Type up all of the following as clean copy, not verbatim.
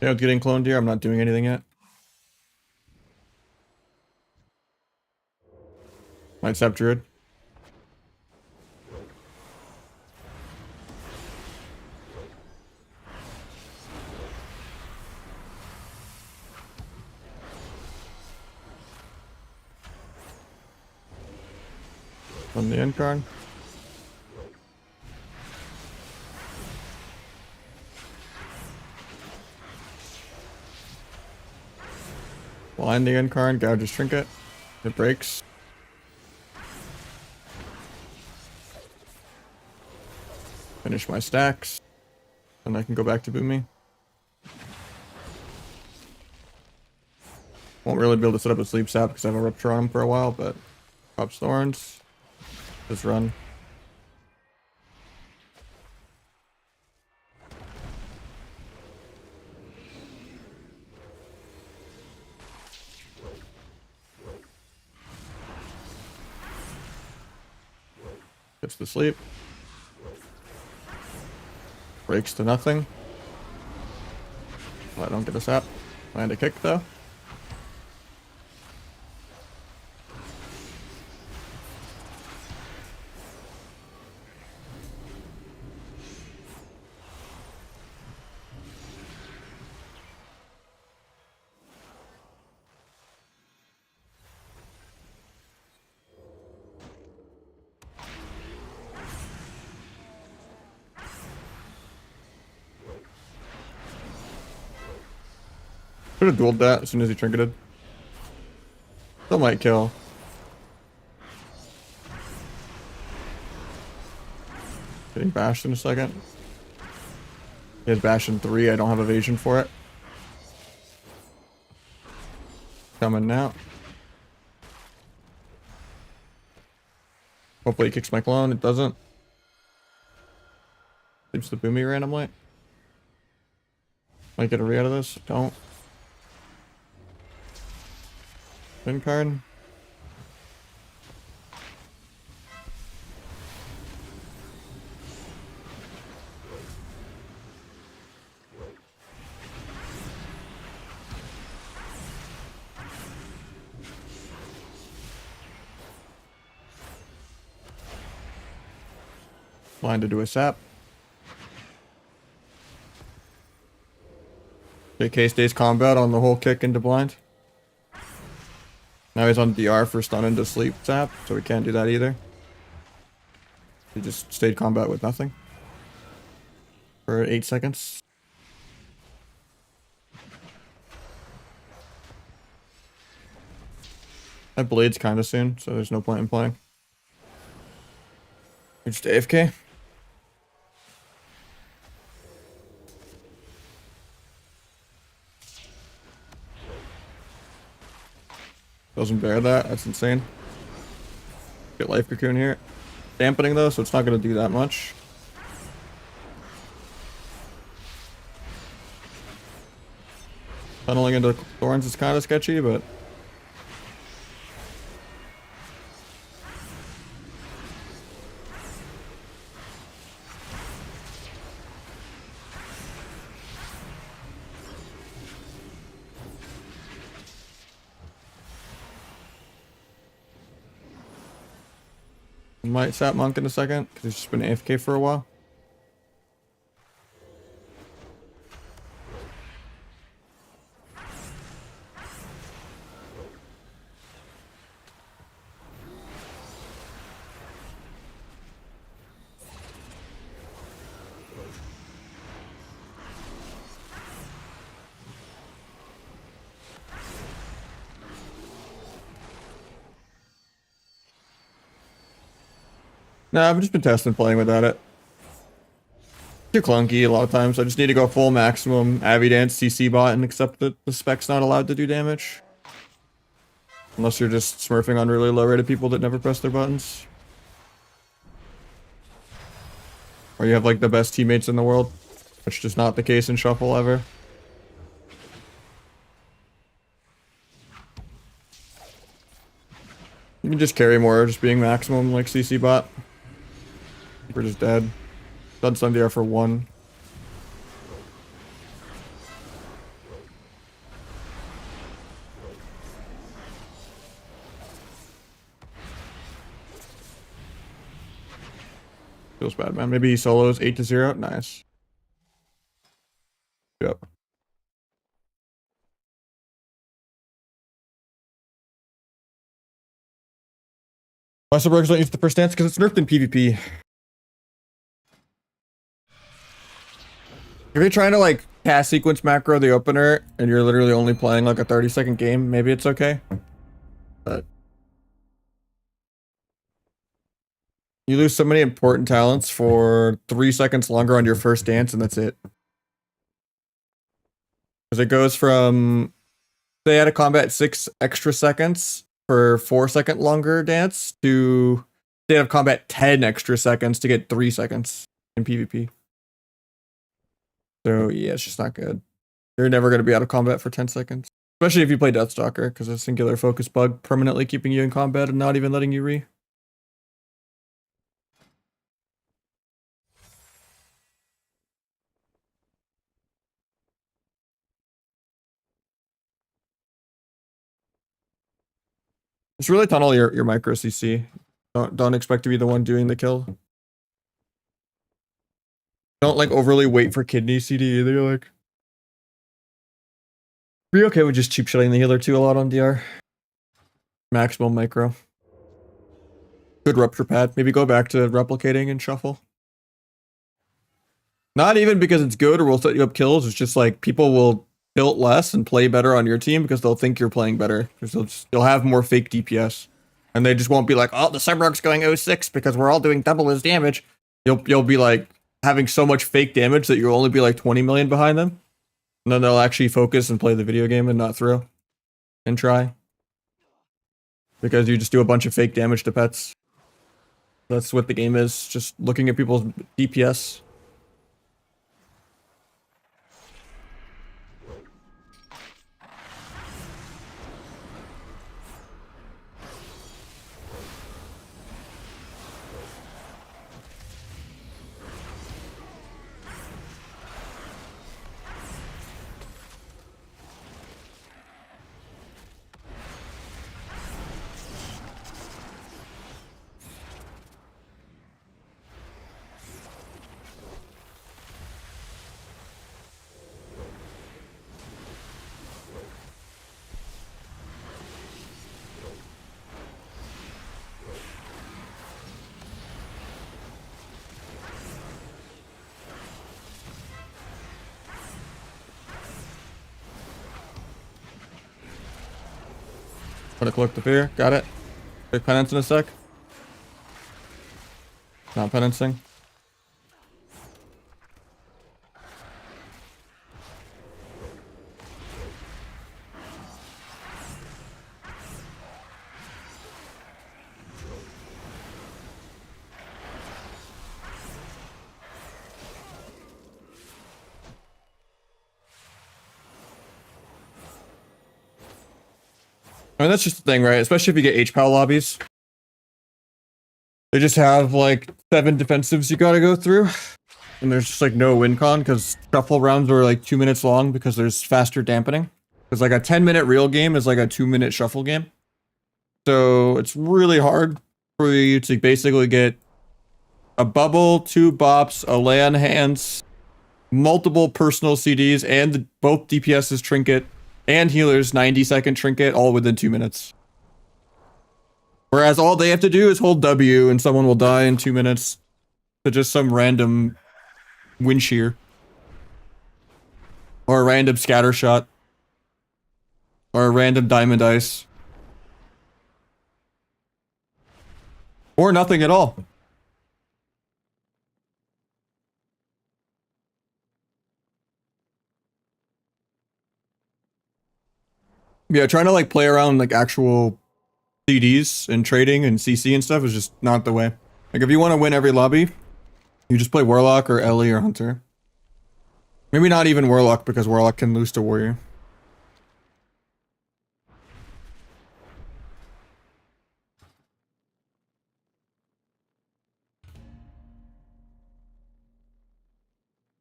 Yeah, it's getting cloned here. I'm not doing anything yet. Might sap druid. On the end card. Blind the end card, gouge his trinket. It breaks. Finish my stacks. And I can go back to Boomy. Won't really be able to set up a sleep sap because I have a rupture on him for a while, but pops thorns. Just run. Gets to sleep. Breaks to nothing. Well, I don't get a sap. Land a kick though. Should have dueled that as soon as he trinketed. Still might kill. Getting bashed in a second. He has bash in 3. I don't have evasion for it. Coming now. Hopefully he kicks my clone. It doesn't. Leaves the Boomy randomly. Might get a re out of this. Don't. Win card. Blind to do a sap. JK stays combat on the whole kick into blind. Now he's on DR for stun into sleep sap, so we can't do that either. He just stayed combat with nothing. For 8 seconds. That blade's kinda soon, so there's no point in playing. We're just AFK. Doesn't bear that, that's insane. Get life cocoon here. Dampening though, so it's not gonna do that much. Tunneling into thorns is kinda sketchy, but might sap monk in a second, because he's just been AFK for a while. Nah, I've just been testing playing without it. Too clunky a lot of times. I just need to go full maximum Avi Dance CC bot and accept that the spec's not allowed to do damage. Unless you're just smurfing on really low rated people that never press their buttons. Or you have like the best teammates in the world, which is not the case in Shuffle ever. You can just carry more, just being maximum like CC bot. We're just dead. Done Sunday for 1. feels bad, man. Maybe solos 8-0. Nice. Yep. Why suburbs don't use the first dance? Because it's nerfed in PvP. If you're trying to like cast sequence macro the opener and you're literally only playing like a 30-second game, maybe it's okay. But you lose so many important talents for 3 seconds longer on your first dance, and that's it. Because it goes from, say, at a combat 6 extra seconds for 4-second longer dance to state of combat 10 extra seconds to get 3 seconds in PvP. So yeah, it's just not good. You're never going to be out of combat for 10 seconds. Especially if you play Deathstalker, because a singular focus bug permanently keeping you in combat and not even letting you re. Just really tunnel your micro CC. Don't expect to be the one doing the kill. Don't like overly wait for kidney CD either. Like, be okay with just cheap shotting the healer too a lot on DR. Maximum micro. Good rupture pad. Maybe go back to replicating and shuffle. Not even because it's good or will set you up kills. It's just like people will tilt less and play better on your team because they'll think you're playing better. Because you'll have more fake DPS. And they just won't be like, oh, the Cyborg's going 0-6 because we're all doing double his damage. You'll be like having so much fake damage that you'll only be like 20 million behind them. And then they'll actually focus and play the video game and not throw. And try. Because you just do a bunch of fake damage to pets. That's what the game is. Just looking at people's DPS. Put a cloak to fear. Got it. Big penance in a sec. Not penancing. I mean, that's just the thing, right? Especially if you get HPAL lobbies. They just have like 7 defensives you gotta go through. And there's just like no win con because shuffle rounds are like 2 minutes long because there's faster dampening. Because like a 10-minute real game is like a 2-minute shuffle game. So it's really hard for you to basically get a bubble, 2 bops, a lay on hands, multiple personal CDs, and both DPS's trinket and healer's 90-second trinket all within 2 minutes. Whereas all they have to do is hold W and someone will die in 2 minutes to just some random wind shear. Or a random scatter shot. Or a random diamond ice. Or nothing at all. Yeah, trying to like play around like actual CDs and trading and CC and stuff is just not the way. Like if you want to win every lobby, you just play Warlock or Ellie or Hunter. Maybe not even Warlock because Warlock can lose to Warrior.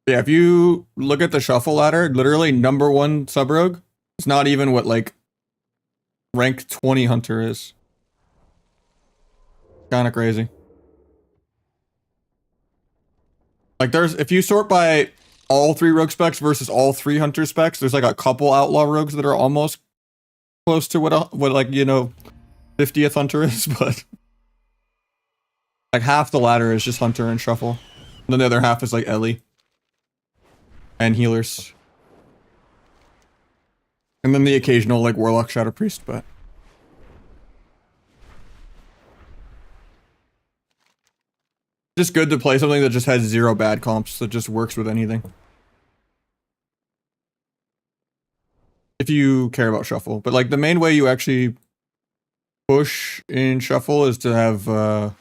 Yeah, if you look at the shuffle ladder, literally #1 sub-rogue, it's not even what like rank 20 Hunter is. Kinda crazy. Like there's, if you sort by all 3 rogue specs versus all 3 hunter specs, there's like a couple outlaw rogues that are almost close to what like, you know, 50th hunter is, but like half the ladder is just hunter and shuffle. And then the other half is like Ellie and healers. And then the occasional like warlock shadow priest, but just good to play something that just has 0 bad comps, that just works with anything. If you care about shuffle. But like the main way you actually push in shuffle is to have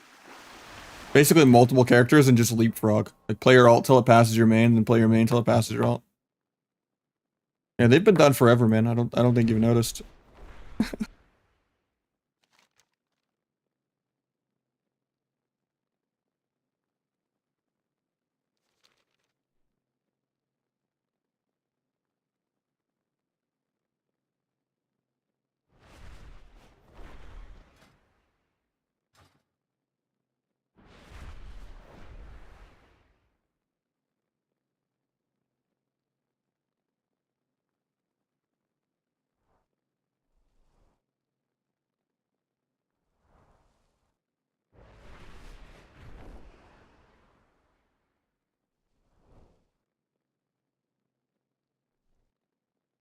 basically multiple characters and just leapfrog. Like play your alt till it passes your main, then play your main till it passes your alt. Yeah, they've been done forever, man. I don't think you've noticed.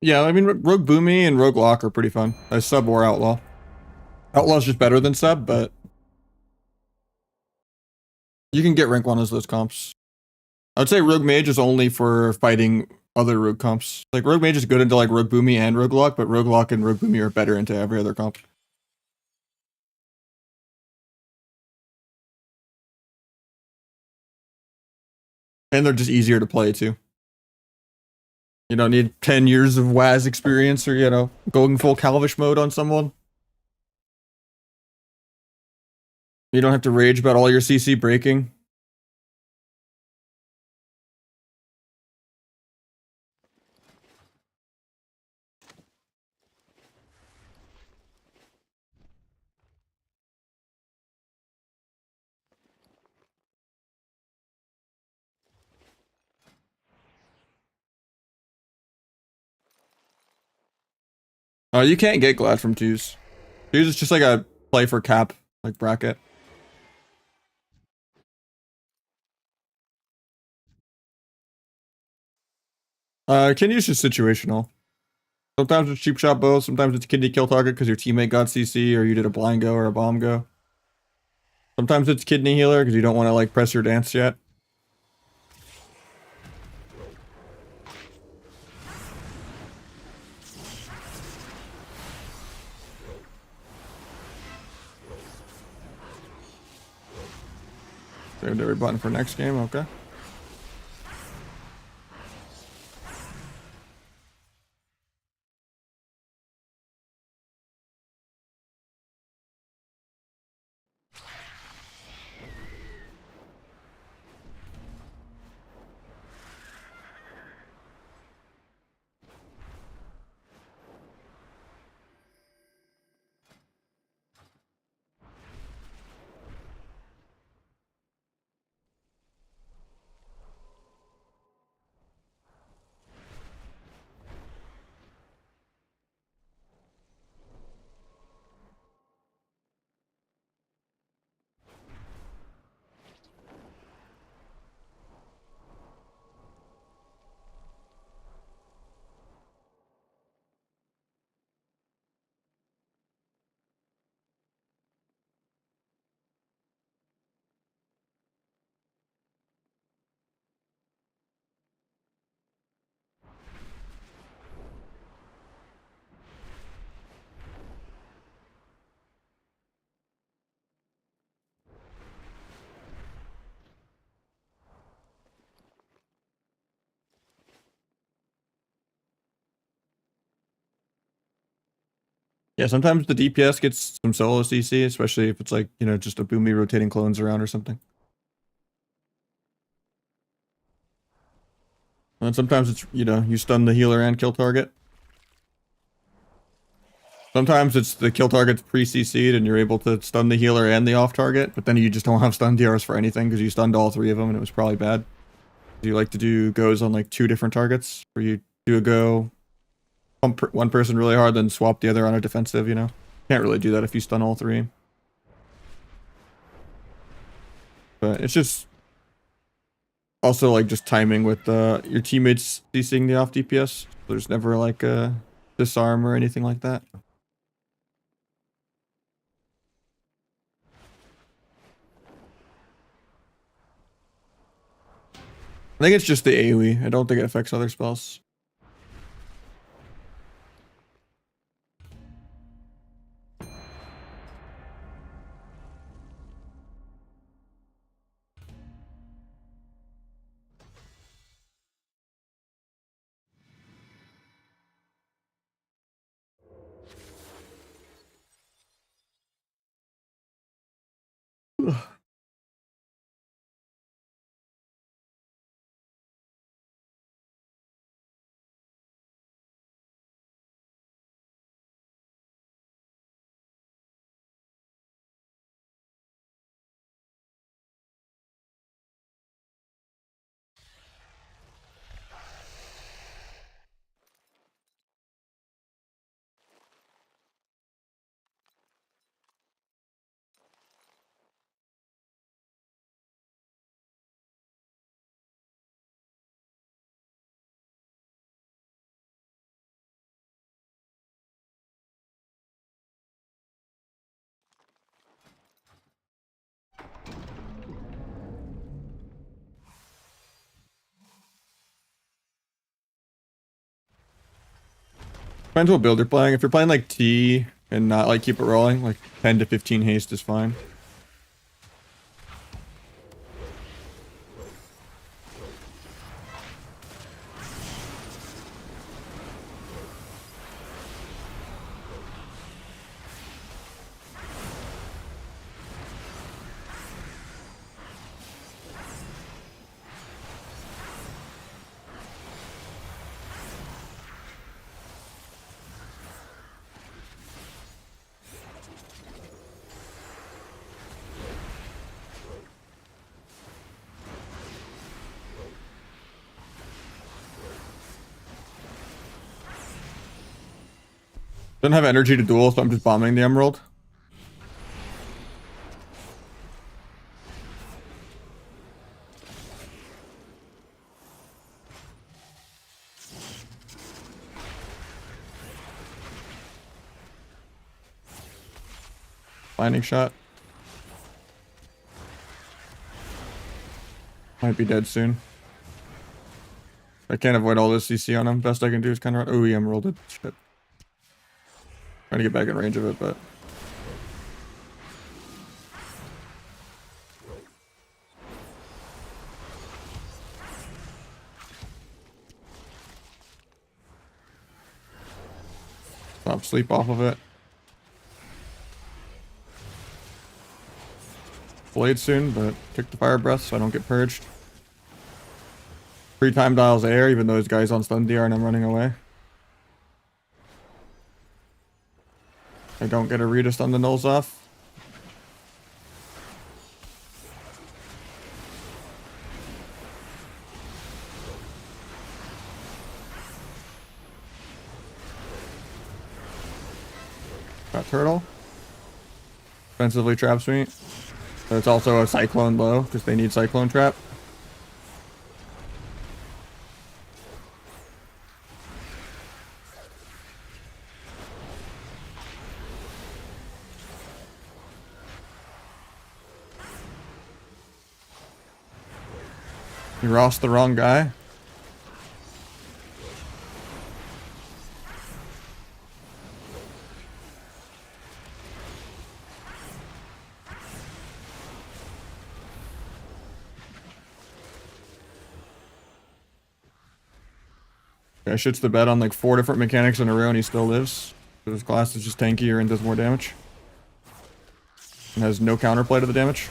Yeah, I mean, Rogue Boomy and Rogue Lock are pretty fun. As sub or outlaw. Outlaw's just better than sub, but you can get rank 1 as those comps. I'd say Rogue Mage is only for fighting other Rogue comps. Like, Rogue Mage is good into like Rogue Boomy and Rogue Lock, but Rogue Lock and Rogue Boomy are better into every other comp. And they're just easier to play too. You don't need 10 years of WAS experience or, you know, going full Calvish mode on someone. You don't have to rage about all your CC breaking. Oh, you can't get Glad from 2s. 2s is just like a play for cap, like bracket. Kidney's just situational. Sometimes it's cheap shot both, sometimes it's kidney kill target because your teammate got CC or you did a blind go or a bomb go. Sometimes it's kidney healer because you don't want to like press your dance yet. Saved every button for next game, okay. Yeah, sometimes the DPS gets some solo CC, especially if it's like, you know, just a Boomy rotating clones around or something. And sometimes it's, you know, you stun the healer and kill target. Sometimes it's the kill target's pre-CC'd and you're able to stun the healer and the off target, but then you just don't have stun DRs for anything because you stunned all 3 of them and it was probably bad. Do you like to do goes on like 2 different targets? Where you do a go, pump one person really hard, then swap the other on a defensive, you know? Can't really do that if you stun all 3. But it's just also like just timing with your teammates CCing the off DPS. There's never like a disarm or anything like that. I think it's just the AoE. I don't think it affects other spells. Depends what build you're playing. If you're playing like T and not like keep it rolling, like 10 to 15 haste is fine. Don't have energy to duel, so I'm just bombing the emerald. Lightning shot. Might be dead soon. I can't avoid all this CC on him. Best I can do is kind of run. Oh, he emeralded. Shit. Trying to get back in range of it, but stop sleep off of it. Blade soon, but kick the fire breath so I don't get purged. Free time dials air, even though his guy's on stun DR and I'm running away. I don't get a read to stun the nulls off. Got turtle. Defensively traps me. But it's also a cyclone low because they need cyclone trap. You Ross the wrong guy. I shits the bed on like 4 different mechanics in a row and he still lives. His class is just tankier and does more damage. And has no counterplay to the damage.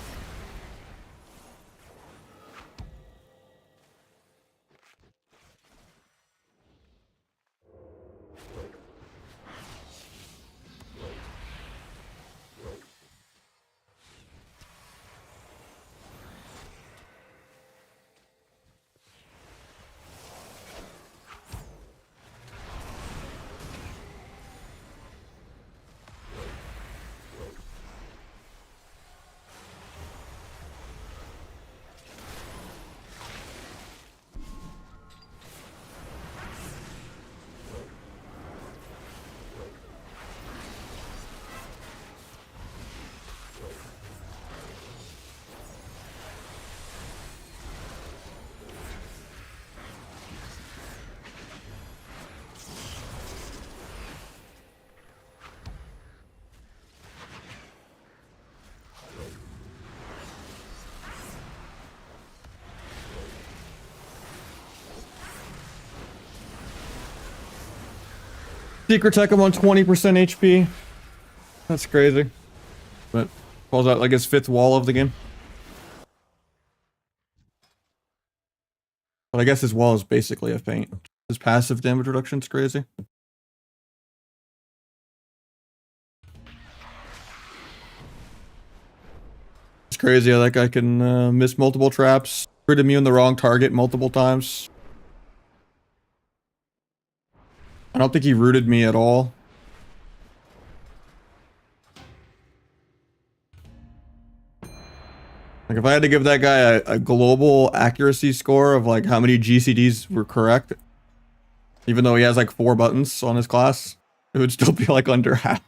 Secret Tech, I'm on 20% HP. That's crazy. But falls out like his 5th wall of the game. But I guess his wall is basically a feint. His passive damage reduction's crazy. It's crazy how that guy can miss multiple traps, crit immune the wrong target multiple times. I don't think he rooted me at all. Like if I had to give that guy a global accuracy score of like how many GCDs were correct, even though he has like 4 buttons on his class, it would still be like under half.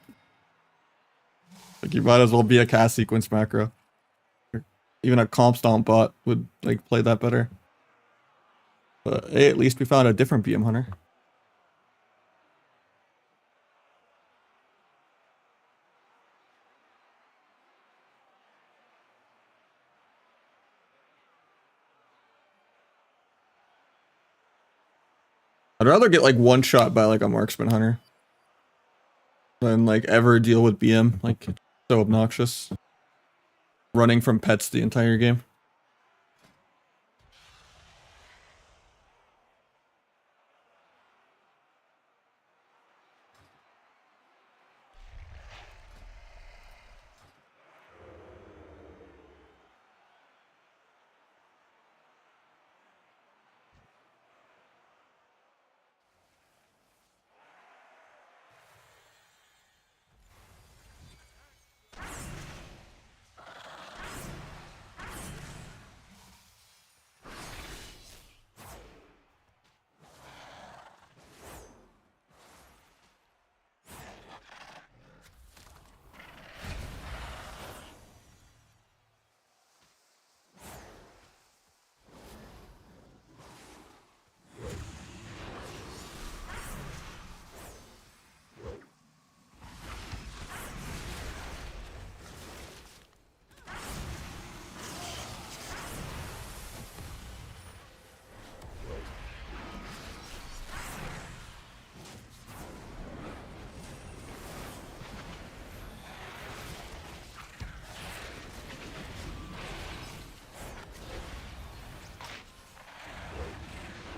Like you might as well be a cast sequence macro. Even a comp stomp bot would like play that better. But hey, at least we found a different BM hunter. I'd rather get like one shot by like a marksman hunter than like ever deal with BM. Like it's so obnoxious. Running from pets the entire game.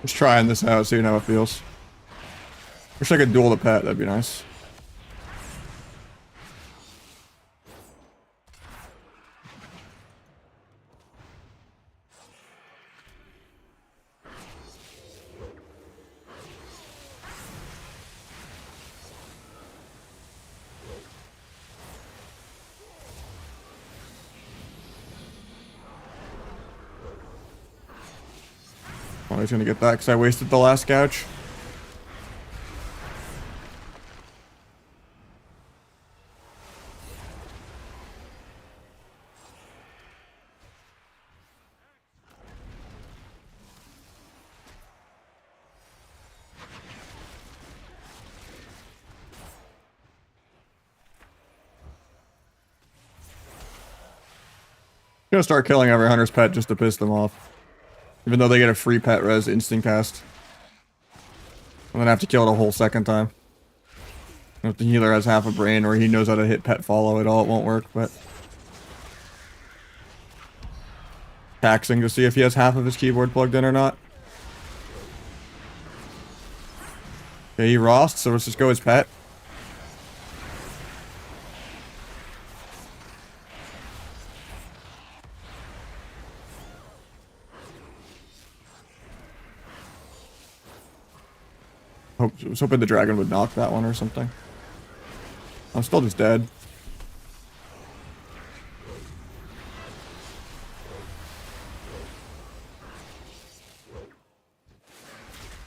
Just trying this out, seeing how it feels. Wish I could duel the pet, that'd be nice. Oh, he's gonna get that because I wasted the last gouge. Gonna start killing every hunter's pet just to piss them off. Even though they get a free pet res instant cast. I'm gonna have to kill it a whole second time. If the healer has half a brain or he knows how to hit pet follow at all, it won't work, but... Taxing to see if he has half of his keyboard plugged in or not. Okay, he rost, so let's just go his pet. I was hoping the dragon would knock that one or something. I'm still just dead.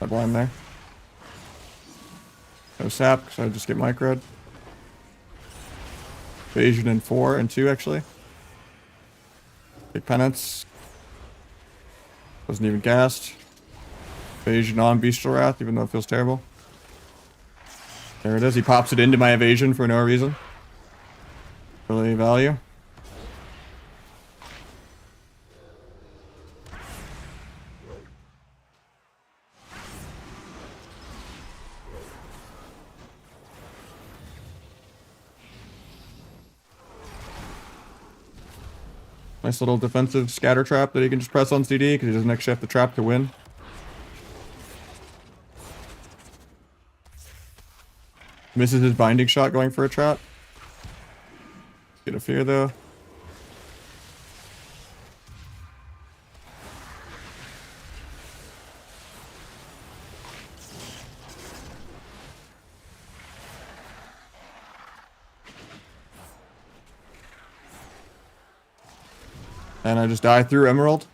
I blind there. No sap, because I just get microed. Evasion in 4 and 2 actually. Big penance. Wasn't even cast. Evasion on Bestial Wrath, even though it feels terrible. There it is. He pops it into my evasion for no reason. Really value. Nice little defensive scatter trap that he can just press on CD because he doesn't actually have to trap to win. Misses his binding shot going for a trap. Get a fear though. And I just die through Emerald.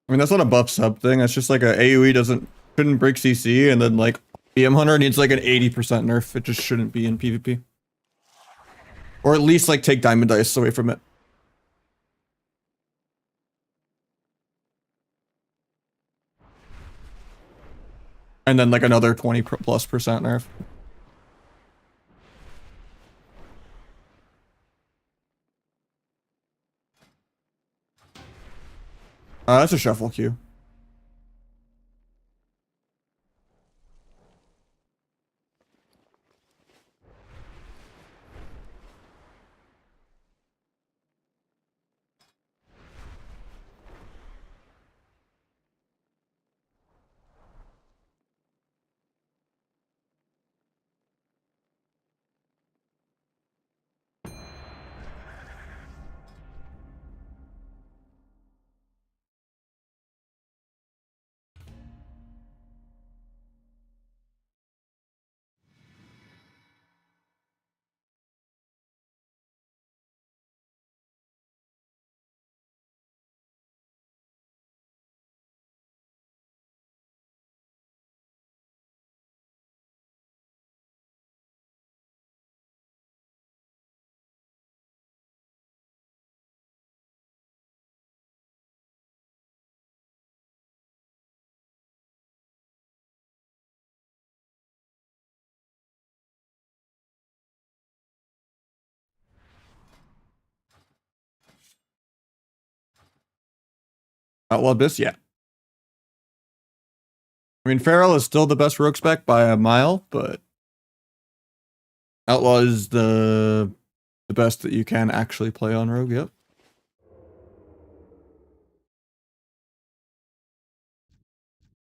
I mean, that's not a buff sub thing. That's just like a AoE shouldn't break CC, and then like BM Hunter needs like an 80% nerf. It just shouldn't be in PvP. Or at least like take Diamond Dice away from it. And then like another 20+ percent nerf. That's a shuffle queue. Outlaw Abyss, yeah. I mean, Feral is still the best rogue spec by a mile, but Outlaw is the best that you can actually play on rogue, yep.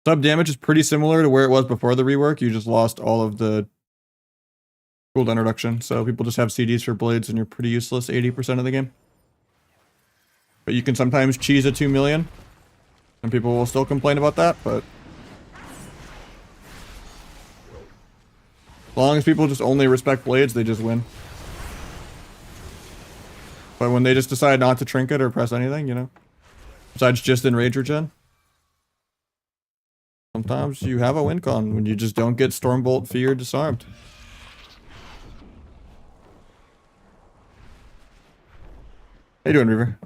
Sub damage is pretty similar to where it was before the rework. You just lost all of the cooldown reduction, so people just have CDs for blades and you're pretty useless 80% of the game. But you can sometimes cheese a 2 million. Some people will still complain about that, but as long as people just only respect blades, they just win. But when they just decide not to trinket or press anything, you know, besides just enrage regen, sometimes you have a win con when you just don't get Stormbolt, Fear, Disarmed. How you doing, Reaver?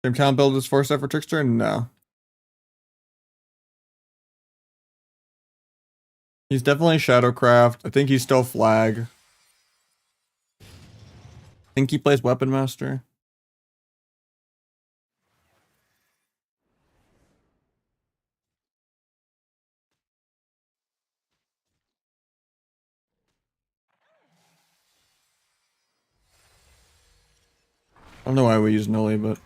Same town build is 4-step for Trickster? No. He's definitely Shadowcraft. I think he's still Flag. I think he plays Weapon Master. don't know why we use Nully, but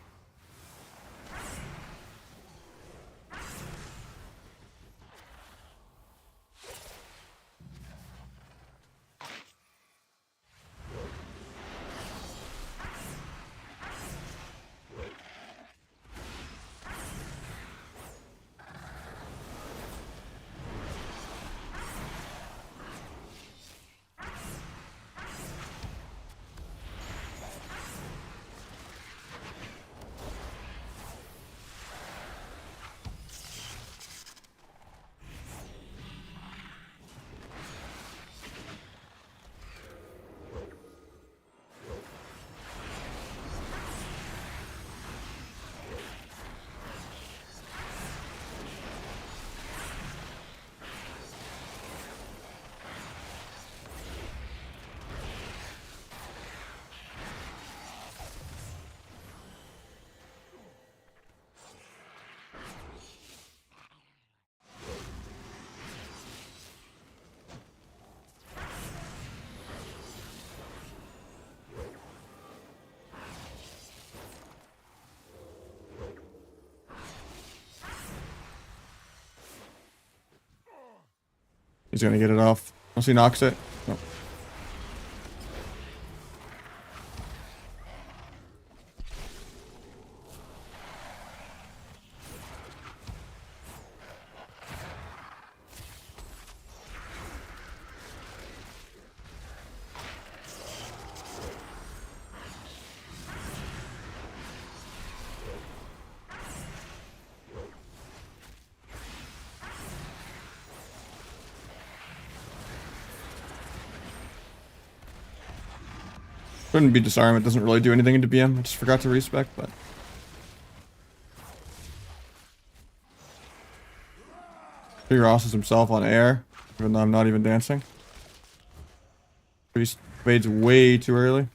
he's gonna get it off. Once he knocks it. Oh. Couldn't be disarm, it doesn't really do anything into BM. I just forgot to respec, but Ross is himself on air, even though I'm not even dancing. Priest fades way too early.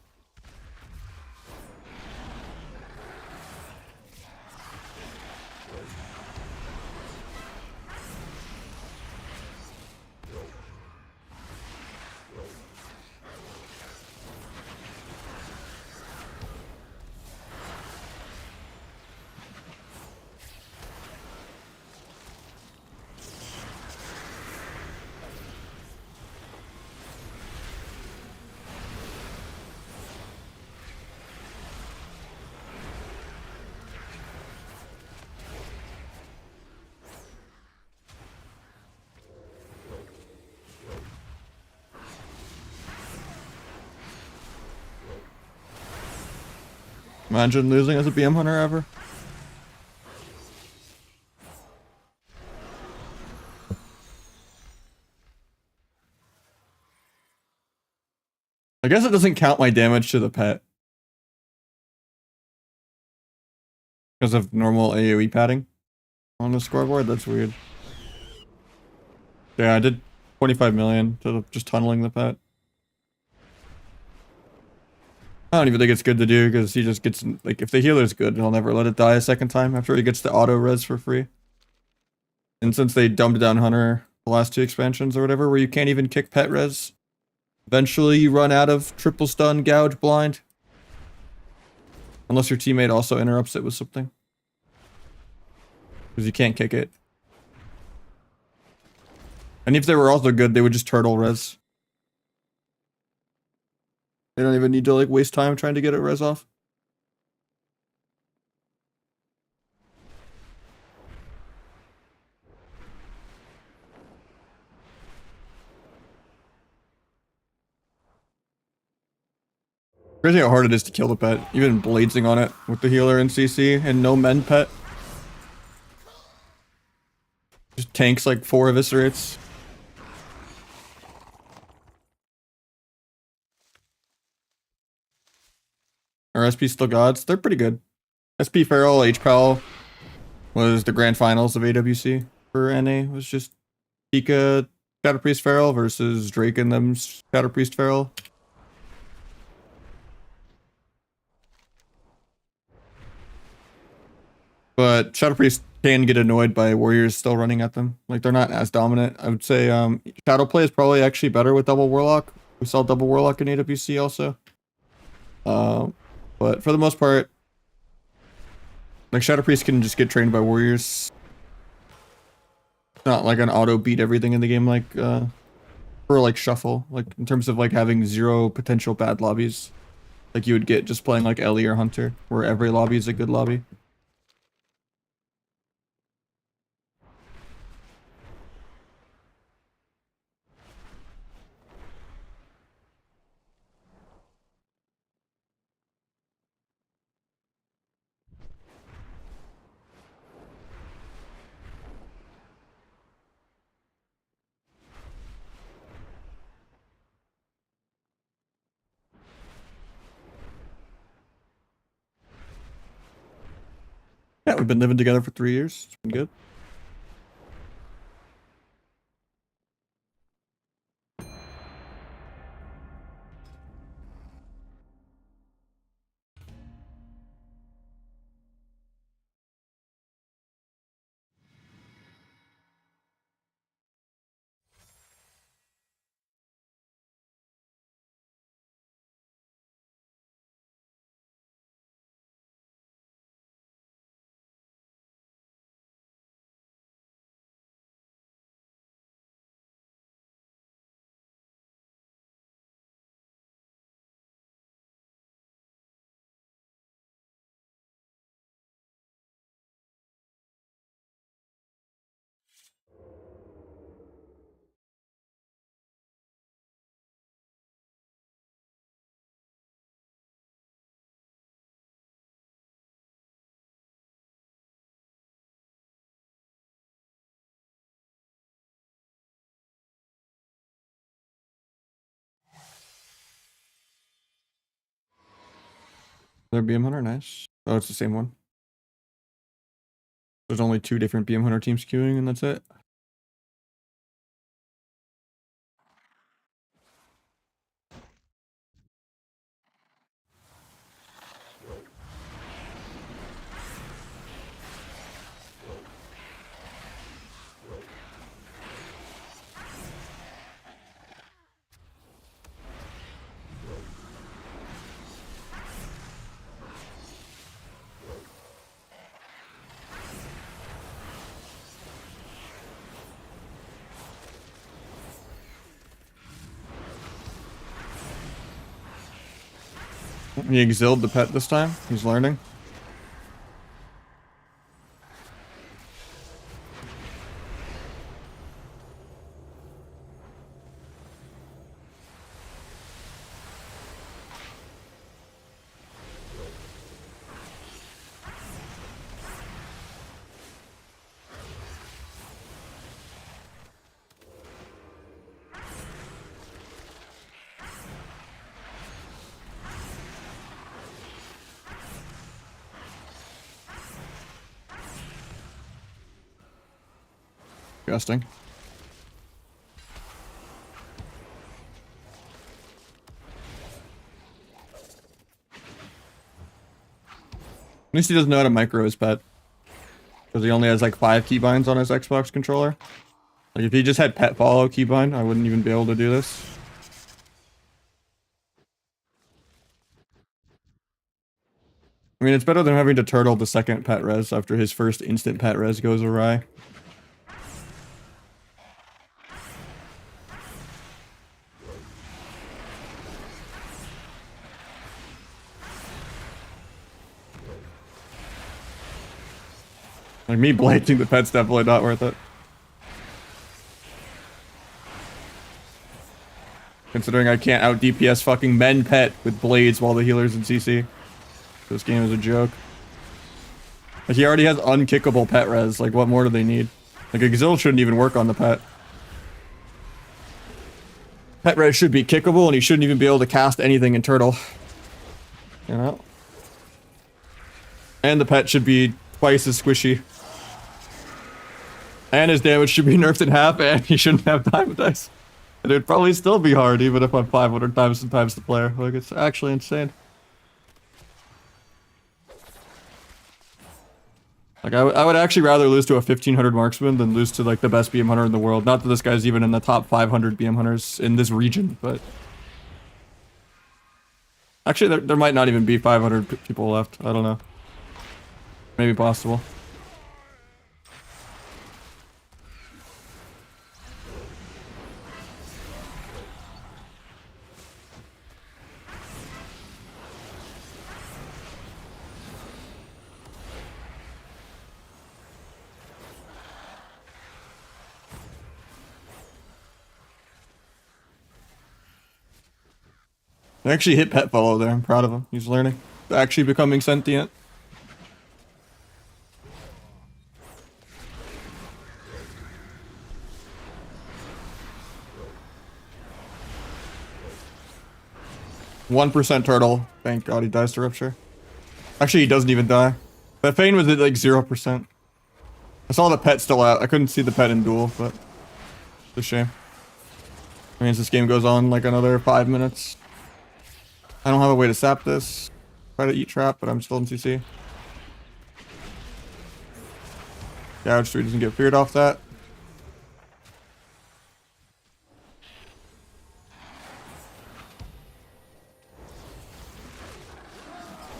Imagine losing as a BM hunter ever. I guess it doesn't count my damage to the pet because of normal AoE padding on the scoreboard. That's weird. Yeah, I did 25 million to just tunneling the pet. I don't even think it's good to do because he just gets, like, if the healer's good, he'll never let it die a second time after he gets the auto res for free. And since they dumbed down Hunter the last 2 expansions or whatever, where you can't even kick pet res, eventually you run out of triple stun, gouge, blind. Unless your teammate also interrupts it with something. Because you can't kick it. And if they were also good, they would just turtle res. They don't even need to, like, waste time trying to get it res off. Crazy how hard it is to kill the pet. Even bladesing on it with the healer and CC and no mend pet. Just tanks like 4 eviscerates. Are SP still gods? They're pretty good. SP Feral, HPAL was the grand finals of AWC for NA. It was just Pika Shadow Priest Feral versus Drake and them Shadow Priest Feral. But Shadow Priest can get annoyed by warriors still running at them. Like, they're not as dominant. I would say Shadow play is probably actually better with double Warlock. We saw double Warlock in AWC also. But for the most part, like Shadow Priest can just get trained by warriors. It's not like an auto beat everything in the game like or like shuffle, like in terms of like having 0 potential bad lobbies. Like you would get just playing like Ellie or Hunter, where every lobby is a good lobby. Yeah, we've been living together for 3 years. It's been good. Another BM Hunter, nice. Oh, it's the same one. There's only 2 different BM Hunter teams queuing, and that's it. He exiled the pet this time. He's learning. Disgusting. At least he doesn't know how to micro his pet. Because he only has like 5 keybinds on his Xbox controller. Like if he just had pet follow keybind, I wouldn't even be able to do this. I mean, it's better than having to turtle the second pet res after his first instant pet res goes awry. Like me blanking the pet's definitely not worth it. Considering I can't out DPS fucking men pet with blades while the healer's in CC. This game is a joke. Like he already has unkickable pet res, like what more do they need? Like Exil shouldn't even work on the pet. Pet res should be kickable and he shouldn't even be able to cast anything in turtle. You know? And the pet should be twice as squishy. And his damage should be nerfed in half and he shouldn't have diamond dice. And it'd probably still be hard even if I'm 500 times the player. Like it's actually insane. Like I would actually rather lose to a 1500 marksman than lose to like the best BM hunter in the world. Not that this guy's even in the top 500 BM hunters in this region, but Actually, there might not even be 500 people left. I don't know. Maybe possible. I actually hit pet follow there. I'm proud of him. He's learning. Actually becoming sentient. %1 turtle. Thank God he dies to rupture. Actually, he doesn't even die. That Fane was at like 0%. I saw the pet still out. I couldn't see the pet in duel, but it's a shame. That means this game goes on like another 5 minutes. I don't have a way to sap this. Try to eat trap, but I'm still in CC. Gouge so he doesn't get feared off that.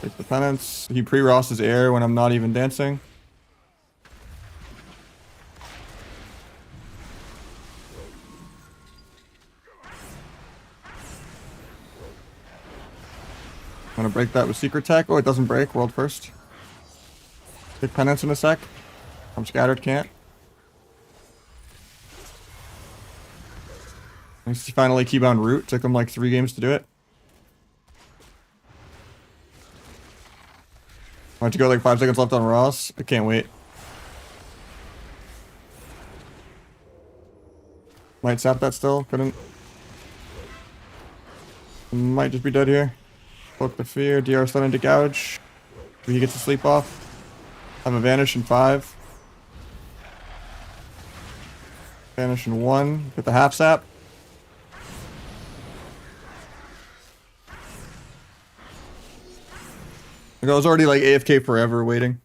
Take the penance. He pre-ross his air when I'm not even dancing. I'm gonna break that with secret tech. Oh, it doesn't break. World first. Take penance in a sec. I'm scattered, can't. Nice to finally keybound root. Took him like 3 games to do it. Why don't you go like 5 seconds left on Ross? I can't wait. Might sap that still. Couldn't. Might just be dead here. Poke the fear. DR starting to gouge. He gets to sleep off. Have a vanish in 5. Vanish in 1. Get the half sap. Like I was already like AFK forever waiting.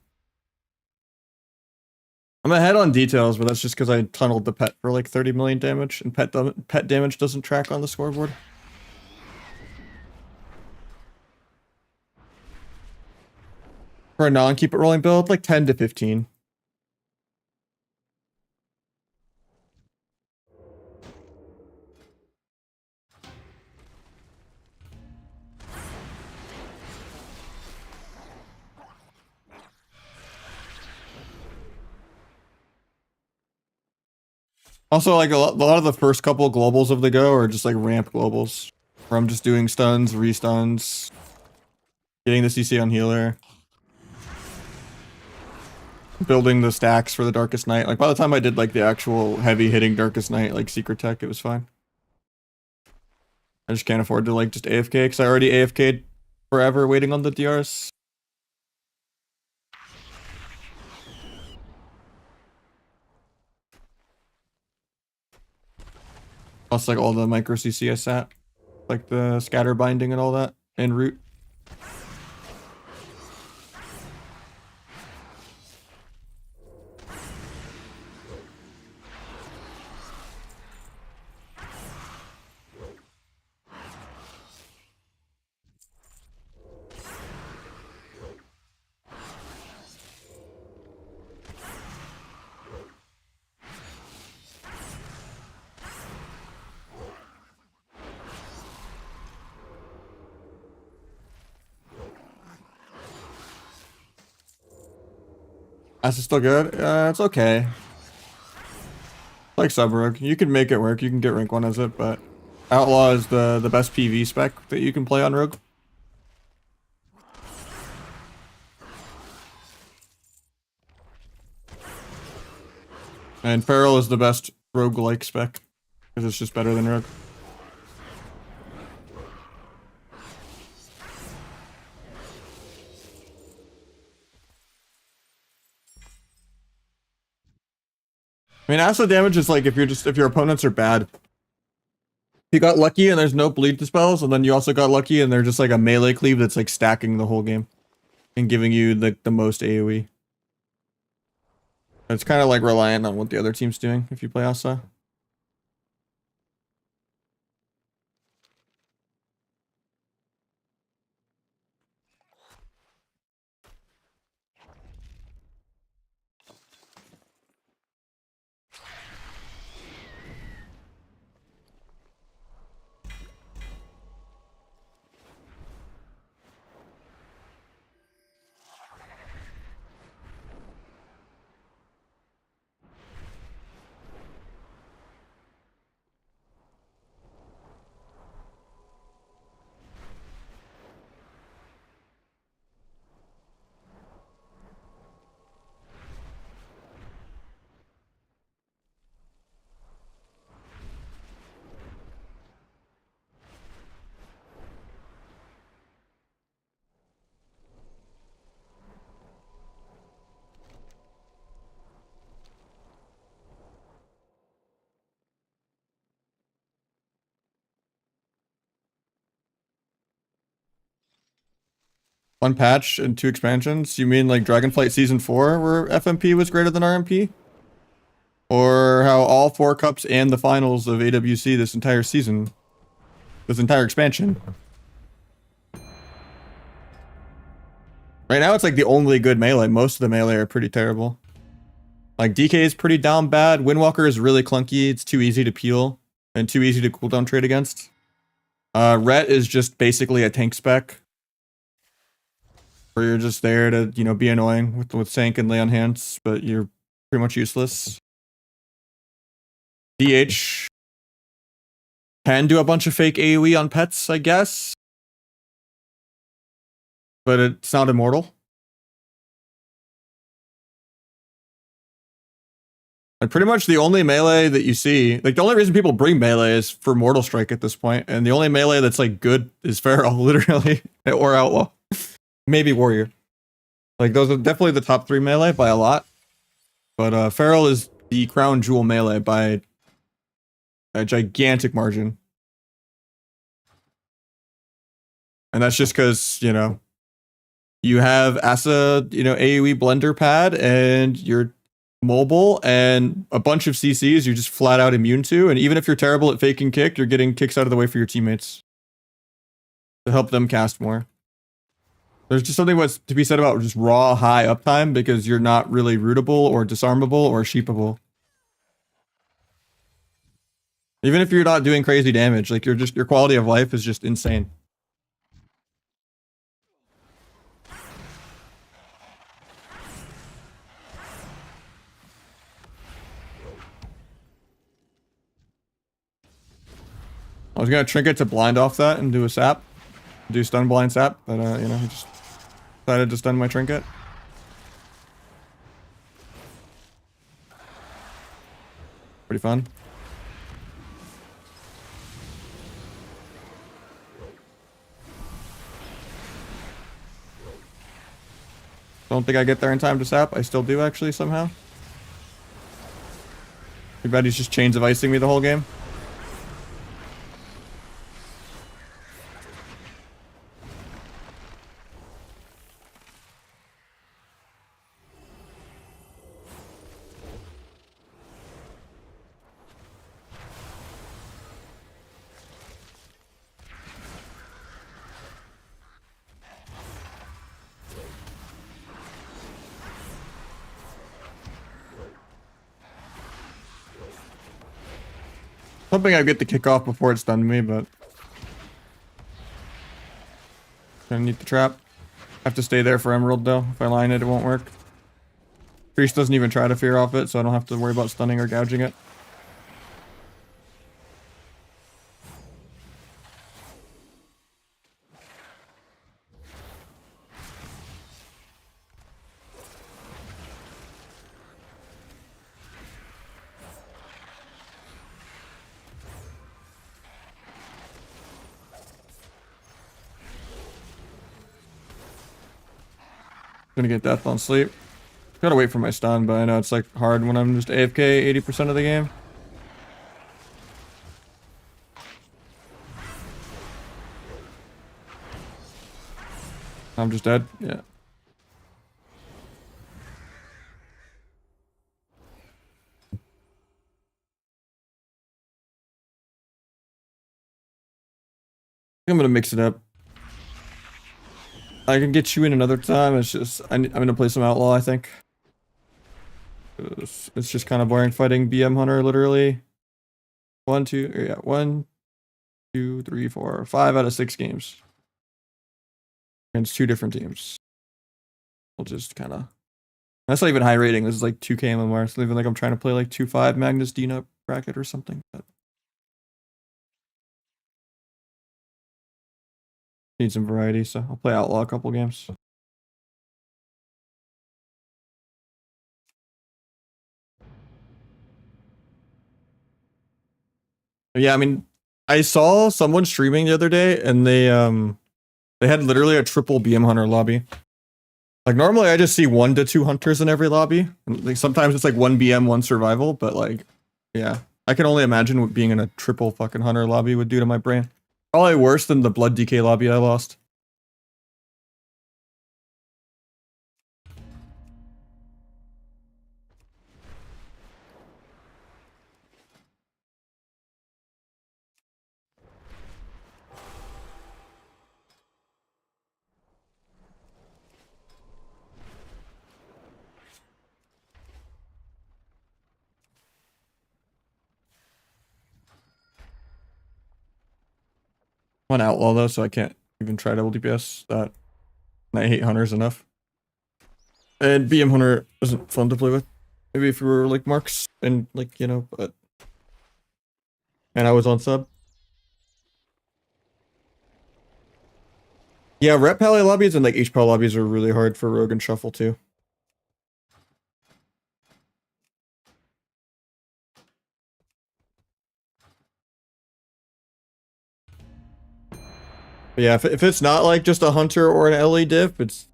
I'm ahead on details, but that's just because I tunneled the pet for like 30 million damage, and pet damage doesn't track on the scoreboard. For a non-keep it rolling build, like 10 to 15. Also, like a lot of the first couple of globals of the go are just like ramp globals. Where I'm just doing stuns, restuns, getting the CC on healer, building the stacks for the Darkest Night. Like by the time I did like the actual heavy hitting Darkest Night, like secret tech, it was fine. I just can't afford to like just AFK because I already AFK'd forever waiting on the DRs. Plus like all the micro CC I sat. Like the scatter binding and all that. And root. Is it still good? It's okay. Like sub-rogue. You can make it work. You can get rank 1 as it, but Outlaw is the best PV spec that you can play on rogue. And Feral is the best rogue-like spec, because it's just better than rogue. I mean, acid damage is like if your opponents are bad. You got lucky and there's no bleed dispels, and then you also got lucky and they're just like a melee cleave that's like stacking the whole game and giving you the most AoE. It's kind of like reliant on what the other team's doing if you play Asa. One patch and 2 expansions? You mean like Dragonflight Season 4 where FMP was greater than RMP? Or how all 4 cups and the finals of AWC this entire season? This entire expansion? Right now it's like the only good melee. Most of the melee are pretty terrible. Like DK is pretty down bad. Windwalker is really clunky. It's too easy to peel and too easy to cooldown trade against. Ret is just basically a tank spec. Where you're just there to, you know, be annoying with Sank and lay on hands, but you're pretty much useless. DH can do a bunch of fake AoE on pets, I guess. But it's not immortal. And pretty much the only melee that you see, like the only reason people bring melee is for Mortal Strike at this point, and the only melee that's like good is Feral, literally, or Outlaw. Maybe Warrior. Like those are definitely the top 3 melee by a lot. But Feral is the crown jewel melee by a gigantic margin. And that's just because, you know, you have Asa, you know, AoE blender pad, and you're mobile, and a bunch of CCs you're just flat out immune to. And even if you're terrible at faking kick, you're getting kicks out of the way for your teammates to help them cast more. There's just something what's to be said about just raw high uptime because you're not really rootable or disarmable or sheepable. Even if you're not doing crazy damage, like your quality of life is just insane. I was gonna trinket to blind off that and do a sap. Do stun blind sap, but you know, he just decided to stun my trinket. Pretty fun. Don't think I get there in time to sap. I still do actually somehow. Too bad he's just chains of icing me the whole game. Hoping I get the kickoff before it's done to me, but gonna need the trap. Have to stay there for Emerald though. If I line it, it won't work. Priest doesn't even try to fear off it, so I don't have to worry about stunning or gouging it. Gonna get death on sleep. Gotta wait for my stun, but I know it's like hard when I'm just AFK 80% of the game. I'm just dead. Yeah. I'm gonna mix it up. I can get you in another time. It's just I'm gonna play some Outlaw, I think. It's just kind of boring fighting BM Hunter, literally. 1, 2, 3, 4, 5 out of 6 games against 2 different teams. We'll just kind of. That's not even high rating. This is like 2k MMR. It's even like I'm trying to play like 2-5 Magnus Dina bracket or something. But need some variety, so I'll play Outlaw a couple games. Yeah, I mean, I saw someone streaming the other day, and they had literally a triple BM Hunter lobby. Like normally, I just see 1 to 2 hunters in every lobby. Like sometimes it's like 1 BM, 1 survival, but like, yeah, I can only imagine what being in a triple fucking hunter lobby would do to my brain. Probably worse than the Blood DK lobby I lost. I'm on Outlaw though, so I can't even try double DPS. That I hate Hunter's enough. And BM Hunter isn't fun to play with. Maybe if we were like Marks and like, you know, but... And I was on sub. Yeah, rep pally lobbies and like HPAL lobbies are really hard for Rogue and Shuffle too. But yeah, if it's not like just a Hunter or an LE diff, it's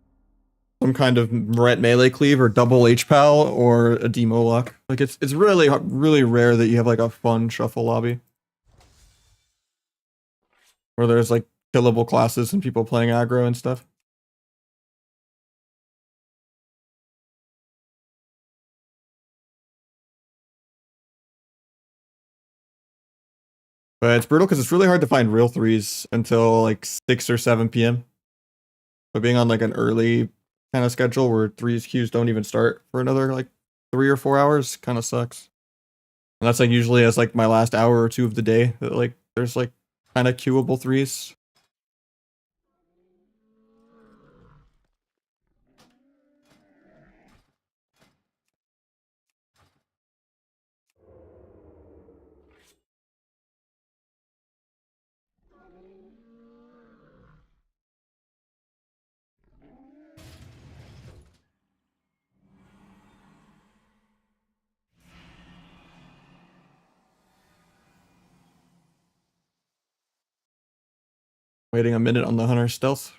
some kind of ret melee cleave or double HPAL or a demo lock. Like it's really rare that you have like a fun Shuffle lobby. Where there's like killable classes and people playing aggro and stuff. But it's brutal because it's really hard to find real threes until like 6 or 7 p.m. So being on like an early kind of schedule where threes queues don't even start for another like 3 or 4 hours kind of sucks. And that's like usually as like my last hour or two of the day that like there's like kind of queuable threes. Waiting a minute on the Hunter stealth.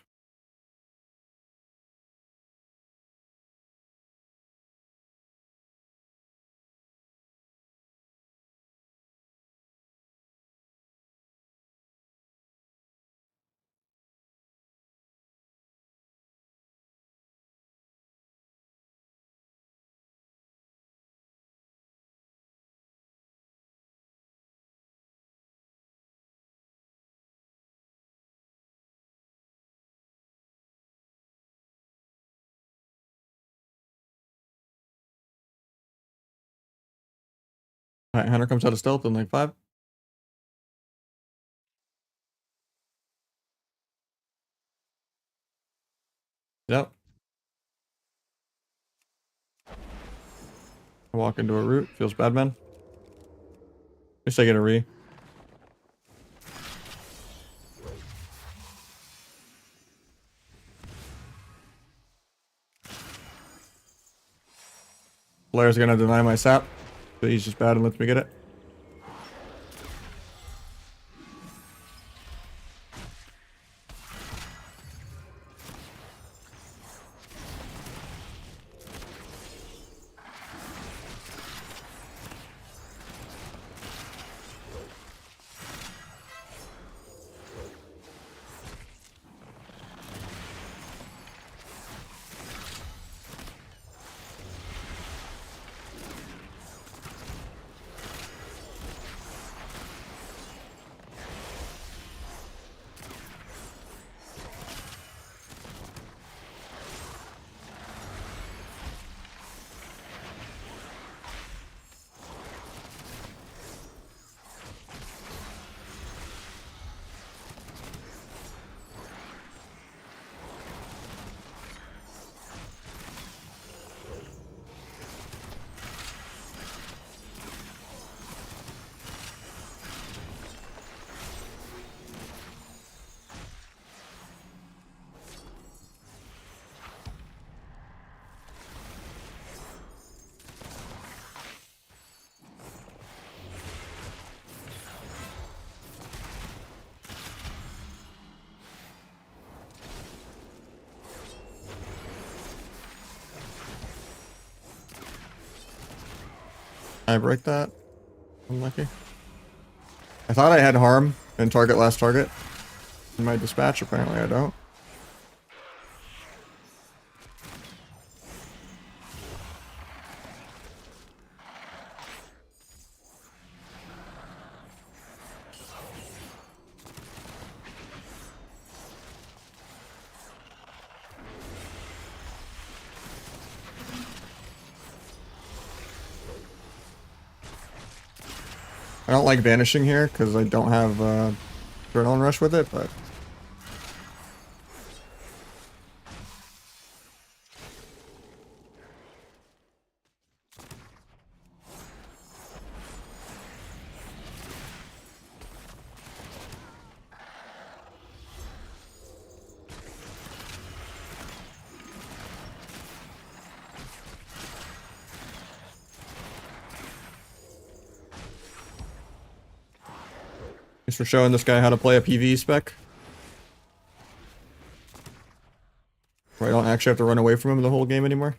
All right, Hunter comes out of stealth in like 5. Yep. I walk into a root. Feels bad, man. At least I get a re. Blair's gonna deny my sap, but he's just bad and lets me get it. I break that. Unlucky. I thought I had harm and target last target in my dispatch. Apparently I don't. I don't like vanishing here because I don't have adrenaline rush with it, but thanks for showing this guy how to play a PvE spec. Where I don't actually have to run away from him the whole game anymore.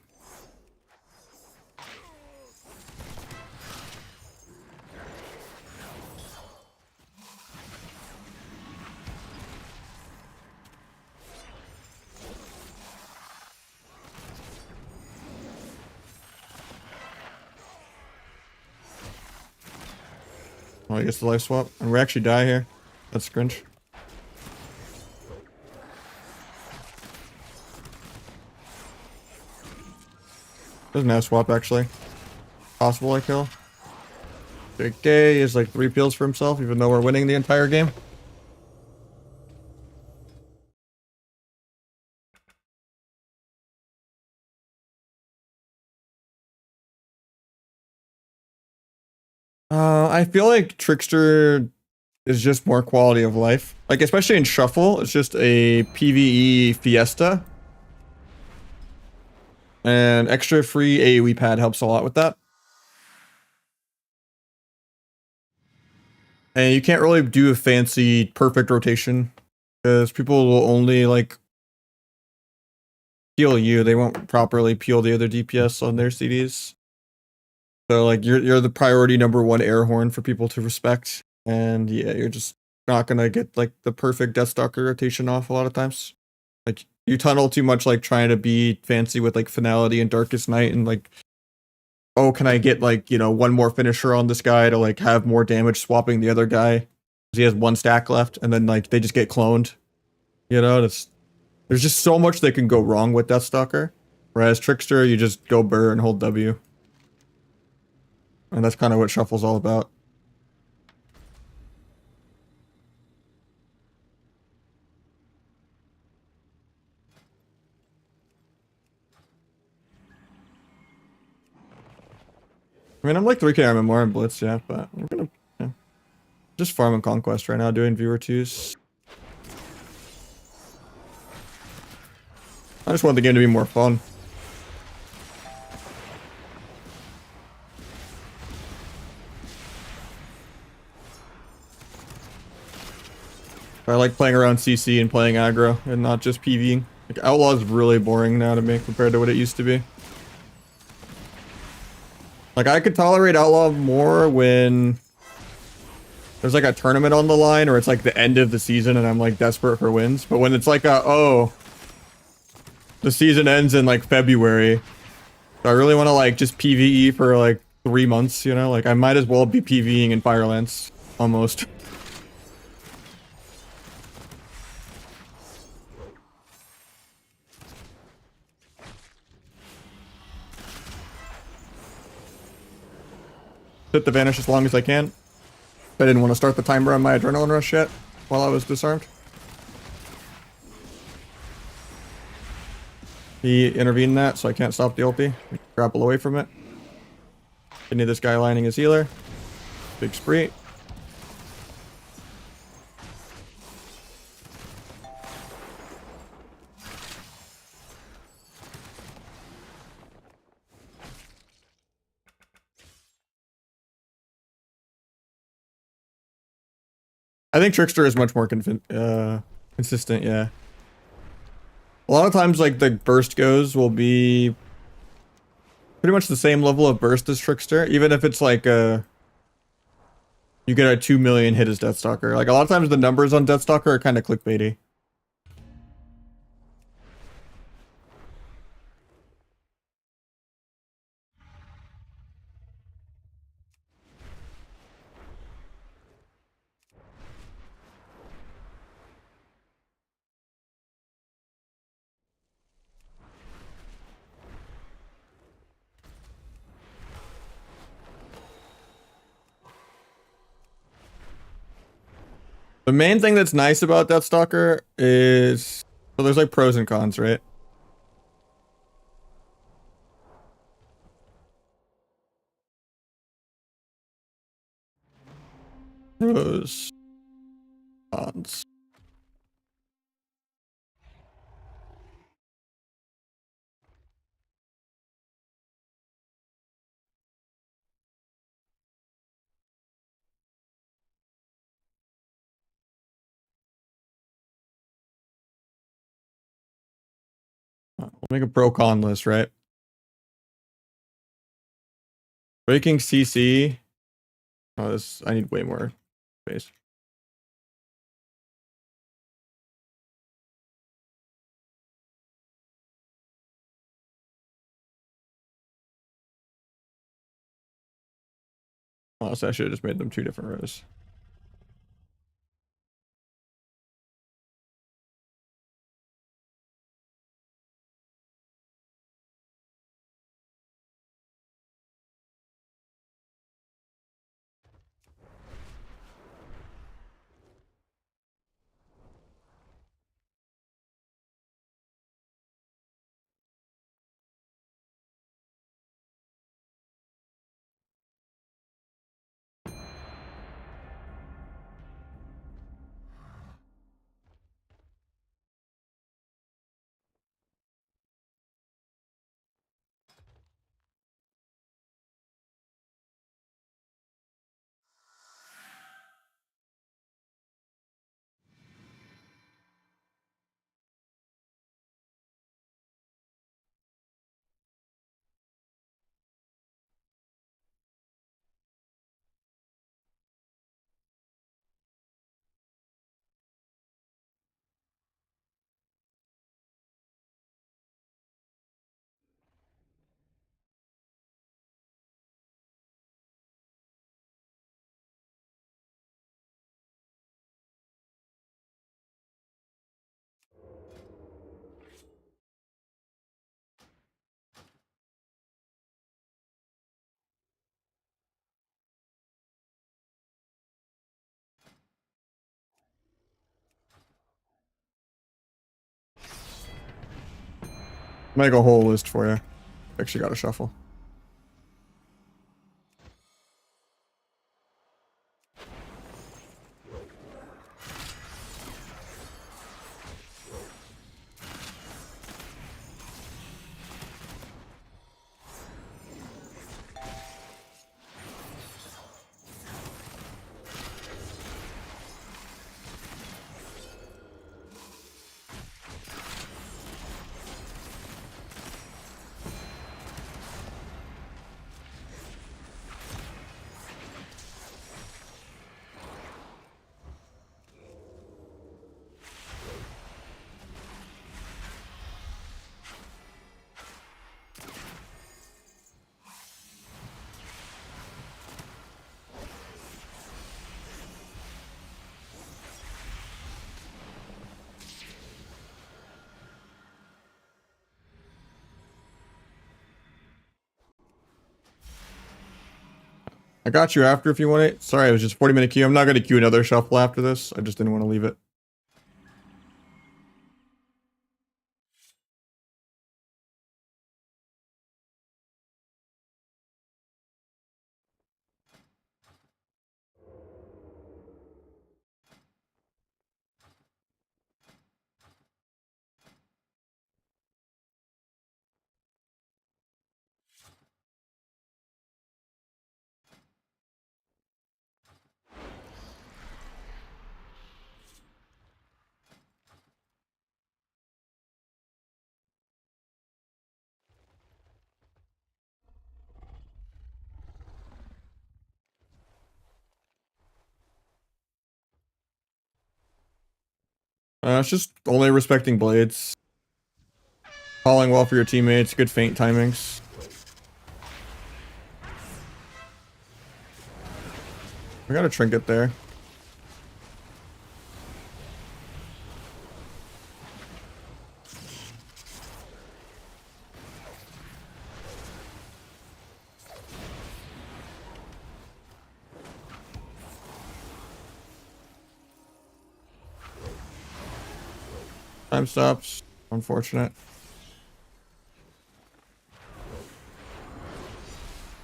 Oh, he gets the life swap. And we actually die here. That's cringe. Doesn't have swap actually. Possible I kill. Big Gay is like 3 peels for himself, even though we're winning the entire game. I feel like Trickster is just more quality of life. Like, especially in Shuffle, it's just a PvE fiesta. And extra free AoE pad helps a lot with that. And you can't really do a fancy perfect rotation because people will only like peel you. They won't properly peel the other DPS on their CDs. So like you're the priority #1 air horn for people to respect. And yeah, you're just not gonna get like the perfect Deathstalker rotation off a lot of times. Like you tunnel too much like trying to be fancy with like Finality and Darkest Night and like, oh, can I get like, you know, one more finisher on this guy to like have more damage swapping the other guy? He has 1 stack left and then like they just get cloned. You know, there's just so much that can go wrong with Deathstalker. Whereas Trickster, you just go burr and hold W. And that's kind of what Shuffle's all about. I mean, I'm like 3k MMR in Blitz, yeah, but I'm gonna just farming Conquest right now, doing viewer 2s. I just want the game to be more fun. I like playing around CC and playing aggro and not just PvEing. Like, Outlaw is really boring now to me compared to what it used to be. Like, I could tolerate Outlaw more when there's like a tournament on the line or it's like the end of the season and I'm like desperate for wins. But when it's like oh, the season ends in like February, so I really want to like just PvE for like 3 months, you know? Like, I might as well be PvEing in Firelands, almost. Sit the Vanish as long as I can. I didn't want to start the timer on my Adrenaline Rush yet while I was disarmed. He intervened that, so I can't stop the ulti. Grapple away from it. I need this guy lining his healer. Big spree. I think Trickster is much more consistent, yeah. A lot of times, like, the burst goes will be pretty much the same level of burst as Trickster, even if it's like you get a 2 million hit as Deathstalker. Like, a lot of times the numbers on Deathstalker are kind of clickbaity. The main thing that's nice about that stalker is, so there's like pros and cons, right? Pros, cons. We'll make a pro con list, right? Breaking CC. Oh, this, I need way more space. Honestly, I should have just made them 2 different rows. Make a whole list for you. Actually got to shuffle. I got you after if you want it. Sorry, it was just 40-minute queue. I'm not going to queue another shuffle after this. I just didn't want to leave it. It's just only respecting blades. Calling well for your teammates. Good feint timings. I got a trinket there. Time stops. Unfortunate.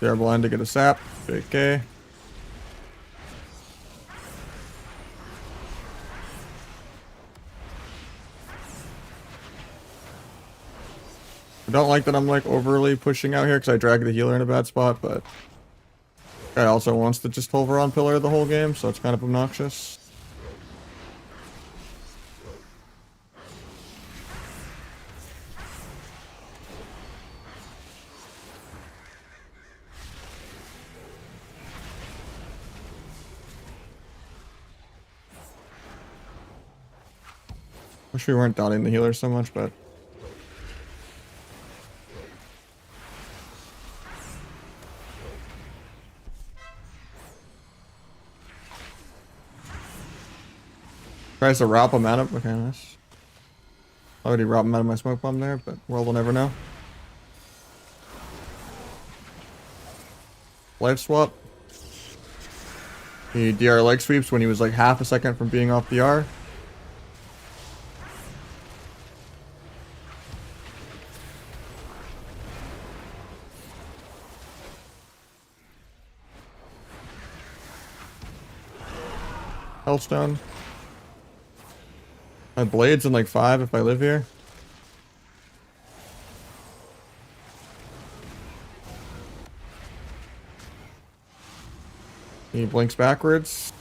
They are blind to get a sap. JK. I don't like that I'm like overly pushing out here because I drag the healer in a bad spot, but guy also wants to just hover on pillar the whole game, so it's kind of obnoxious. Wish we weren't dotting the healer so much, but tries to wrap him out of. Okay, nice. Already robbed him out of my smoke bomb there, but world will never know. Life swap. He DR leg sweeps when he was like half a second from being off DR. Hellstone. My blade's in like 5 if I live here. He blinks backwards.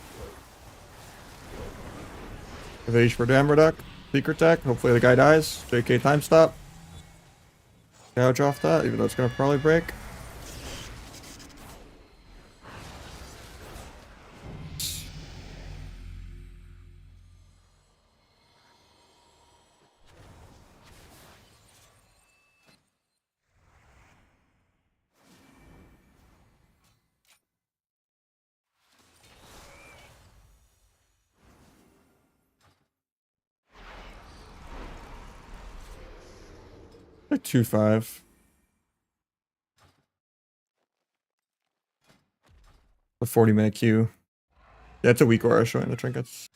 Evade for damn reduct. Secret tech. Hopefully the guy dies. JK time stop. Gouge off that, even though it's gonna probably break. A 2-5. A 40-minute queue. Yeah, it's a weak aura showing the trinkets.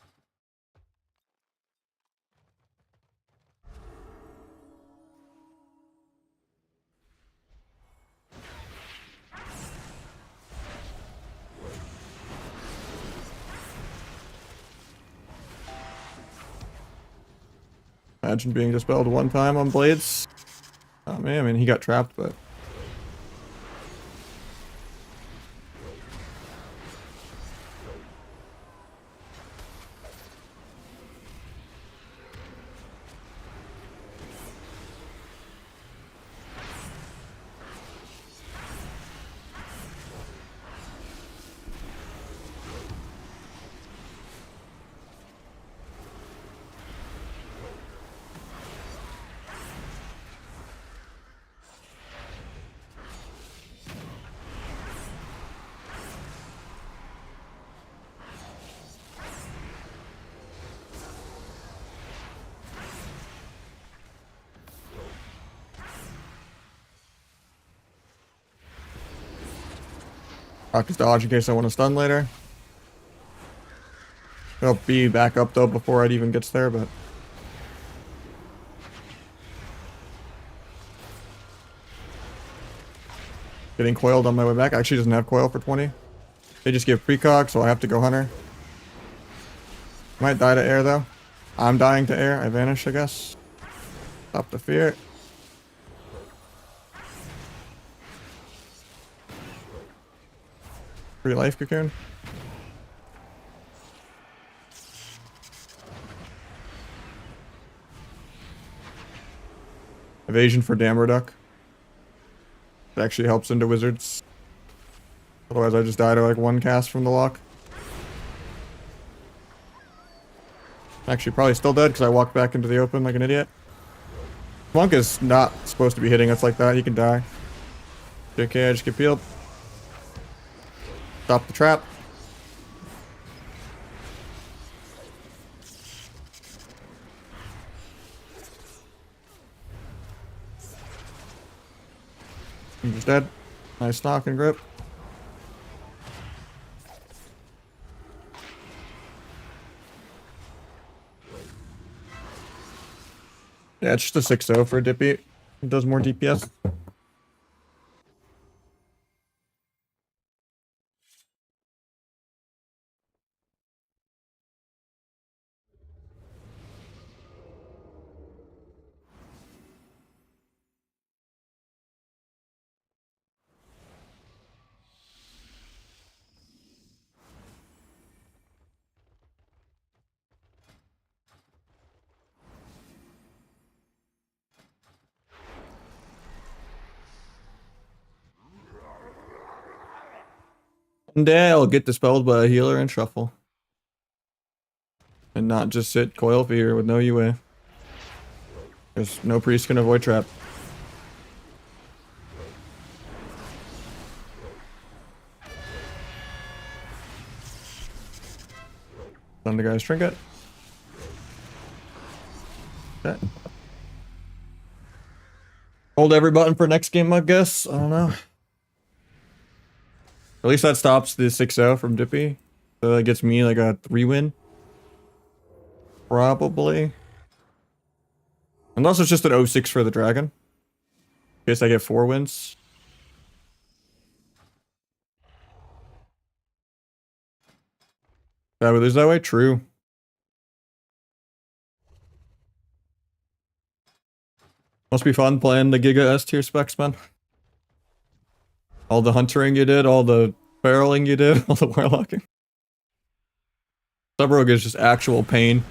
Imagine being dispelled one time on blades. Oh man, I mean he got trapped, but practice dodge in case I want to stun later. I'll be back up though before it even gets there, but getting coiled on my way back. Actually doesn't have coil for 20. They just give precog, so I have to go hunter. Might die to air though. I'm dying to air. I vanish, I guess. Stop the fear. Free life cocoon. Evasion for Dammer Duck. It actually helps into wizards. Otherwise I just die to like one cast from the lock. Actually probably still dead because I walked back into the open like an idiot. Monk is not supposed to be hitting us like that. He can die. JK, I just get peeled. Stop the trap. He's just dead. Nice knock and grip. Yeah, it's just a 6-0 for a Dippy. It does more DPS. One day I'll get dispelled by a healer and shuffle. And not just sit coil fear with no UA. Because no priest can avoid trap. Stun the guy's trinket. Okay. Hold every button for next game, I guess. I don't know. At least that stops the 6-0 from Dippy. So that gets me like a 3-win. Probably. Unless it's just an 0-6 for the dragon. In case I get 4 wins. Yeah, we lose that way? True. Must be fun playing the Giga S tier specs, man. All the huntering you did, all the barreling you did, all the warlocking. Subrogue is just actual pain.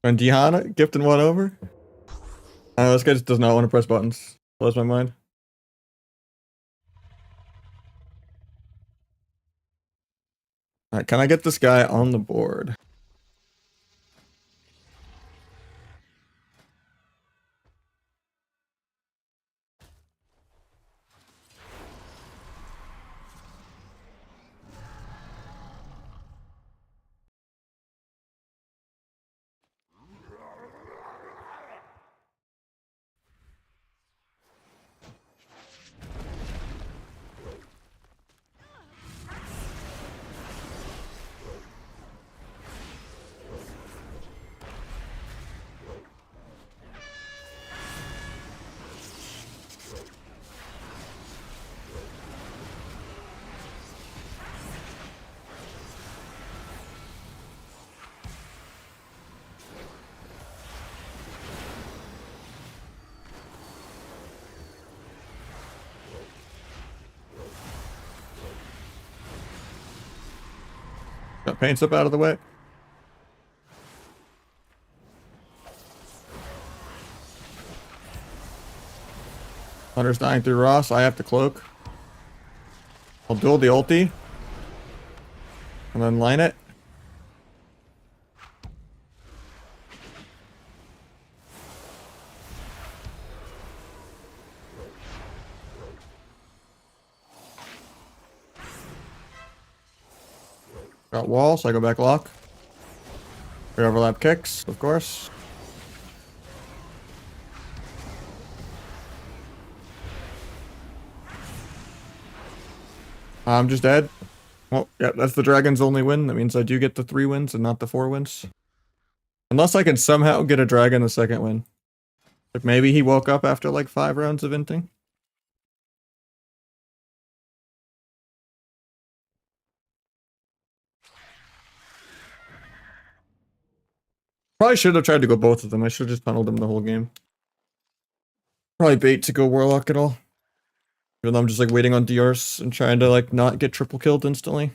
And Dihana gifting one over? This guy just does not want to press buttons. Blows my mind. Alright, can I get this guy on the board? Got paints up out of the way. Hunter's dying through Ross. I have to cloak. I'll duel the ulti. And then line it. Got wall, so I go back lock. We overlap kicks, of course. I'm just dead. Well, yeah, that's the dragon's only win. That means I do get the 3 wins and not the 4 wins. Unless I can somehow get a dragon the second win. Like maybe he woke up after like 5 rounds of inting. Probably should have tried to go both of them. I should have just tunneled them the whole game. Probably bait to go warlock at all. Even though I'm just like waiting on DRs and trying to like not get triple killed instantly.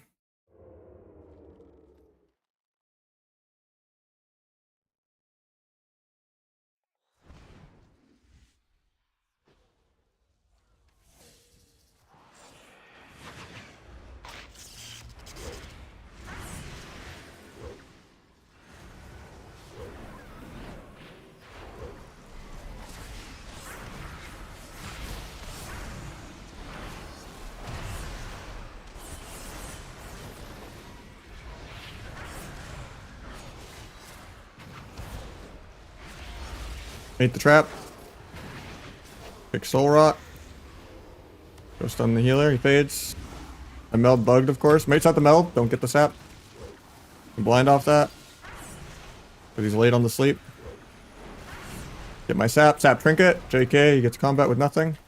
Hate the trap. Pick soul rot. Go stun the healer. He fades. I meld bugged, of course. Mate's not the meld. Don't get the sap. Blind off that. Because he's late on the sleep. Get my sap. Sap trinket. JK. He gets combat with nothing.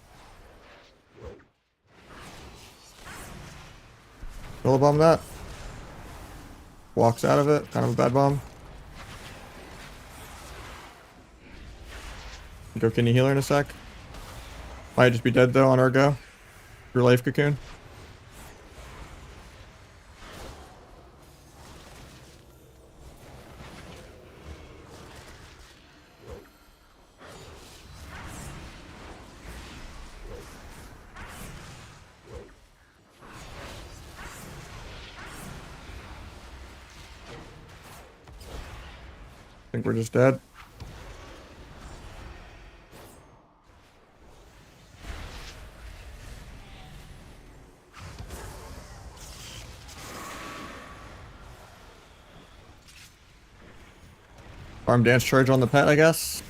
Kill a bomb that. Walks out of it. Kind of a bad bomb. Go kidney healer in a sec. Might just be dead though on our go. Your life cocoon. I think we're just dead. Farm dance charge on the pet, I guess.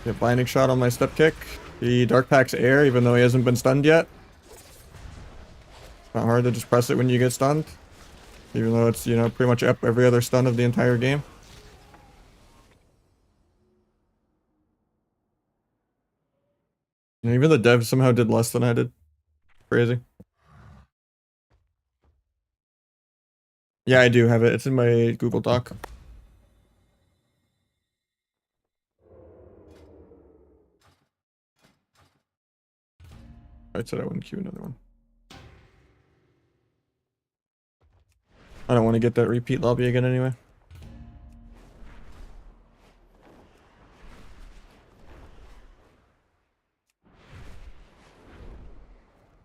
Get blinding shot on my step kick. The dark pack's air, even though he hasn't been stunned yet. It's not hard to just press it when you get stunned. Even though it's, you know, pretty much up every other stun of the entire game. And even the dev somehow did less than I did. Crazy. Yeah, I do have it. It's in my Google Doc. I said I wouldn't queue another one. I don't want to get that repeat lobby again anyway.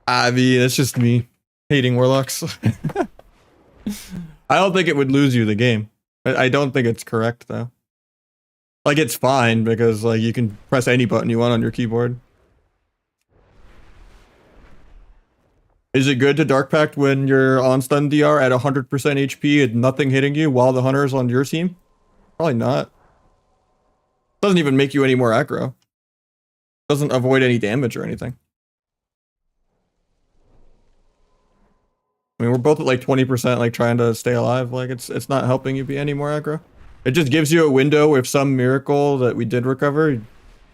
I mean, it's just me hating warlocks. I don't think it would lose you the game. I don't think it's correct though. Like it's fine because like you can press any button you want on your keyboard. Is it good to Dark Pact when you're on stun DR at 100% HP and nothing hitting you while the hunter is on your team? Probably not. Doesn't even make you any more aggro. Doesn't avoid any damage or anything. I mean, we're both at like 20%, like trying to stay alive. Like it's not helping you be any more aggro. It just gives you a window if some miracle that we did recover,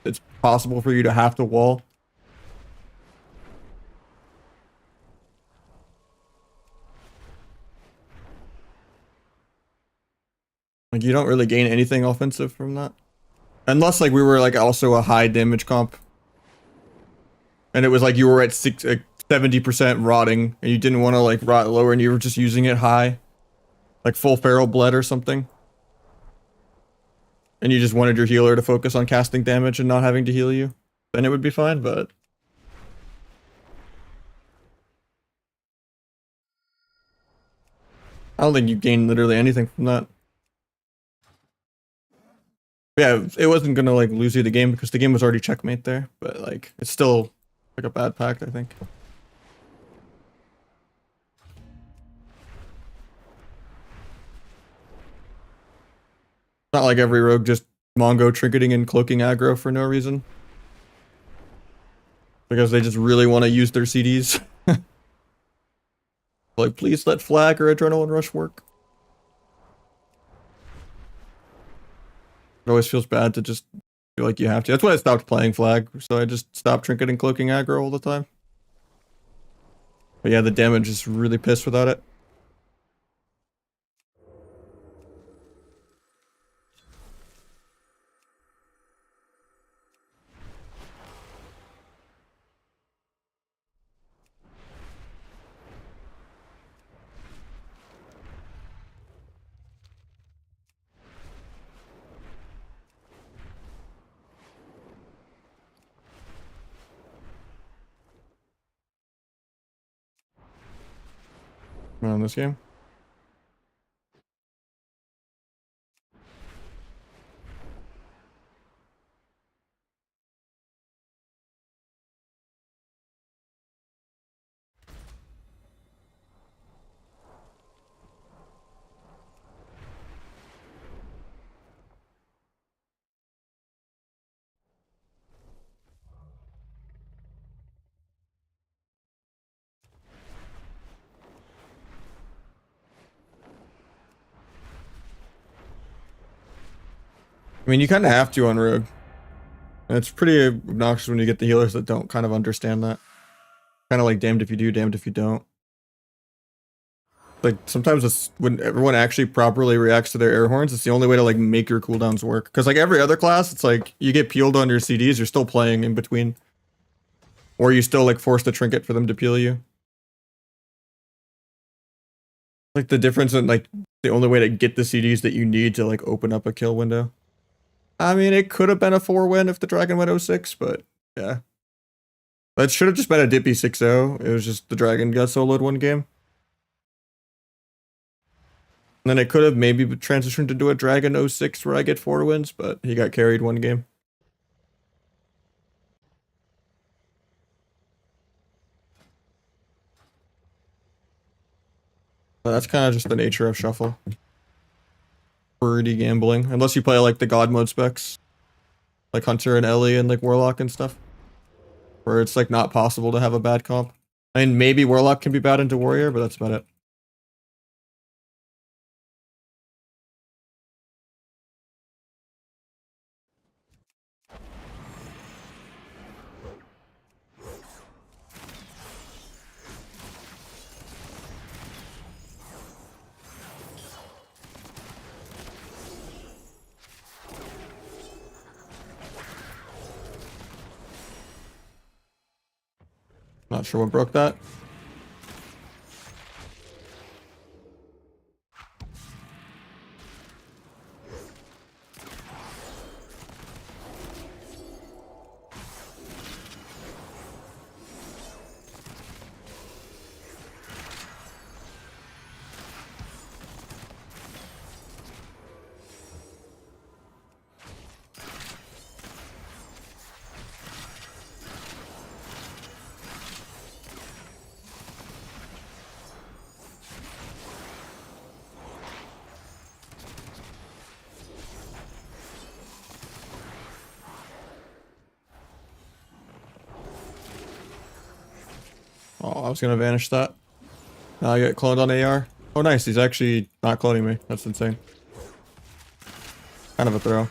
it's possible for you to have to wall. Like you don't really gain anything offensive from that. Unless like we were like also a high damage comp. And it was like you were at 70% rotting and you didn't want to like rot lower and you were just using it high. Like full feral blood or something. And you just wanted your healer to focus on casting damage and not having to heal you. Then it would be fine, but... I don't think you gain literally anything from that. Yeah, it wasn't gonna like lose you the game because the game was already checkmate there, but like it's still like a bad pact, I think. Not like every rogue just Mongo trinketing and cloaking aggro for no reason. Because they just really want to use their CDs. Like, please let flag or adrenaline rush work. It always feels bad to just feel like you have to. That's why I stopped playing flag. So I just stopped trinketing cloaking aggro all the time. But yeah, the damage is really pissed without it. On this game. I mean, you kind of have to on Rogue. And it's pretty obnoxious when you get the healers that don't kind of understand that. Kind of like damned if you do, damned if you don't. Like sometimes it's when everyone actually properly reacts to their air horns, it's the only way to like make your cooldowns work. Because like every other class, it's like you get peeled on your CDs, you're still playing in between. Or you still like force the trinket for them to peel you. Like the difference in like the only way to get the CDs that you need to like open up a kill window. I mean, it could have been a 4-win if the dragon went 0-6, but yeah. That should have just been a dippy 6-0. It was just the dragon got soloed one game. And then it could have maybe transitioned into a dragon 0-6 where I get 4 wins, but he got carried one game. But that's kind of just the nature of shuffle. Pretty gambling. Unless you play like the god mode specs. Like Hunter and Ellie and like Warlock and stuff. Where it's like not possible to have a bad comp. I mean, maybe Warlock can be bad into Warrior, but that's about it. Not sure what broke that. Oh, I was gonna vanish that. Now I get cloned on AR. Oh nice, he's actually not cloning me. That's insane. Kind of a throw.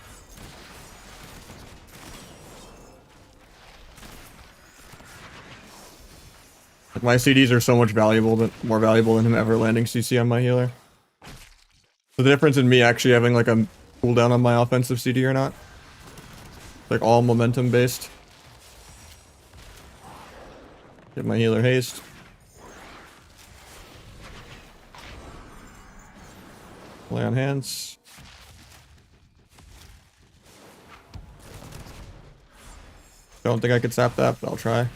Like my CDs are so much more valuable than him ever landing CC on my healer. The difference in me actually having like a cooldown on my offensive CD or not. Like all momentum based. Get my healer haste. Lay on hands. Don't think I could sap that, but I'll try.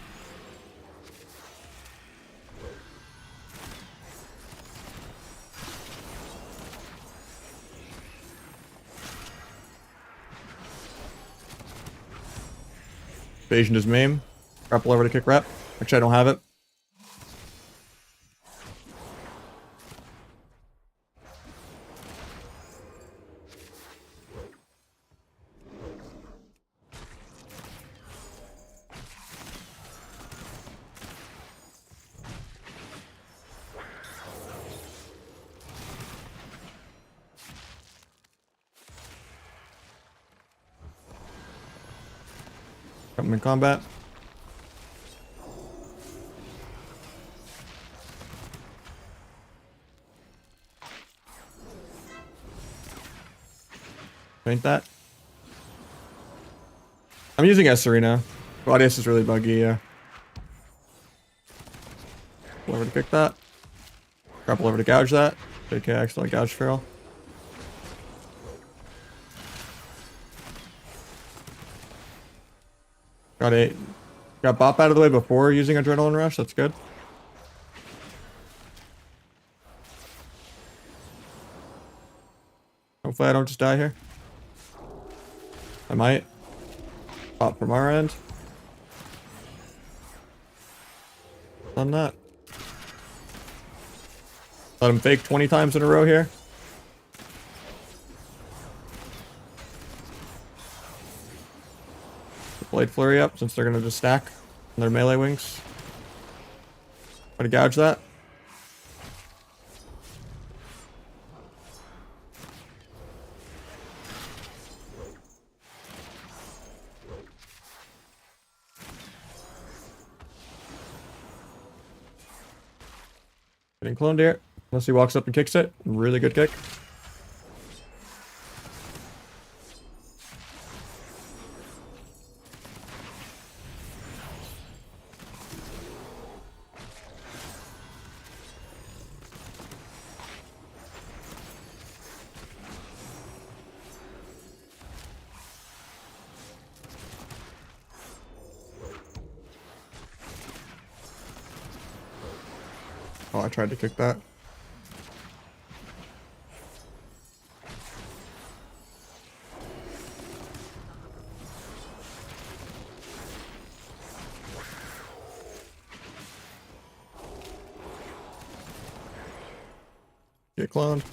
Evasion is maim. Grapple over to kick rep. Actually, I don't have it. Come in combat. Paint that. I'm using S-Serena. Gladius is really buggy, yeah. Pull over to kick that. Grapple over to gouge that. JK accidentally gouge Feral. Got Bop out of the way before using Adrenaline Rush, that's good. Hopefully I don't just die here. I might. Pop from our end. Done that. Let him fake 20 times in a row here. Blade Flurry up since they're gonna just stack on their melee wings. Try to gouge that. Getting cloned here. Unless he walks up and kicks it. Really good kick. Oh, I tried to kick that. Get cloned.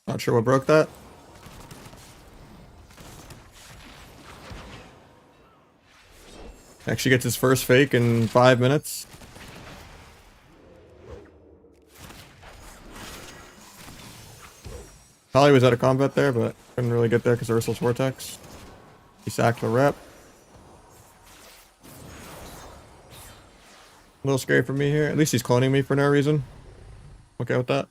Not sure what broke that. Actually gets his first fake in 5 minutes. Probably was out of combat there, but couldn't really get there because of Ursul's Vortex. He sacked the rep. A little scary for me here. At least he's cloning me for no reason. Okay with that.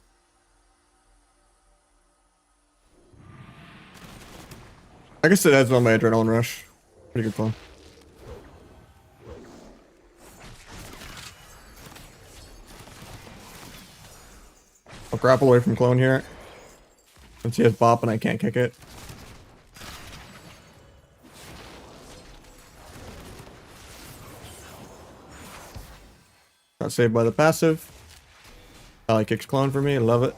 I guess it adds on my adrenaline rush. Pretty good clone. I'll grapple away from clone here. Since he has bop and I can't kick it. Got saved by the passive. Ally kicks clone for me. I love it.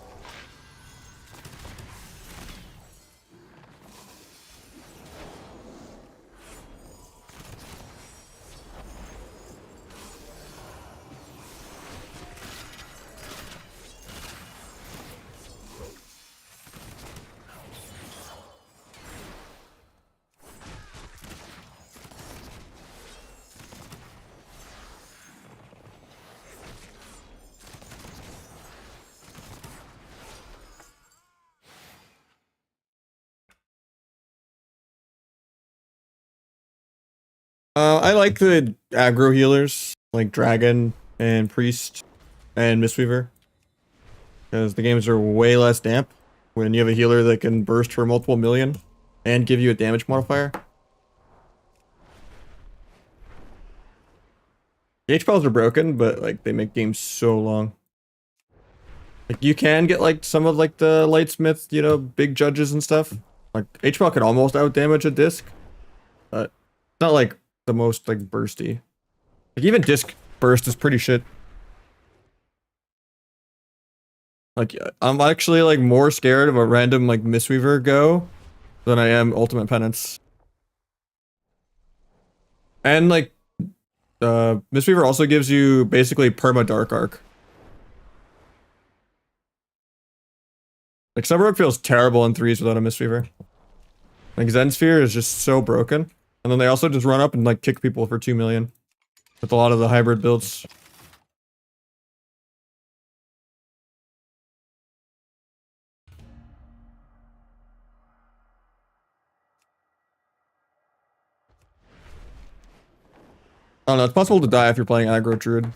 I like the aggro healers, like Dragon and Priest and Mistweaver. Because the games are way less damp when you have a healer that can burst for multiple million and give you a damage modifier. The H-Pals are broken, but like they make games so long. Like you can get like some of like the Lightsmith, you know, big judges and stuff. Like H-Pal can almost outdamage a disc, but it's not like the most like bursty. Like even disc burst is pretty shit. Like I'm actually like more scared of a random like Mistweaver go than I am Ultimate Penance. And like Mistweaver also gives you basically perma Dark Arc. Like Suburb feels terrible in threes without a Mistweaver. Like Zen Sphere is just so broken. And then they also just run up and like kick people for 2 million. With a lot of the hybrid builds. I don't know, it's possible to die if you're playing aggro Druid.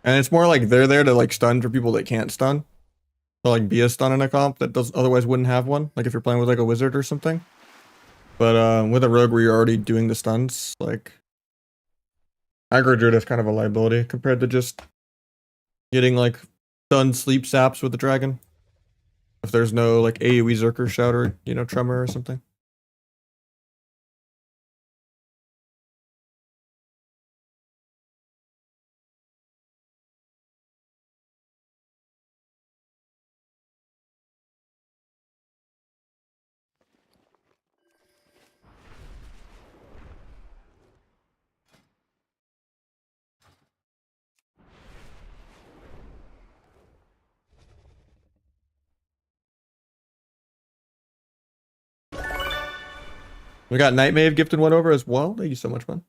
And it's more like they're there to like stun for people that can't stun. To like be a stun in a comp that does otherwise wouldn't have one. Like if you're playing with like a wizard or something. But with a rogue where you're already doing the stuns, like aggro Druid is kind of a liability compared to just getting like stun sleep saps with the dragon. If there's no like AoE Zerker shout or, you know, tremor or something. We got Nightmave gifted one over as well. Thank you so much, man.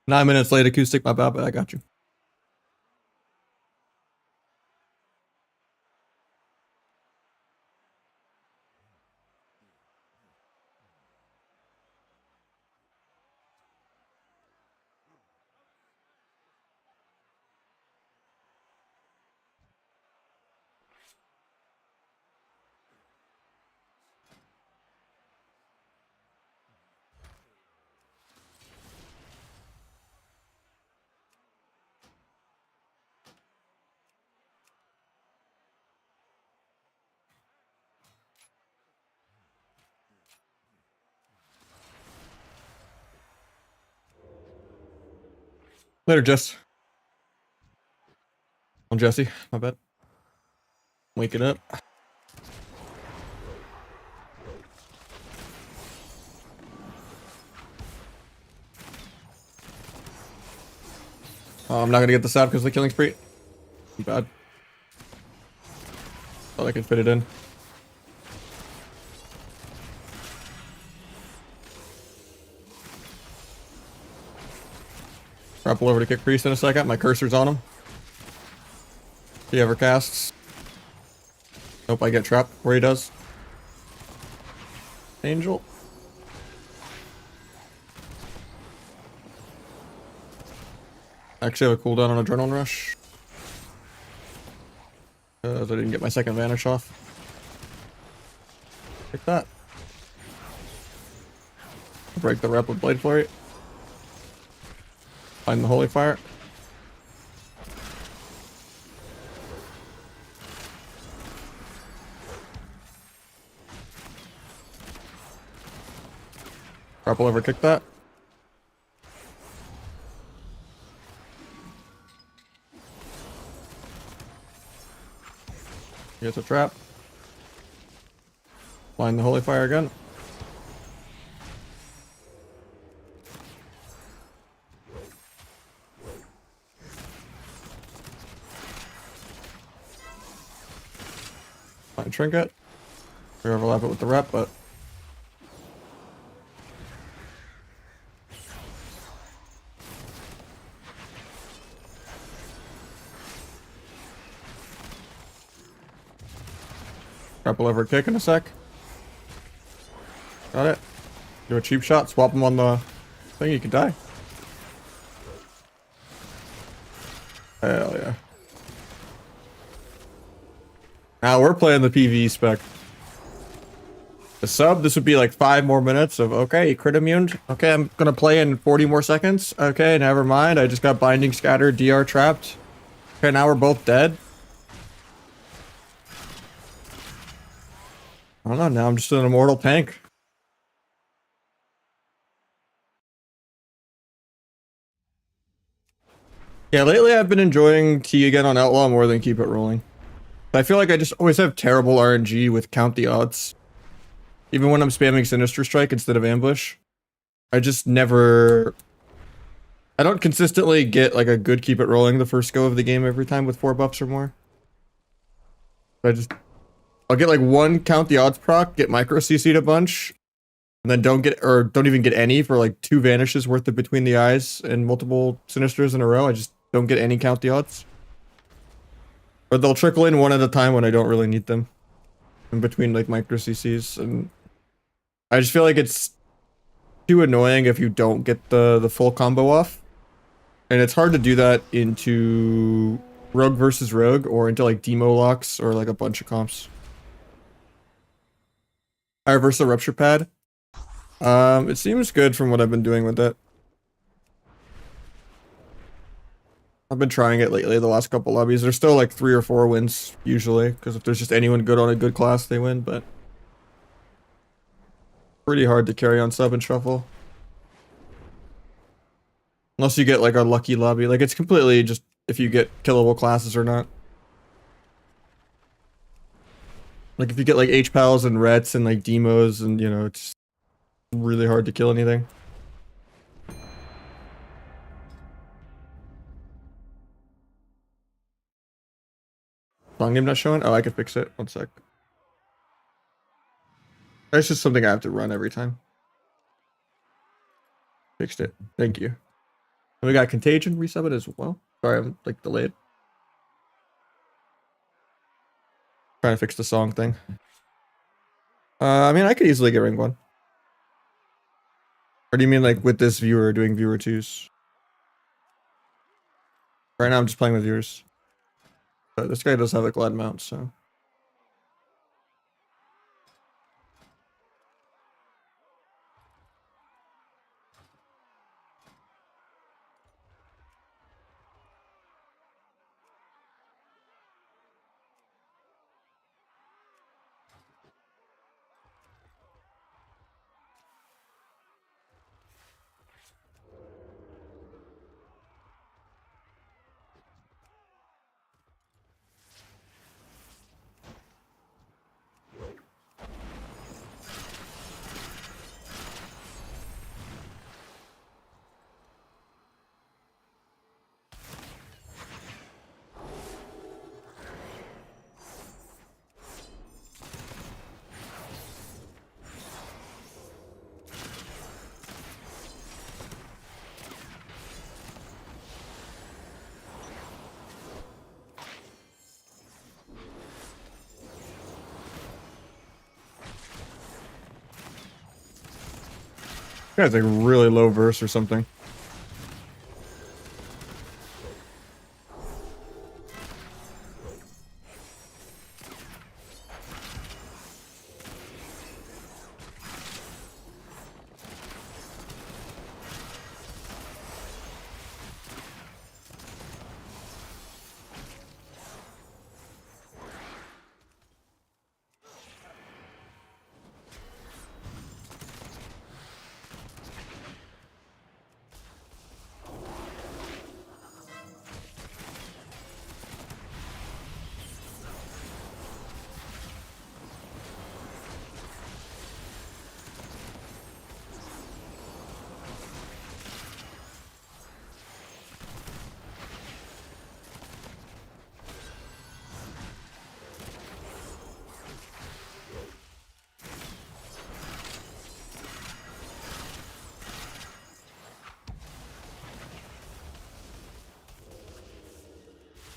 Nine minutes late acoustic, my bad, but I got you. Later, Jess. I'm Jesse. My bad. Waking up. Oh, I'm not gonna get this out because of the killing spree. Too bad. Thought I could fit it in. Grapple over to kick priest in a second. My cursor's on him. If he ever casts. Nope, I get trapped where he does. Angel. Actually have a cooldown on Adrenaline Rush. Because I didn't get my second vanish off. Take that. Break the rep with Blade Flurry. Find the Holy Fire. Grapple over, kick that. Here's a trap. Find the Holy Fire again. Find Trinket. We overlap it with the rep, but grapple over kick in a sec. Got it. Do a cheap shot, swap him on the thing, you can die. Hell yeah. Now we're playing the PvE spec. The sub, this would be like 5 more minutes of, okay, crit immune. Okay, I'm gonna play in 40 more seconds. Okay, never mind. I just got binding scattered, DR trapped. Okay, now we're both dead. I don't know, now I'm just an immortal tank. Yeah, lately I've been enjoying T again on Outlaw more than Keep It Rolling. I feel like I just always have terrible RNG with Count the Odds. Even when I'm spamming Sinister Strike instead of Ambush. I just never... I don't consistently get like a good Keep It Rolling the first go of the game every time with 4 buffs or more. I'll get like 1 Count the Odds proc, get micro CC'd a bunch, and then don't even get any for like 2 vanishes worth of Between the Eyes and multiple Sinisters in a row. I just don't get any Count the Odds. Or they'll trickle in one at a time when I don't really need them. In between like micro CCs, and I just feel like it's too annoying if you don't get the full combo off. And it's hard to do that into Rogue versus Rogue or into like Demo locks or like a bunch of comps. I reverse the Rupture Pad. It seems good from what I've been doing with it. I've been trying it lately, the last couple lobbies. There's still like 3 or 4 wins usually, because if there's just anyone good on a good class, they win, but pretty hard to carry on sub and shuffle. Unless you get like a lucky lobby. Like it's completely just if you get killable classes or not. Like if you get like H-Pals and Rets and like Demos and you know, it's really hard to kill anything. Song name not showing? Oh, I can fix it. One sec. That's just something I have to run every time. Fixed it. Thank you. And we got Contagion resub it as well. Sorry, I'm like delayed. Trying to fix the song thing. I mean, I could easily get ring one. Or do you mean like with this viewer doing viewer twos? Right now I'm just playing with viewers. But this guy does have a glad mount, so. Guy's like really low verse or something.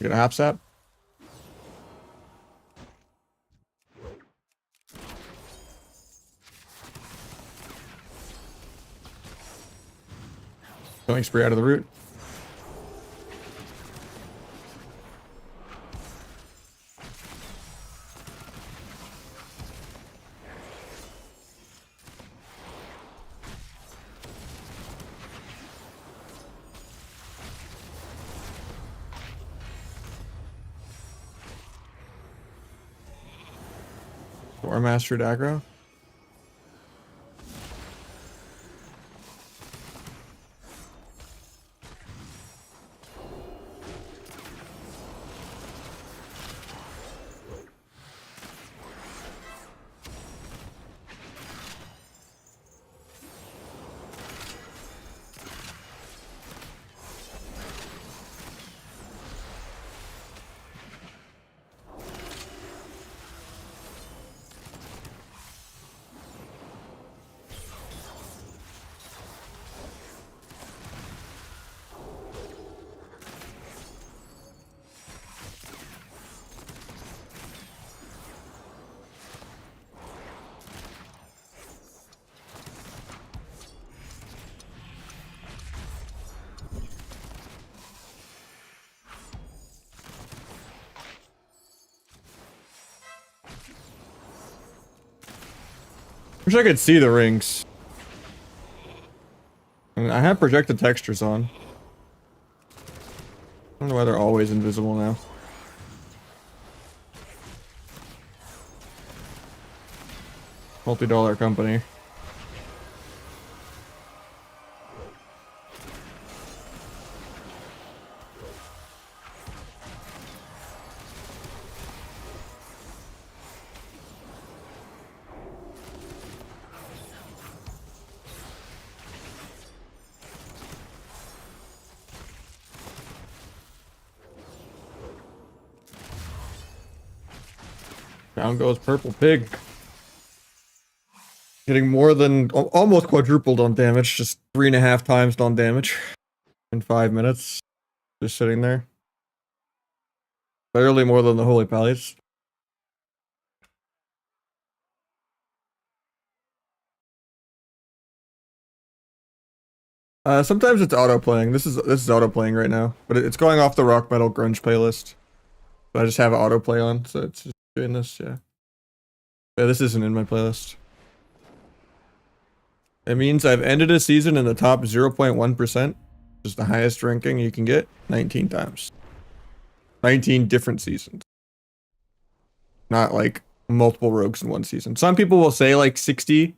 You got a hop sap? Going spree out of the root. War mastered aggro. Wish I could see the rings. I mean, I have projected textures on. I don't know why they're always invisible now. Multi-dollar company. Down goes Purple Pig. Getting more than almost quadrupled on damage, just 3.5 times on damage in 5 minutes. Just sitting there. Barely more than the Holy Palace. Sometimes it's auto playing. This is auto playing right now, but it's going off the rock metal grunge playlist. But I just have auto play on, so it's just doing this. Yeah. Yeah, this isn't in my playlist. It means I've ended a season in the top 0.1%, which is the highest ranking you can get, 19 times. 19 different seasons. Not like multiple rogues in one season. Some people will say like 60,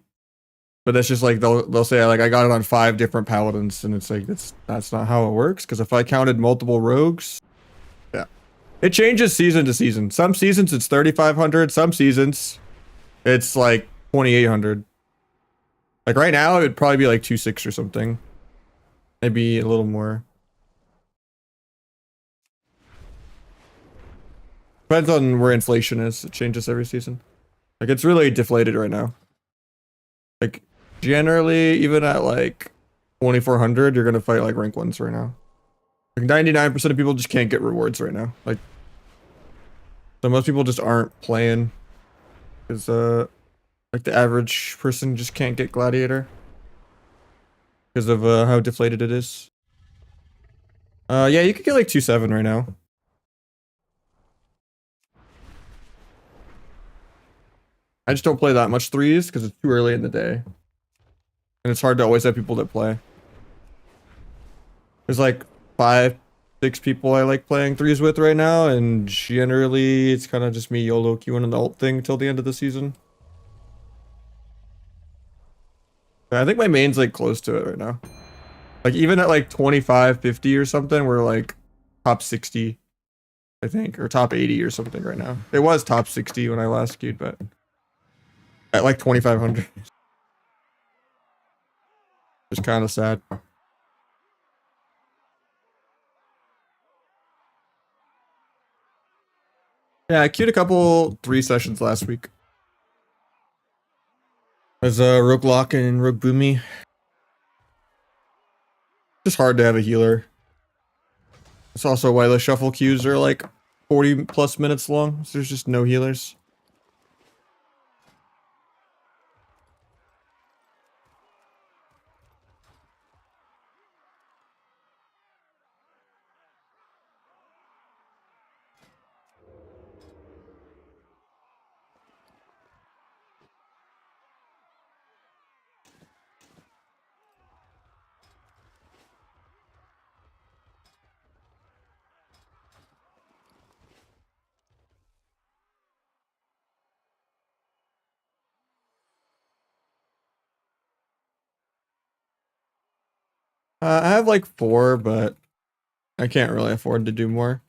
but that's just like they'll say like I got it on 5 different paladins, and it's like that's not how it works. Because if I counted multiple rogues, yeah, it changes season to season. Some seasons it's 3,500. Some seasons it's like 2,800. Like right now it'd probably be like 2.6 or something, maybe a little more. Depends on where inflation is. It changes every season. Like it's really deflated right now. Like generally, even at like 2,400, you're gonna fight like rank 1s right now. Like 99% of people just can't get rewards right now. Like, so most people just aren't playing because like the average person just can't get Gladiator because of how deflated it is. Yeah, you could get like 2.7 right now. I just don't play that much 3s because it's too early in the day. And it's hard to always have people that play. There's like 5, 6 people I like playing 3s with right now, and generally it's kind of just me YOLO queuing an ult thing till the end of the season. I think my main's like close to it right now. Like even at like 25, 50 or something, we're like top 60, I think, or top 80 or something right now. It was top 60 when I last queued, but at like 2,500. It's kind of sad. Yeah, I queued a couple 3 sessions last week. As Rogue Lock and Rogue Boomy. Just hard to have a healer. It's also why the shuffle queues are like 40 plus minutes long. So there's just no healers. I have like 4, but I can't really afford to do more.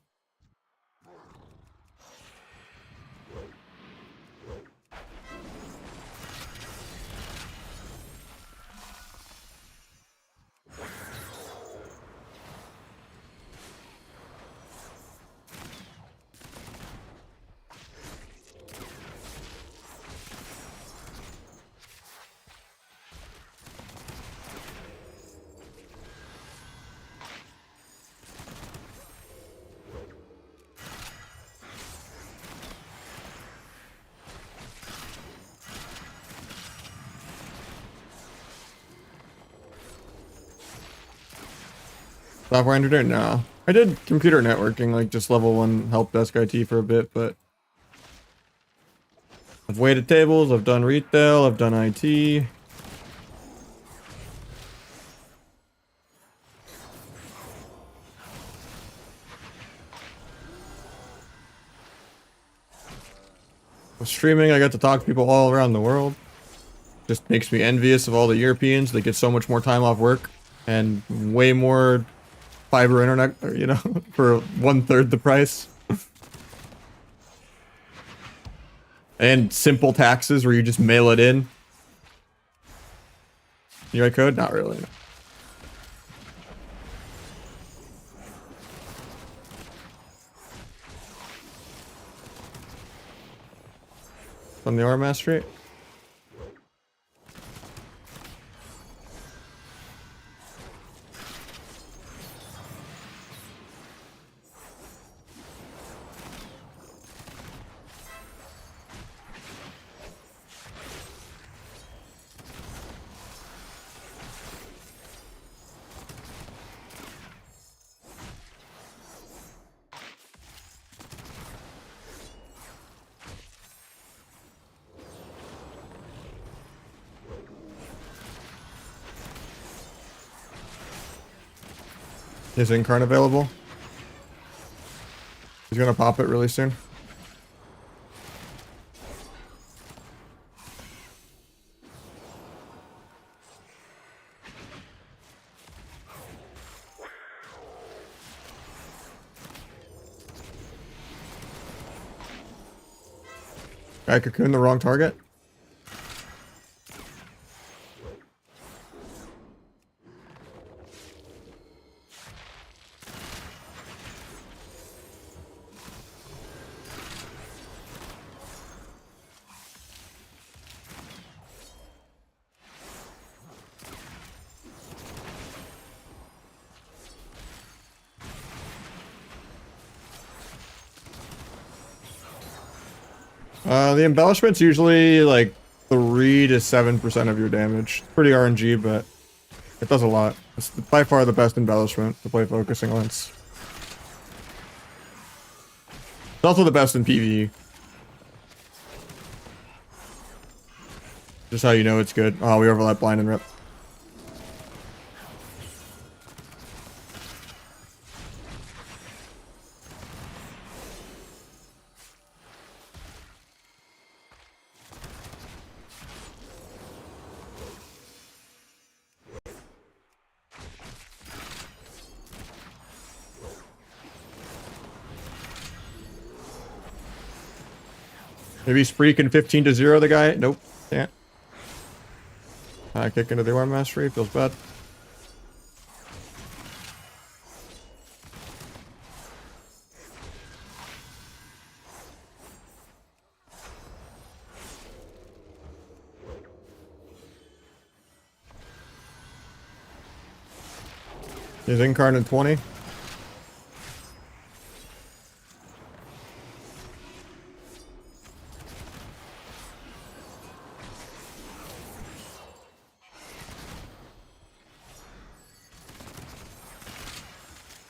Software engineer? No. I did computer networking, like just level 1 help desk IT for a bit, but I've waited tables, I've done retail, I've done IT. With streaming, I got to talk to people all around the world. Just makes me envious of all the Europeans. They get so much more time off work and way more fiber internet, you know, for 1/3 the price. And simple taxes where you just mail it in. You write code? Not really. on the arm mastery. Is Incarn available? He's gonna pop it really soon. I cocooned the wrong target. The embellishment's usually like 3 to 7% of your damage. Pretty RNG, but it does a lot. It's by far the best embellishment to play focusing lens. It's also the best in PvE. Just how you know it's good. Oh, we overlap blind and rip. Maybe Spree can 15 to 0 the guy. Nope. Can't. Kick into the arm mastery. Feels bad. He's Incarn in 20.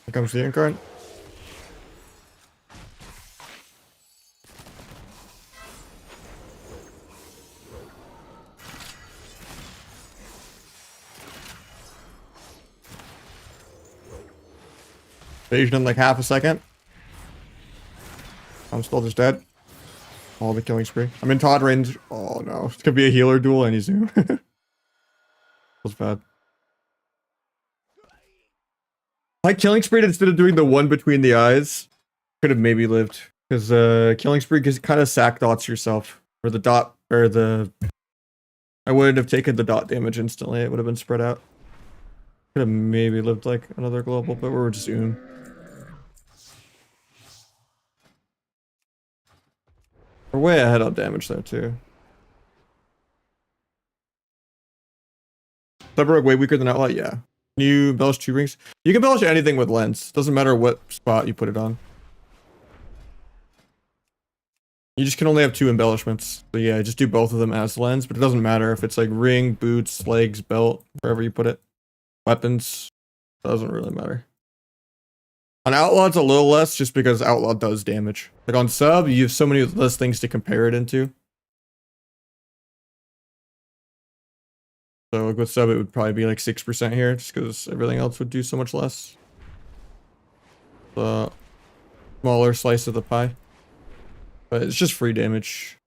Here comes the Incarn. Evasion in like half a second. I'm still just dead. All the killing spree. I'm in Todd range. Oh no. It's gonna be a healer duel any zoom. Feels bad. My killing spree instead of doing the one between the eyes could have maybe lived. Because killing spree kind of sack dots yourself. Or the dot or the I wouldn't have taken the dot damage instantly, it would have been spread out. Could have maybe lived like another global, but we're just zoom. We're way ahead on damage there too. Cyberrogue way weaker than Outlaw? Yeah. Can you embellish 2 rings? You can embellish anything with lens. Doesn't matter what spot you put it on. You just can only have 2 embellishments. So yeah, just do both of them as lens, but it doesn't matter if it's like ring, boots, legs, belt, wherever you put it. Weapons. Doesn't really matter. On Outlaw, it's a little less just because Outlaw does damage. Like on Sub, you have so many less things to compare it into. So like with Sub, it would probably be like 6% here, just because everything else would do so much less. The smaller slice of the pie. But it's just free damage.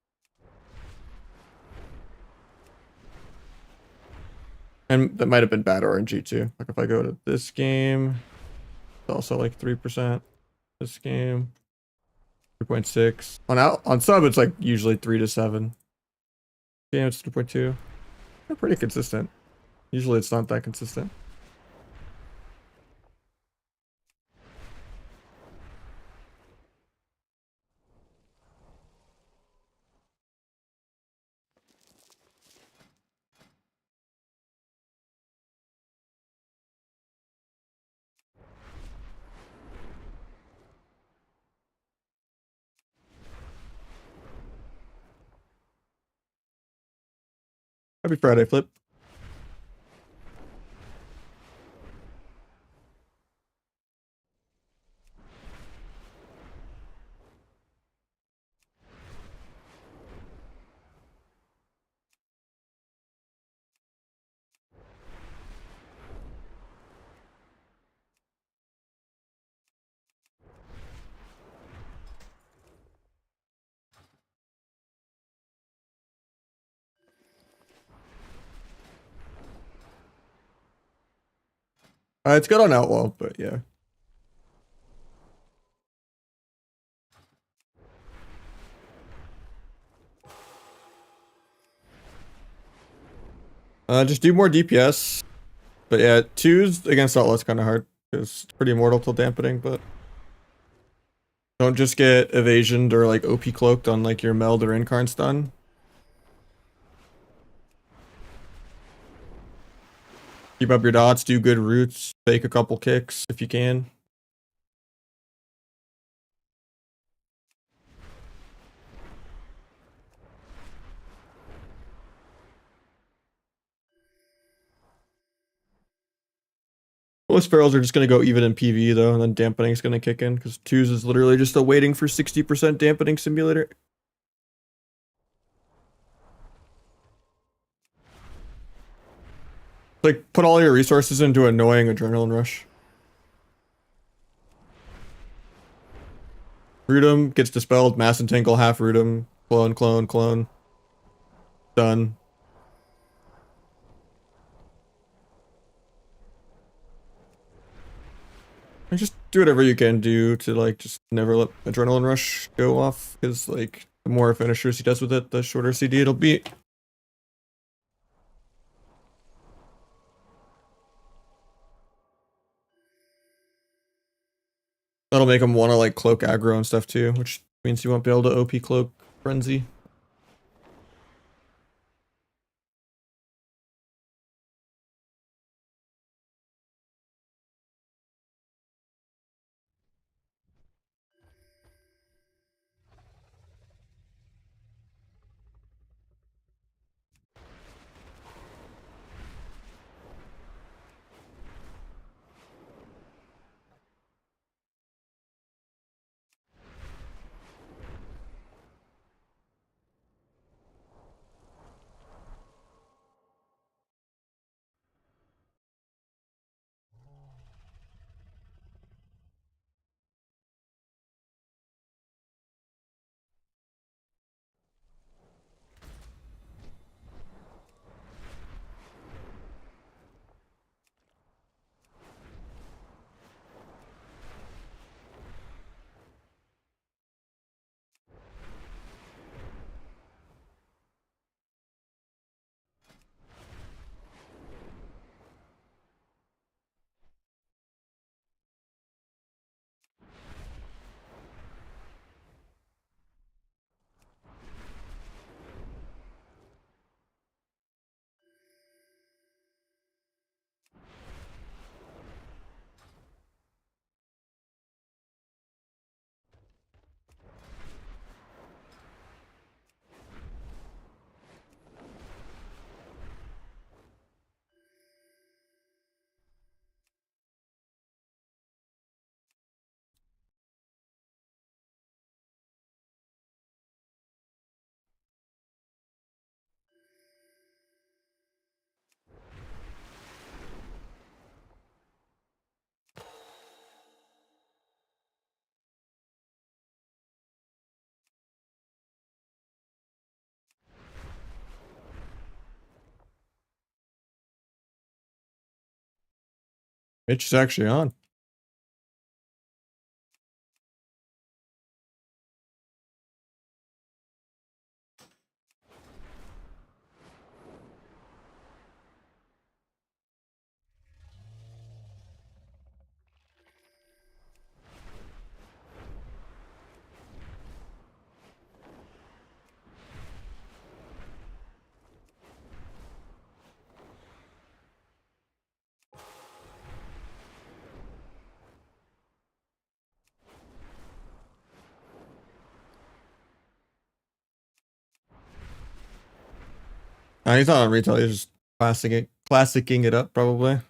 And that might have been bad RNG too. Like if I go to this game, it's also like 3%. This game, 3.6. On Sub, it's like usually 3 to 7. Game, it's 2.2. They're pretty consistent. Usually it's not that consistent. Happy Friday, Flip. It's good on Outlaw, but yeah. Just do more DPS. But yeah, 2s against Outlaw's kind of hard because it's pretty immortal till dampening, but don't just get evasioned or like OP cloaked on like your meld or incarn stun. Keep up your dots, do good roots, fake a couple kicks if you can. Most barrels are just going to go even in PV though, and then dampening is going to kick in because 2s is literally just a waiting for 60% dampening simulator. Like, put all your resources into annoying Adrenaline Rush. Root 'em, gets dispelled, mass and tinkle, half root 'em, clone, clone, clone. Done. And just do whatever you can do to like just never let Adrenaline Rush go off, because like the more finishers he does with it, the shorter CD it'll be. That'll make him want to like cloak aggro and stuff too, which means he won't be able to OP cloak Frenzy. Mitch is actually on. He's not on retail. He's just classicing it up, probably.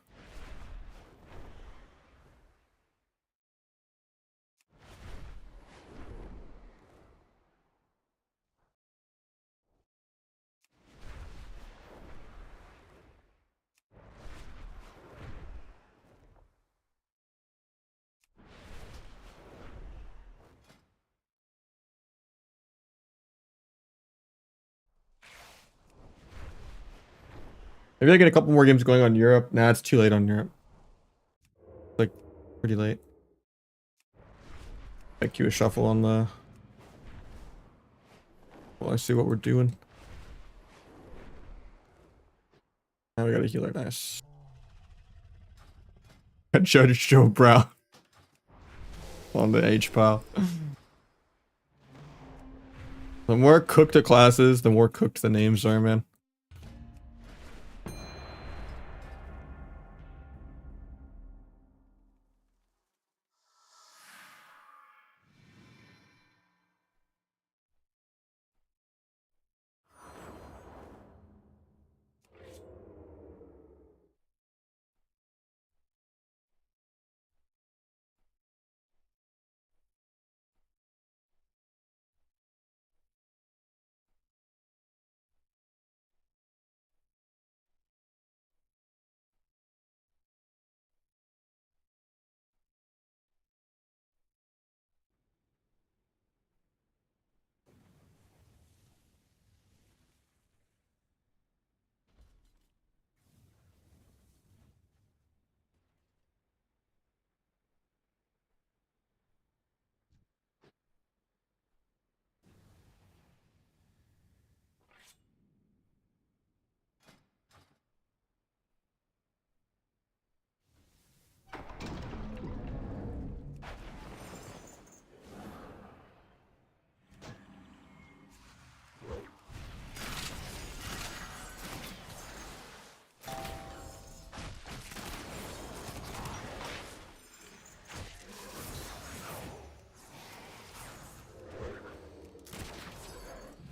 Maybe I get a couple more games going on Europe. Nah, it's too late on Europe. Like, pretty late. I queue a shuffle on the... Well, I see what we're doing. Now we got a healer, nice. Judge Joe Brown on the H pile. The more cooked the class is, the more cooked the names are, man.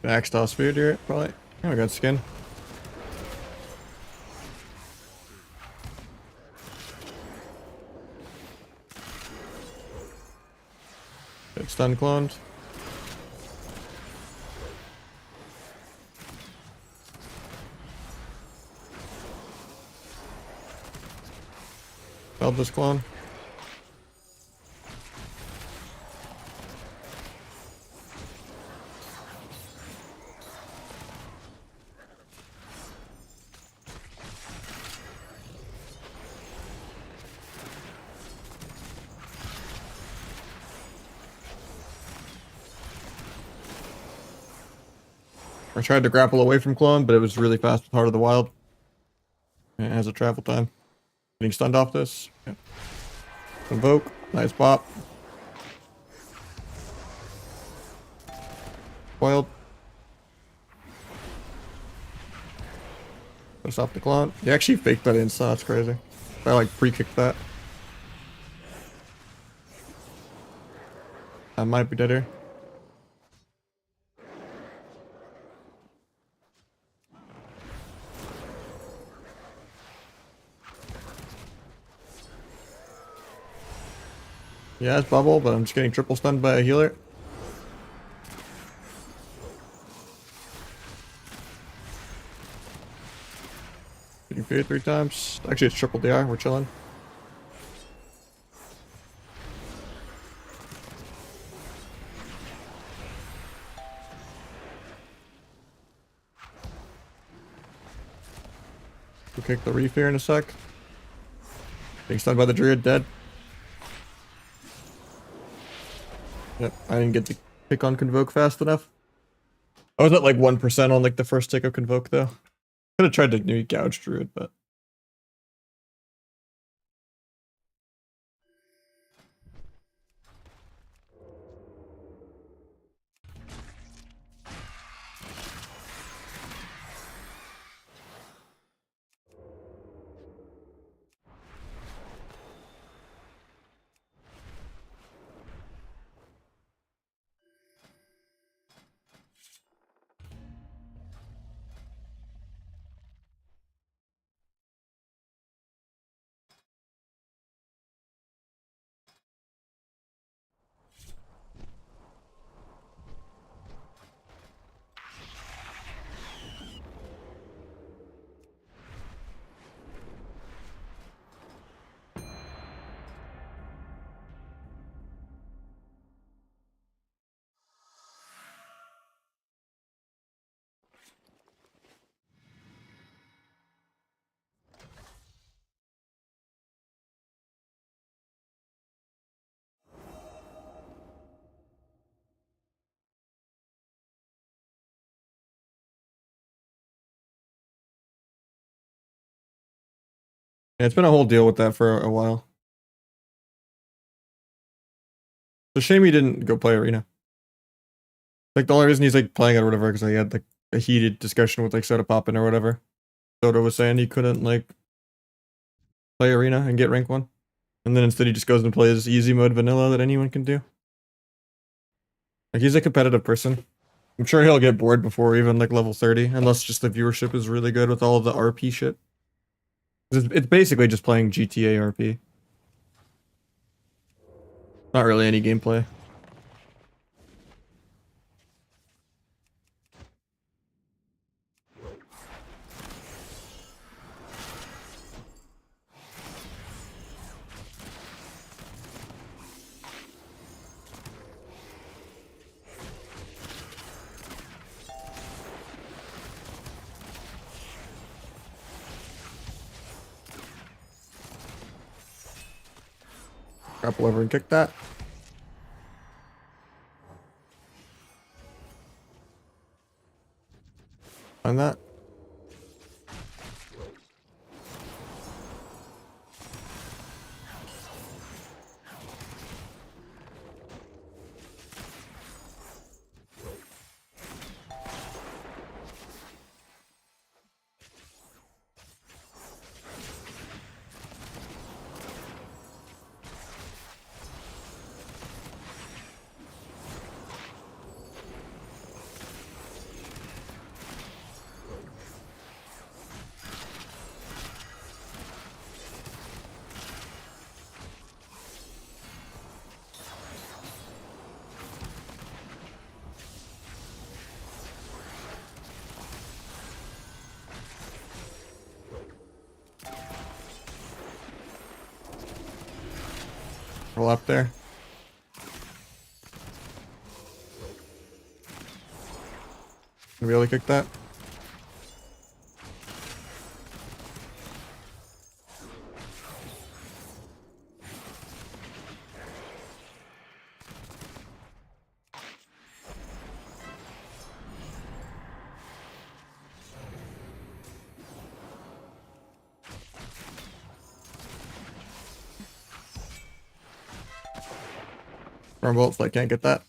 Axe toss spear here, probably. Oh, I got skin. Get stun cloned. Failed this clone. I tried to grapple away from clone, but it was really fast with Heart of the Wild. It has a travel time. Getting stunned off this. Yeah. Invoke. Nice pop. Foiled. Let's stop the clone. He actually faked that insta. That's crazy. I like pre-kicked that. I might be dead here. Yeah, it's bubble, but I'm just getting triple stunned by a healer. Getting feared 3 times. Actually, it's triple DI. We're chilling. We'll kick the reef here in a sec. Being stunned by the druid, dead. Yep, I didn't get to pick on Convoke fast enough. I was at like 1% on like the first tick of Convoke though. Could have tried to maybe gouge druid, but... Yeah, it's been a whole deal with that for a while. It's a shame he didn't go play Arena. Like, the only reason he's, like, playing it or whatever, because he had, like, a heated discussion with, like, Soda Poppin' or whatever. Soda was saying he couldn't, like, play Arena and get rank 1. And then instead he just goes and plays easy mode vanilla that anyone can do. Like, he's a competitive person. I'm sure he'll get bored before even, like, level 30, unless just the viewership is really good with all of the RP shit. It's basically just playing GTA RP. Not really any gameplay. Grapple over and kick that. Find that. Roll up there. Really kick that. Storm bolts, I can't get that.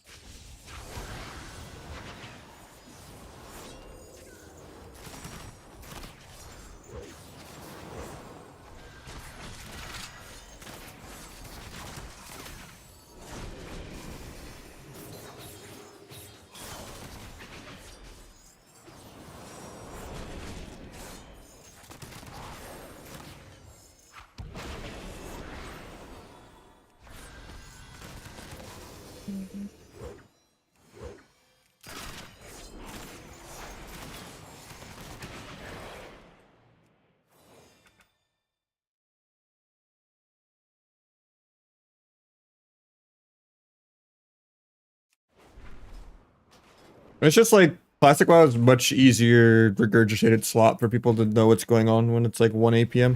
It's just like Classic WoW is much easier regurgitated slot for people to know what's going on when it's like 1 APM.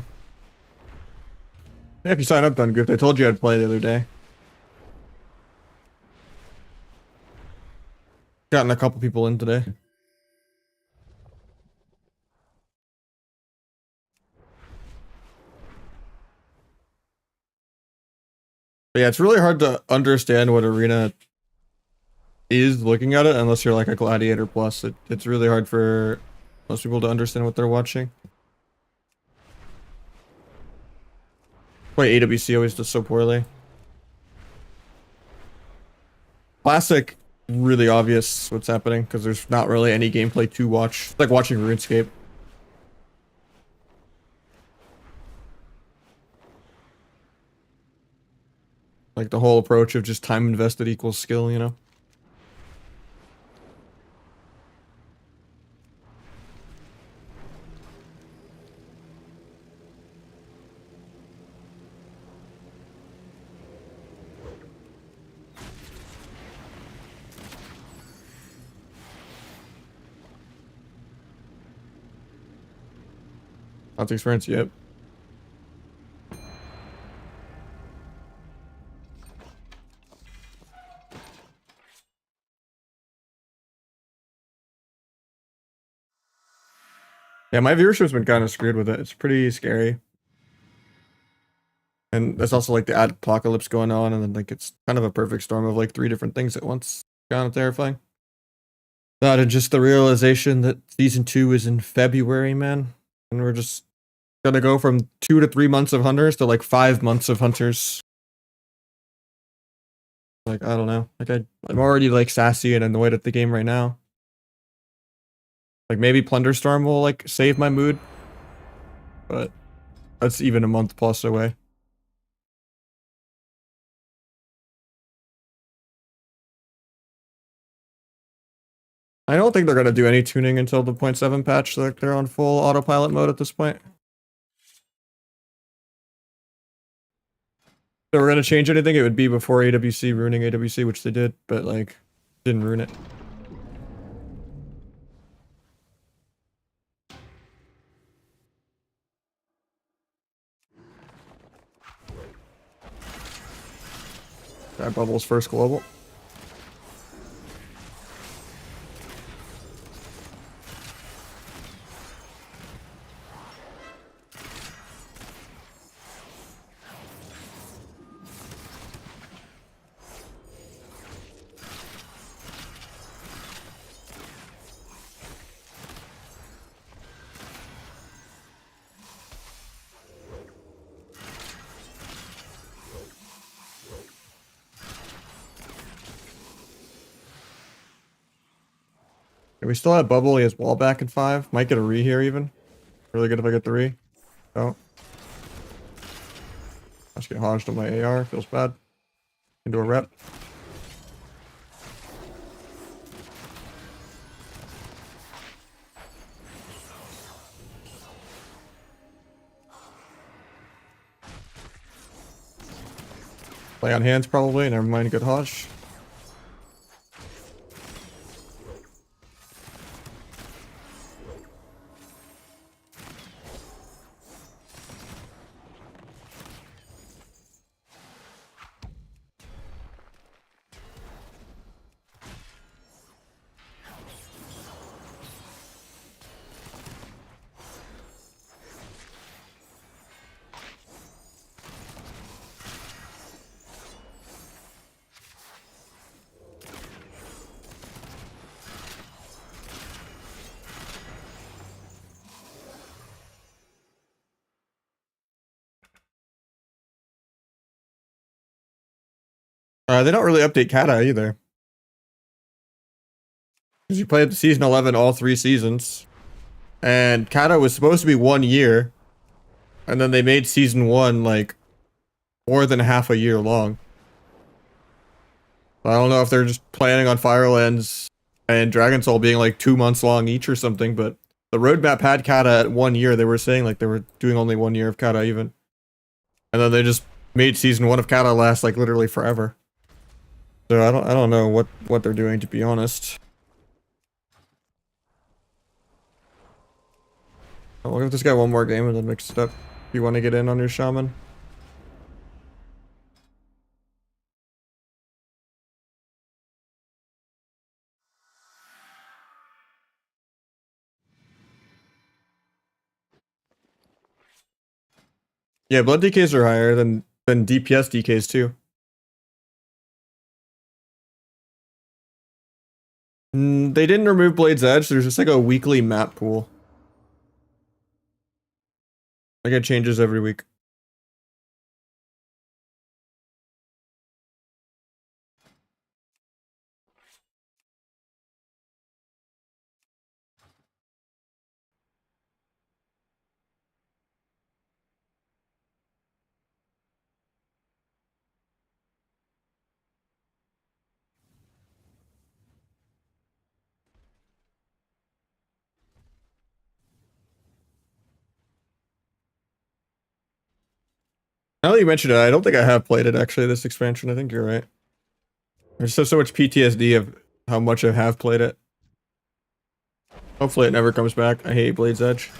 Yeah, if you sign up on Grift, I told you I'd play the other day. Gotten a couple people in today. But yeah, it's really hard to understand what Arena is looking at it unless you're like a Gladiator Plus. It's really hard for most people to understand what they're watching. Why AWC always does so poorly. Classic, really obvious what's happening because there's not really any gameplay to watch. It's like watching RuneScape. Like the whole approach of just time invested equals skill, you know? Not experience yet. Yeah, my viewership's been kind of screwed with it. It's pretty scary. And there's also like the apocalypse going on, and then like it's kind of a perfect storm of like 3 different things at once. Kind of terrifying. That and just the realization that season 2 is in February, man. And we're just gonna go from 2 to 3 months of hunters to like 5 months of hunters. Like, I don't know. Like I'm already like sassy and annoyed at the game right now. Like maybe Plunderstorm will like save my mood. But that's even a month plus away. I don't think they're gonna do any tuning until the 0.7 patch. Like they're on full autopilot mode at this point. If they were gonna change anything, it would be before AWC ruining AWC, which they did, but like didn't ruin it. That Bubble's first global. We still have Bubble. He has wall back in 5. Might get a re here even. Really good if I get the re. Oh. I just get hodged on my AR. Feels bad. Into a rep. Play on hands probably. Never mind. Good hodge. They don't really update Kata either. Because you played season 11 all 3 seasons. And Kata was supposed to be 1 year. And then they made season 1 like more than half a year long. I don't know if they're just planning on Firelands and Dragon Soul being like 2 months long each or something, but the roadmap had Kata at 1 year. They were saying like they were doing only 1 year of Kata even. And then they just made season 1 of Kata last like literally forever. So I don't know what they're doing, to be honest. I'll give this guy one more game and then mix it up. If you want to get in on your shaman. Yeah, blood DKs are higher than DPS DKs too. They didn't remove Blade's Edge. There's just like a weekly map pool. Like it changes every week. Now that you mentioned it, I don't think I have played it actually, this expansion. I think you're right. I just have so much PTSD of how much I have played it. Hopefully it never comes back. I hate Blade's Edge.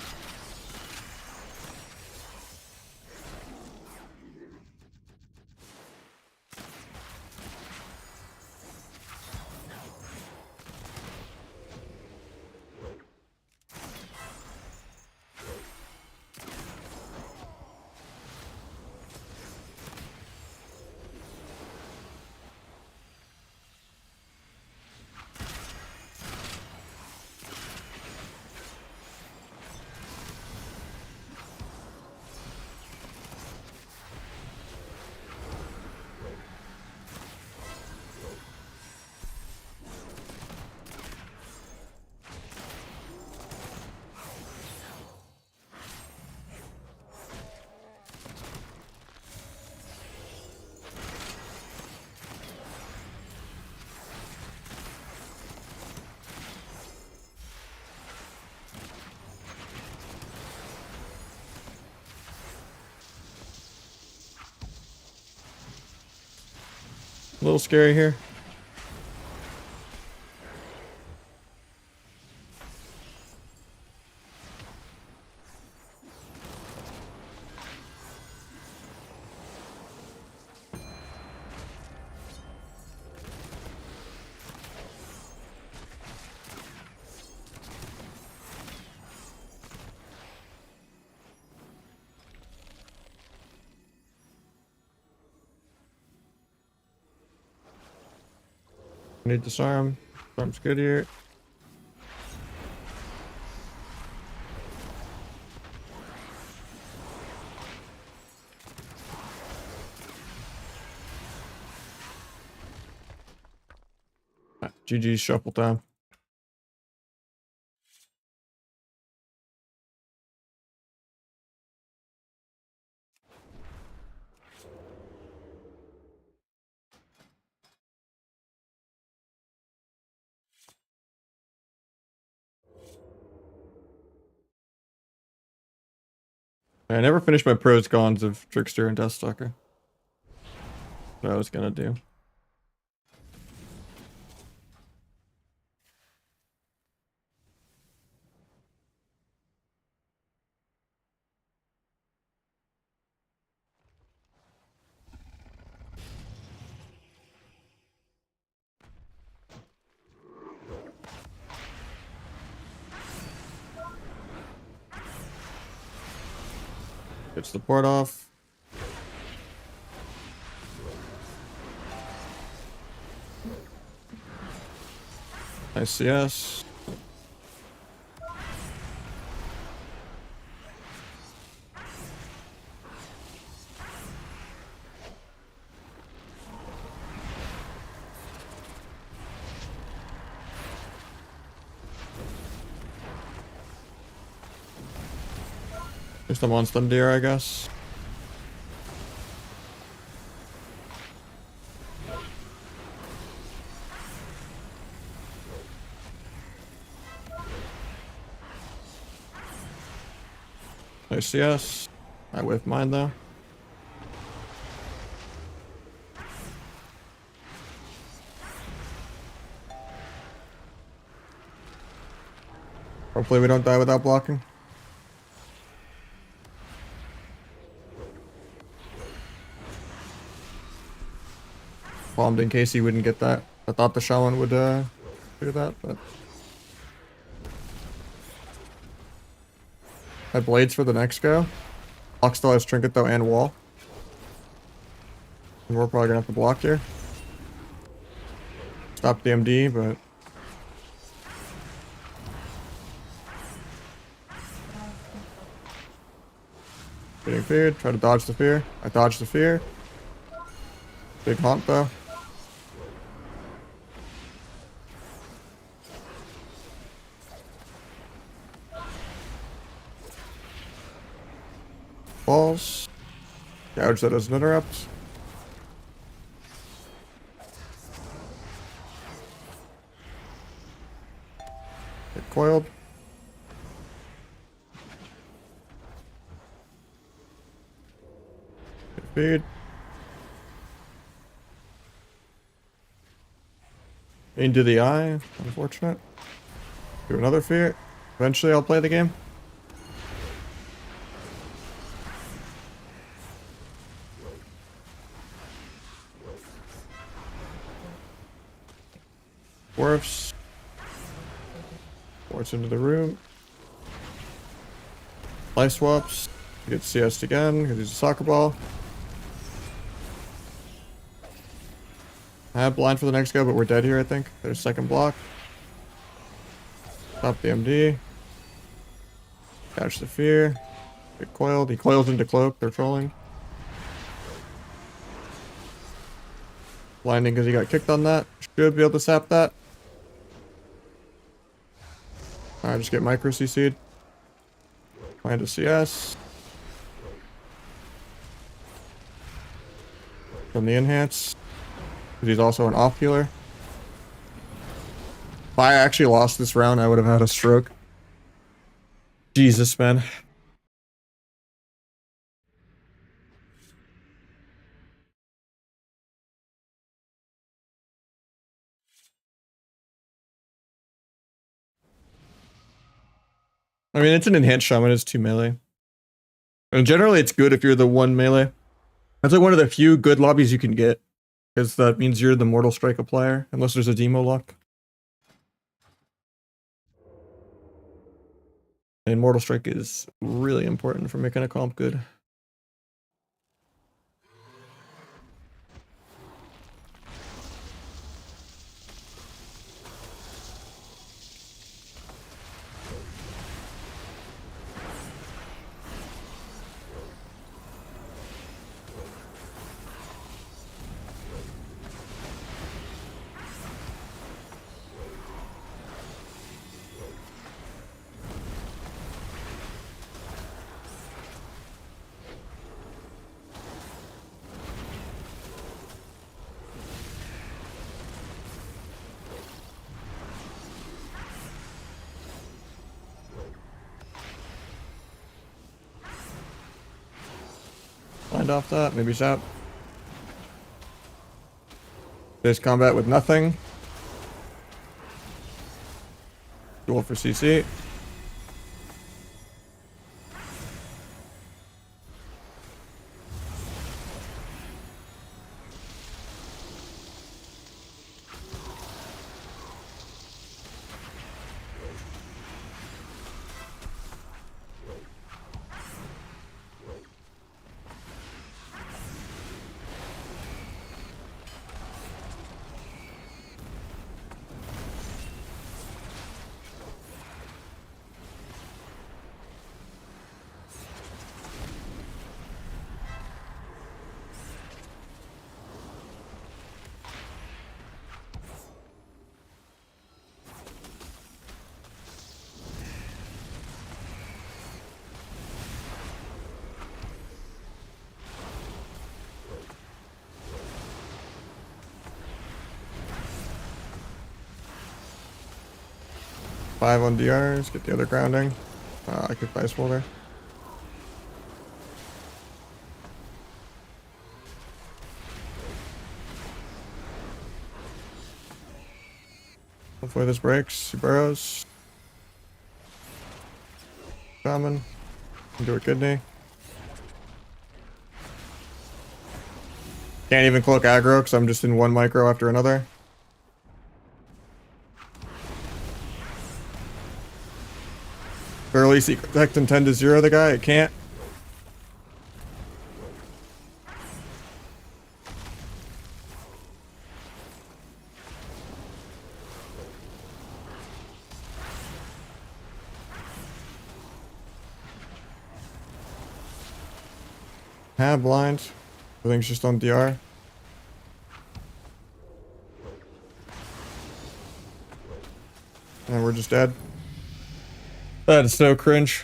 A little scary here. Need disarm. Disarm's good here. GG's shuffle time. I never finished my pros cons of Trickster and Deathstalker. What I was gonna do. Gets the port off. Nice CS. Just a monster deer, I guess. Nice CS. I whiffed mine though. Hopefully we don't die without blocking. Bombed in case he wouldn't get that. I thought the shaman would do that, but I had blades for the next go. Block still has trinket though and wall. And we're probably gonna have to block here. Stop the MD, but getting feared. Try to dodge the fear. I dodged the fear. Big haunt though. Balls. Gouge that as an interrupt. Get coiled. Get feed. Into the eye. Unfortunate. Do another fear. Eventually I'll play the game. Dwarfs. Force into the room. Life swaps. Get CS again because he's a soccer ball. I have blind for the next go, but we're dead here, I think. There's second block. Stop the MD. Catch the fear. Get coiled. He coils into cloak. They're trolling. Blinding because he got kicked on that. Should be able to sap that. Alright, just get micro CC'd. Find a CS. From the enhance. Because he's also an off healer. If I actually lost this round, I would have had a stroke. Jesus, man. I mean, it's an enhanced shaman, it's 2 melee. And generally, it's good if you're the 1 melee. That's like one of the few good lobbies you can get, because that means you're the Mortal Strike player, unless there's a demo lock. And Mortal Strike is really important for making a comp good. Find off that, maybe zap. There's combat with nothing. Duel for CC. Five on DRs, get the other grounding. I could buy Smolder. Hopefully this breaks. He burrows. Shaman. Into a kidney. Can't even cloak aggro because I'm just in one micro after another. Early secret detect and 10 to 0 the guy, it can't. Blind. Everything's just on DR. And we're just dead. That is so cringe.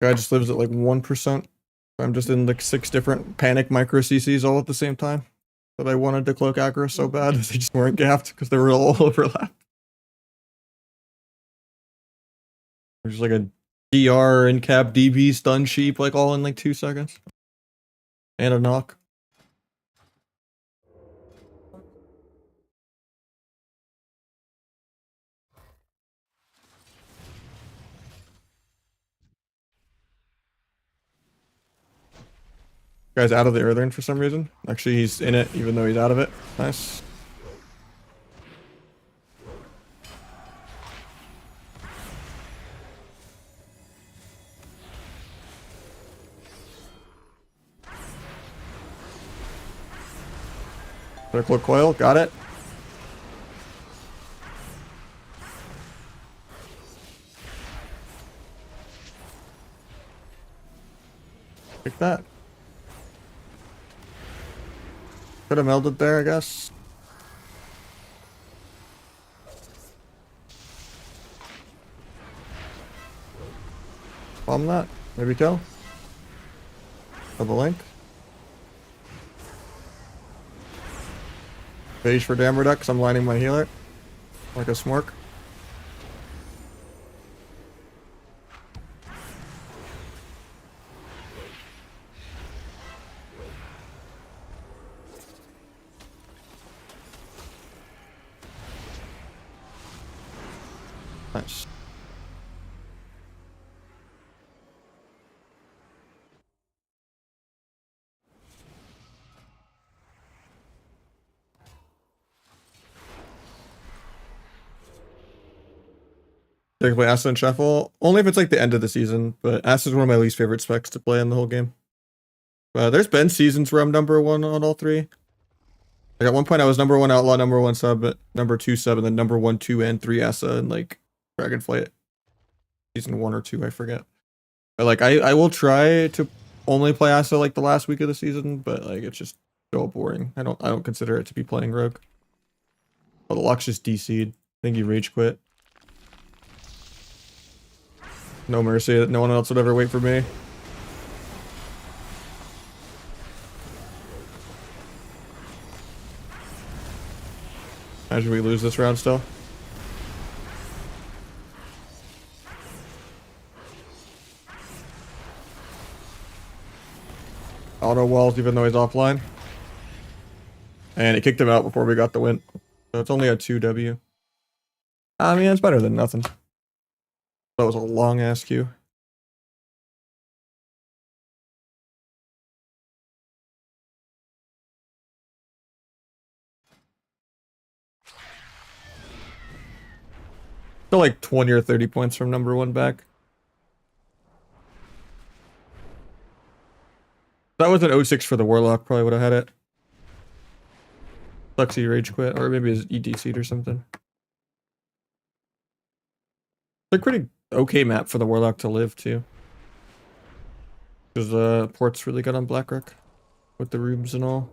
Guy just lives at like 1%. I'm just in like 6 different panic micro CCs all at the same time. But I wanted to cloak aggro so bad, they just weren't gapped because they were all overlapped. There's like a DR and cap DB stun sheep like all in like 2 seconds. And a knock. Guy's out of the earthern for some reason. Actually, he's in it even though he's out of it. Nice. Critical coil, got it. Take that. Could have melded there, I guess. Bomb that. Maybe kill. Double link. Phage for damage reduction. I'm lining my healer. Like a smork. Nice. They can play Acid and Shuffle only if it's like the end of the season, but Acid is one of my least favorite specs to play in the whole game. There's been seasons where I'm number one on all three. Like at one point I was number one outlaw, number one sub, but number two sub, and then number one, two, and three Asa and like Dragonflight. Season 1 or 2, I forget. But like I will try to only play Asa like the last week of the season, but like it's just so boring. I don't consider it to be playing Rogue. Oh, the Lux just DC'd. I think he rage quit. No mercy. No one else would ever wait for me. Imagine we lose this round still. Auto walls even though he's offline. And it kicked him out before we got the win. So it's only a 2W. I mean, it's better than nothing. That was a long ass queue. Still like 20 or 30 points from number one back. That was an 06 for the Warlock, probably would have had it. Luxy rage quit, or maybe his EDC'd or something. It's a pretty okay map for the Warlock to live too. Because the port's really good on Blackrock with the rooms and all.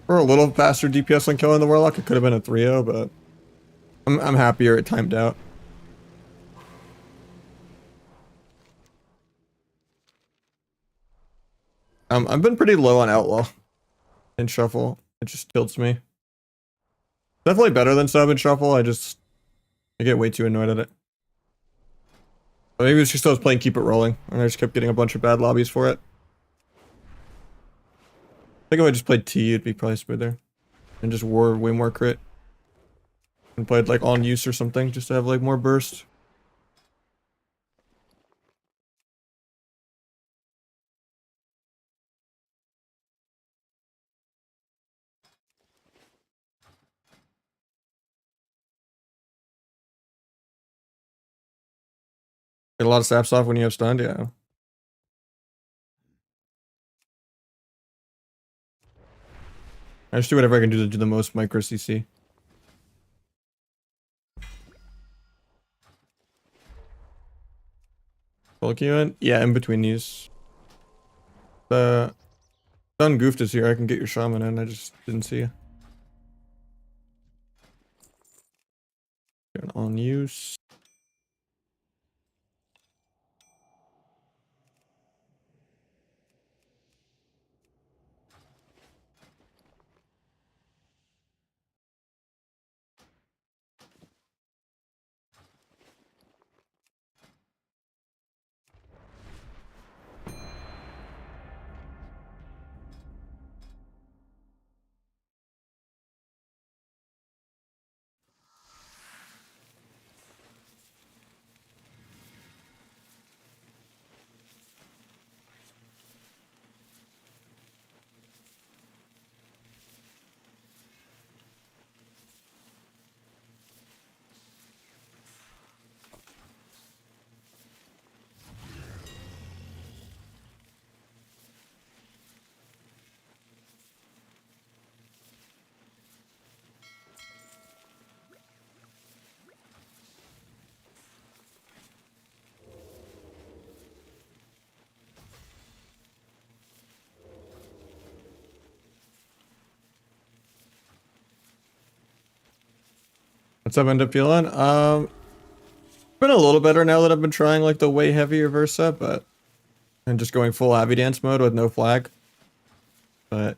For a little faster DPS on killing the Warlock, it could have been a 3-0, but I'm happier it timed out. I've been pretty low on Outlaw and Shuffle. It just tilts me. Definitely better than Sub and Shuffle. I get way too annoyed at it. But maybe it's just I was playing Keep It Rolling, and I just kept getting a bunch of bad lobbies for it. I think if I just played T, it'd be probably smoother. And just wore way more crit. And played like on use or something, just to have like more burst. Get a lot of saps off when you have stunned, yeah. I just do whatever I can do to do the most micro CC. Bulk you in? Yeah, in between these. The Stun Goofed is here. I can get your shaman in. I just didn't see you. On use. What's up, end up feeling? Been a little better now that I've been trying like the way heavier Versa, but and just going full Avi Dance mode with no flag. But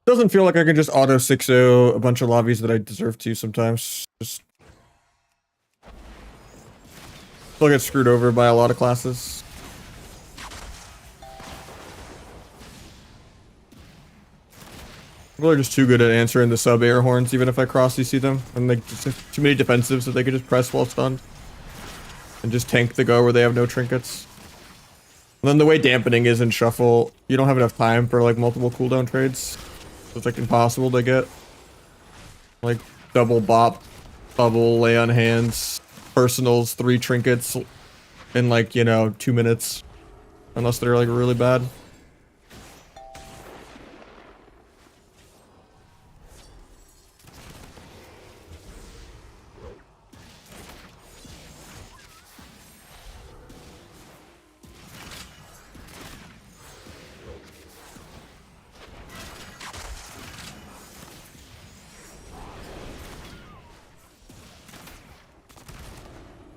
doesn't feel like I can just auto 6-0 a bunch of lobbies that I deserve to sometimes. Just still get screwed over by a lot of classes. People are just too good at answering the sub air horns, even if I cross CC them. And like just have too many defensives that they can just press while stunned. And just tank the go where they have no trinkets. And then the way dampening is in Shuffle, you don't have enough time for like multiple cooldown trades. So it's like impossible to get like double bop, bubble, lay on hands, personals, 3 trinkets in like, you know, 2 minutes. Unless they're like really bad.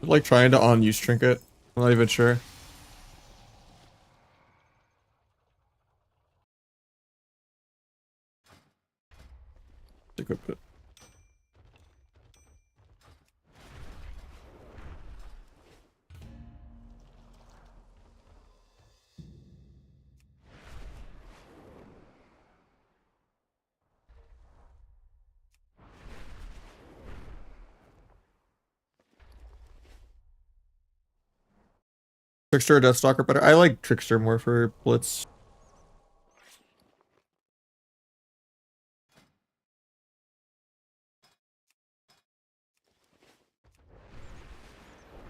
Like trying to on-use trinket. I'm not even sure. Equip it. Trickster or Deathstalker better? I like Trickster more for Blitz.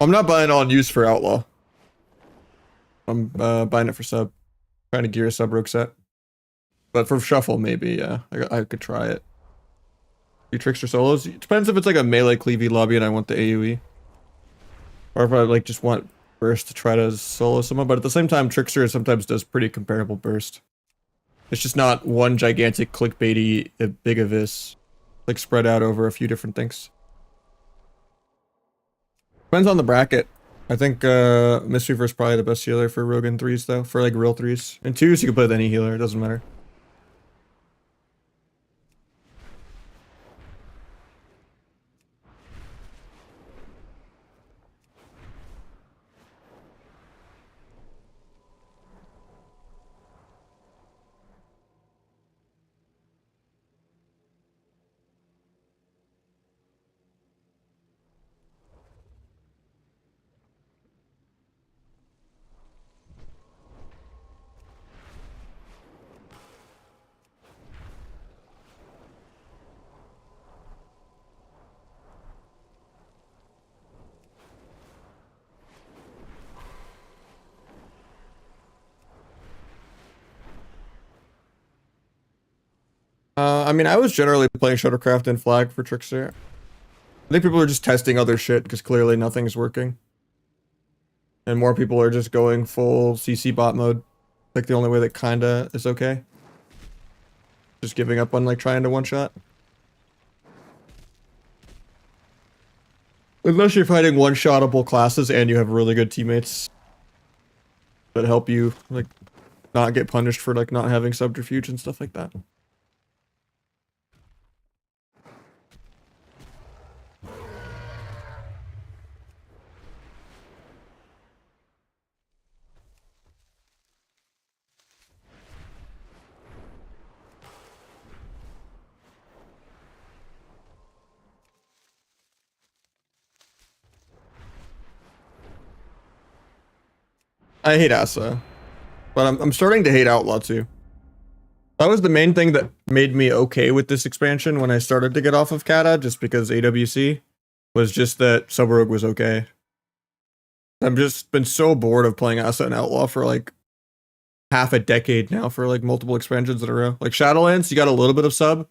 I'm not buying on use for Outlaw. I'm buying it for sub. Trying to gear a sub rogue set. But for Shuffle, maybe, yeah. I could try it. Do Trickster solos? It depends if it's like a melee cleavy lobby and I want the AoE. Or if I like just want burst to try to solo someone. But at the same time, Trickster sometimes does pretty comparable burst. It's just not one gigantic clickbaity big abyss. Like spread out over a few different things. Depends on the bracket. I think Mystery Verse is probably the best healer for Rogue in 3s though. For like real 3s. In 2s you can play with any healer, it doesn't matter. I mean, I was generally playing Shuttlecraft and Flag for Trickster. I think people are just testing other shit because clearly nothing's working. And more people are just going full CC bot mode. Like the only way that kinda is okay. Just giving up on like trying to one-shot. Unless you're fighting one-shottable classes and you have really good teammates that help you like not get punished for like not having subterfuge and stuff like that. I hate Asa, but I'm starting to hate Outlaw too. That was the main thing that made me okay with this expansion when I started to get off of Kata, just because AWC was just that Sub Rogue was okay. I've just been so bored of playing Asa and Outlaw for like half a decade now for like multiple expansions in a row. Like Shadowlands, you got a little bit of sub.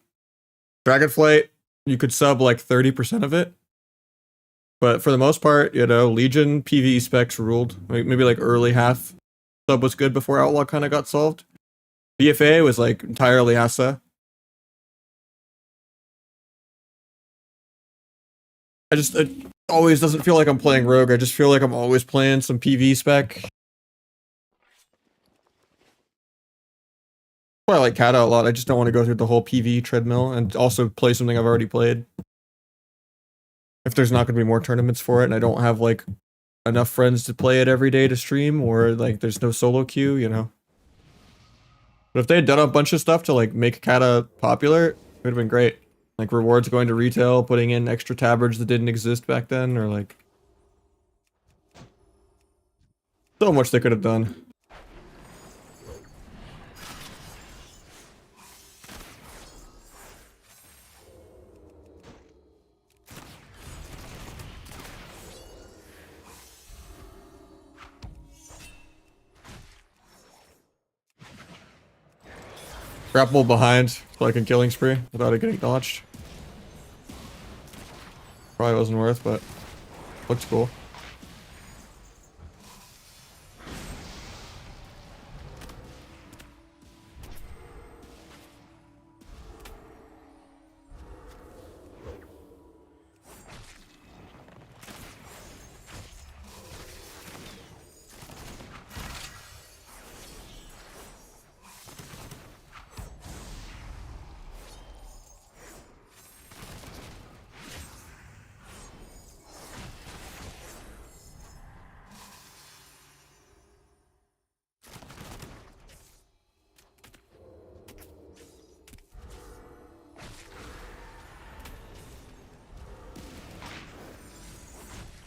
Dragonflight, you could sub like 30% of it. But for the most part, you know, Legion PvE specs ruled. Maybe like early half sub was good before Outlaw kind of got solved. BFA was like entirely Asa. it always doesn't feel like I'm playing Rogue. I just feel like I'm always playing some PV spec. I like Kata a lot. I just don't want to go through the whole PV treadmill and also play something I've already played. If there's not going to be more tournaments for it and I don't have like enough friends to play it every day to stream, or like there's no solo queue, you know. But if they had done a bunch of stuff to like make Kata popular, it would have been great. Like rewards going to retail, putting in extra tabards that didn't exist back then, or like so much they could have done. Grapple behind so I can killing spree without it getting dodged. Probably wasn't worth, but looks cool.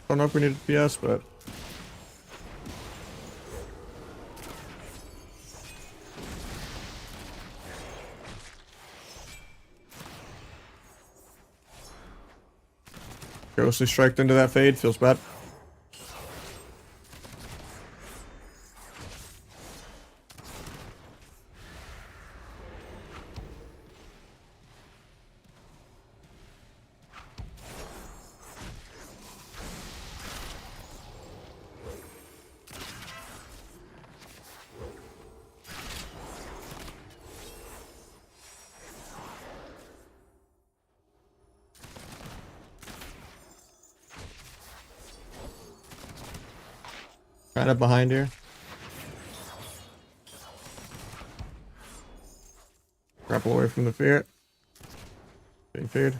Don't know if we need PS, but ghostly striked into that fade feels bad. Kind of behind here. Grapple away from the fear. Getting feared.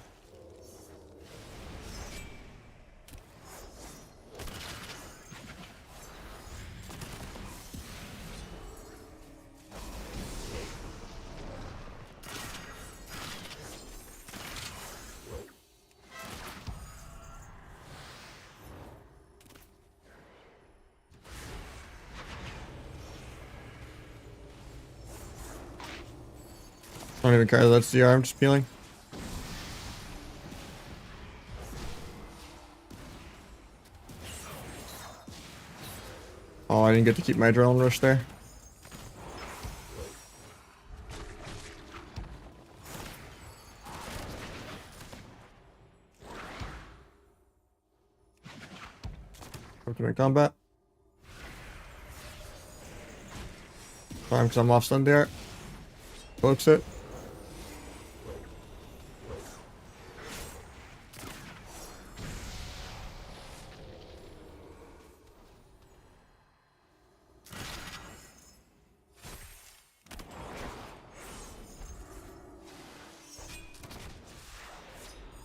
I don't even care that that's the arm, just peeling. Oh, I didn't get to keep my adrenaline rush there. Ultimate combat. Fine, because I'm off stun there. Cloaks it.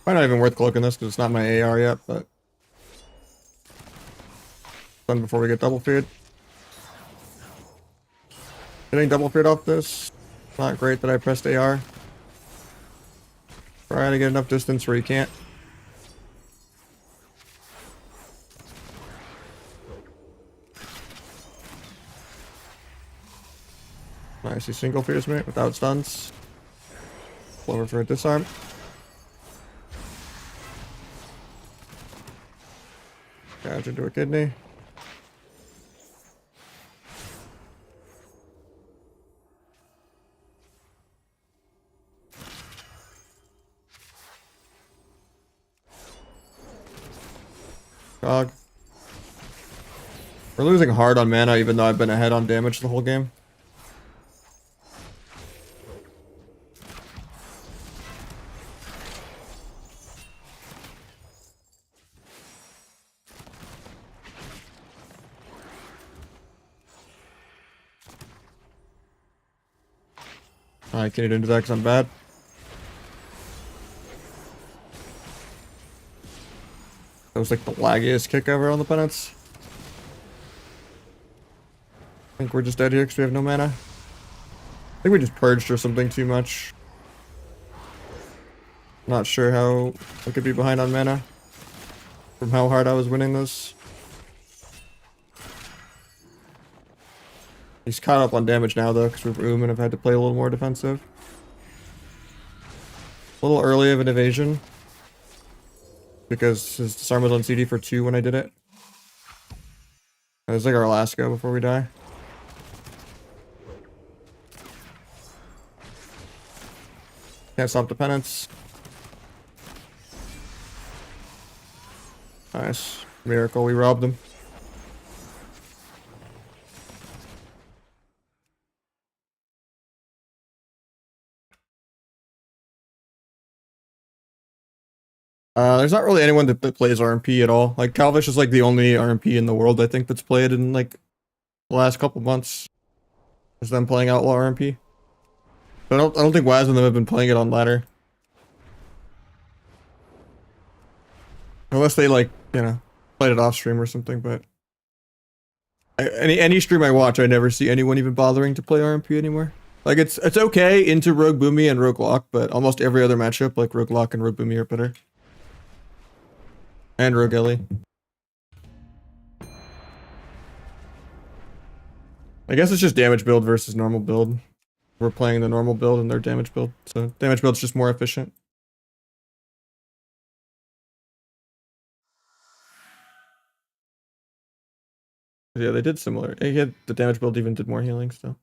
Might not even worth cloaking this because it's not my AR yet, but done before we get double feared. Getting double feared off this. Not great that I pressed AR. Try to get enough distance where you can't. Nice, he single fears me without stuns. Over for a disarm. Gouge into a kidney. Cog. We're losing hard on mana even though I've been ahead on damage the whole game. I can't do that because I'm bad. That was like the laggiest kick ever on the penance. I think we're just dead here because we have no mana. I think we just purged or something too much. Not sure how I could be behind on mana from how hard I was winning this. He's caught up on damage now though because we're Oom and have had to play a little more defensive. A little early of an evasion because his disarm was on CD for 2 when I did it. It was like our last go before we die. Can't stop the penance. Nice. Miracle, we robbed him. There's not really anyone that plays RMP at all. Like, Calvish is like the only RMP in the world, I think, that's played in like the last couple months. Is them playing Outlaw RMP. But I don't think Waz and them have been playing it on ladder. Unless they like, you know, played it off stream or something, but any stream I watch, I never see anyone even bothering to play RMP anymore. Like it's okay into Rogue Boomy and Rogue Lock, but almost every other matchup, like Rogue Lock and Rogue Boomy are better. And Rogue Ellie. I guess it's just damage build versus normal build. We're playing the normal build and their damage build, so damage build's just more efficient. Yeah, they did similar. The damage build even did more healing still.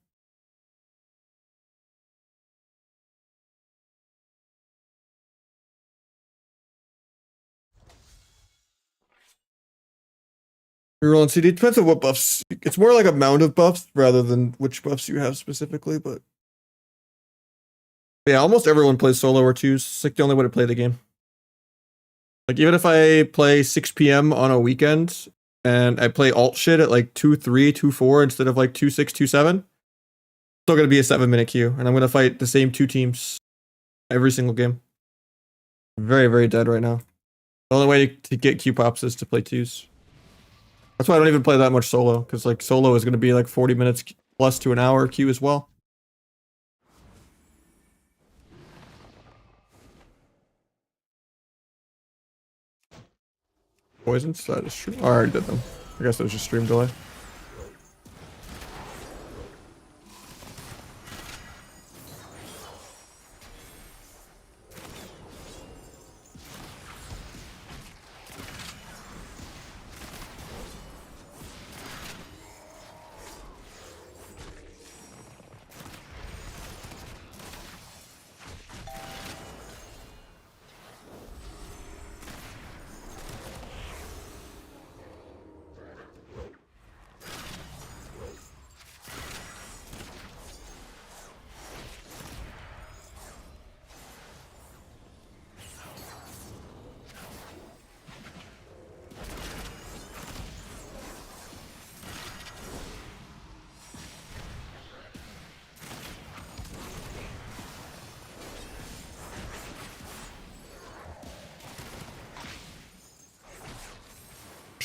Reroll on CD depends on what buffs. It's more like amount of buffs rather than which buffs you have specifically, but yeah, almost everyone plays solo or twos. It's like the only way to play the game. Like even if I play 6 p.m. on a weekend and I play alt shit at like 2-3, 2-4 instead of like 2-6, 2-7, still gonna be a 7-minute queue, and I'm gonna fight the same 2 teams every single game. Very, very dead right now. The only way to get queue pops is to play twos. That's why I don't even play that much solo, because like solo is gonna be like 40 minutes plus to an hour queue as well. Poisons? That is true. Oh, I already did them. I guess it was just stream delay.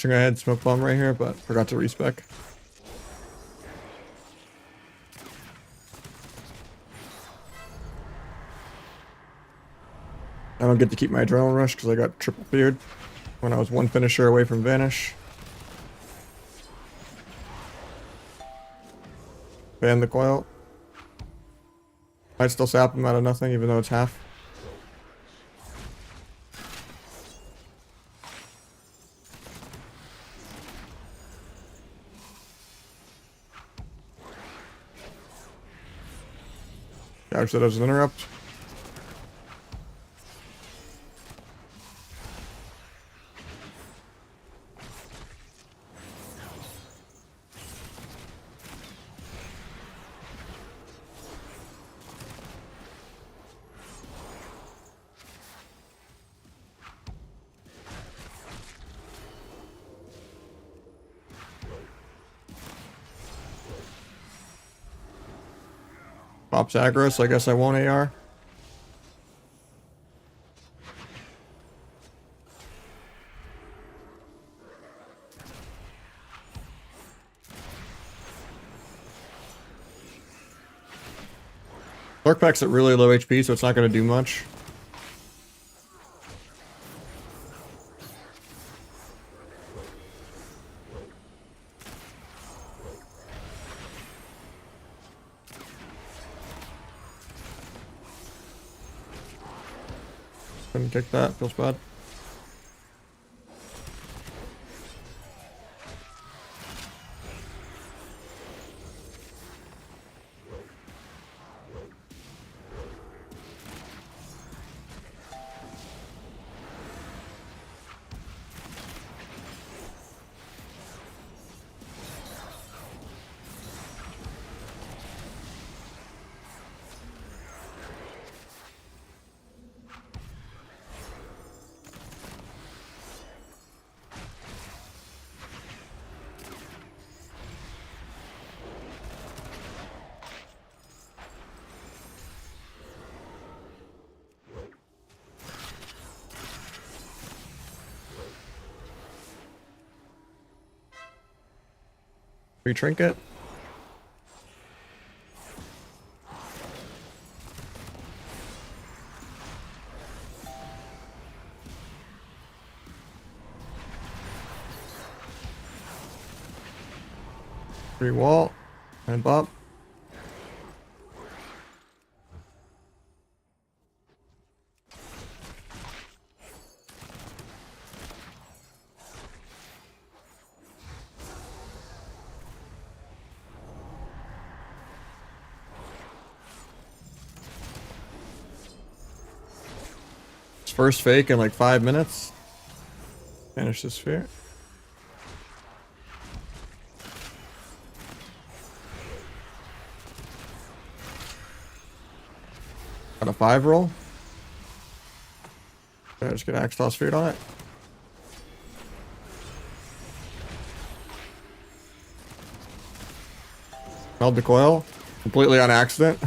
I had smoke bomb right here, but forgot to respec. I don't get to keep my adrenaline rush because I got triple feared when I was 1 finisher away from vanish. Ban the coil. Might still sap him out of nothing even though it's half. Couch that as an interrupt. Pops aggro, so I guess I won't AR. Lurkpack's at really low HP, so it's not going to do much. Couldn't kick that, feels bad. Free trinket. Free wall. And bop. First fake in like 5 minutes. Finish the sphere. Got a 5 roll. Okay, just get axe toss feared on it. Meld the coil. Completely on accident.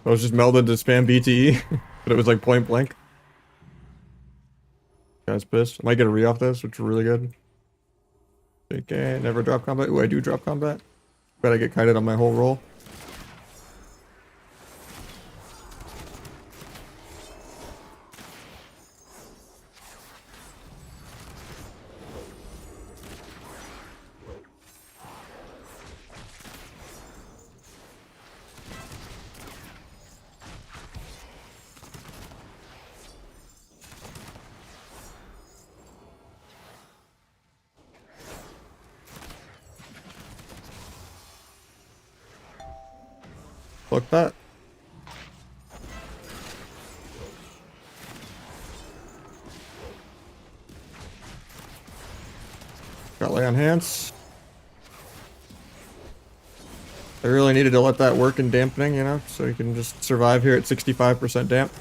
I was just melded to spam BTE. But it was like point blank. Guy's pissed. I might get a re off this, which is really good. Okay, never drop combat. Ooh, I do drop combat. Bet I get kited on my whole roll. Fuck that. Got lay on hands. I really needed to let that work in dampening, you know, so you can just survive here at 65% damp.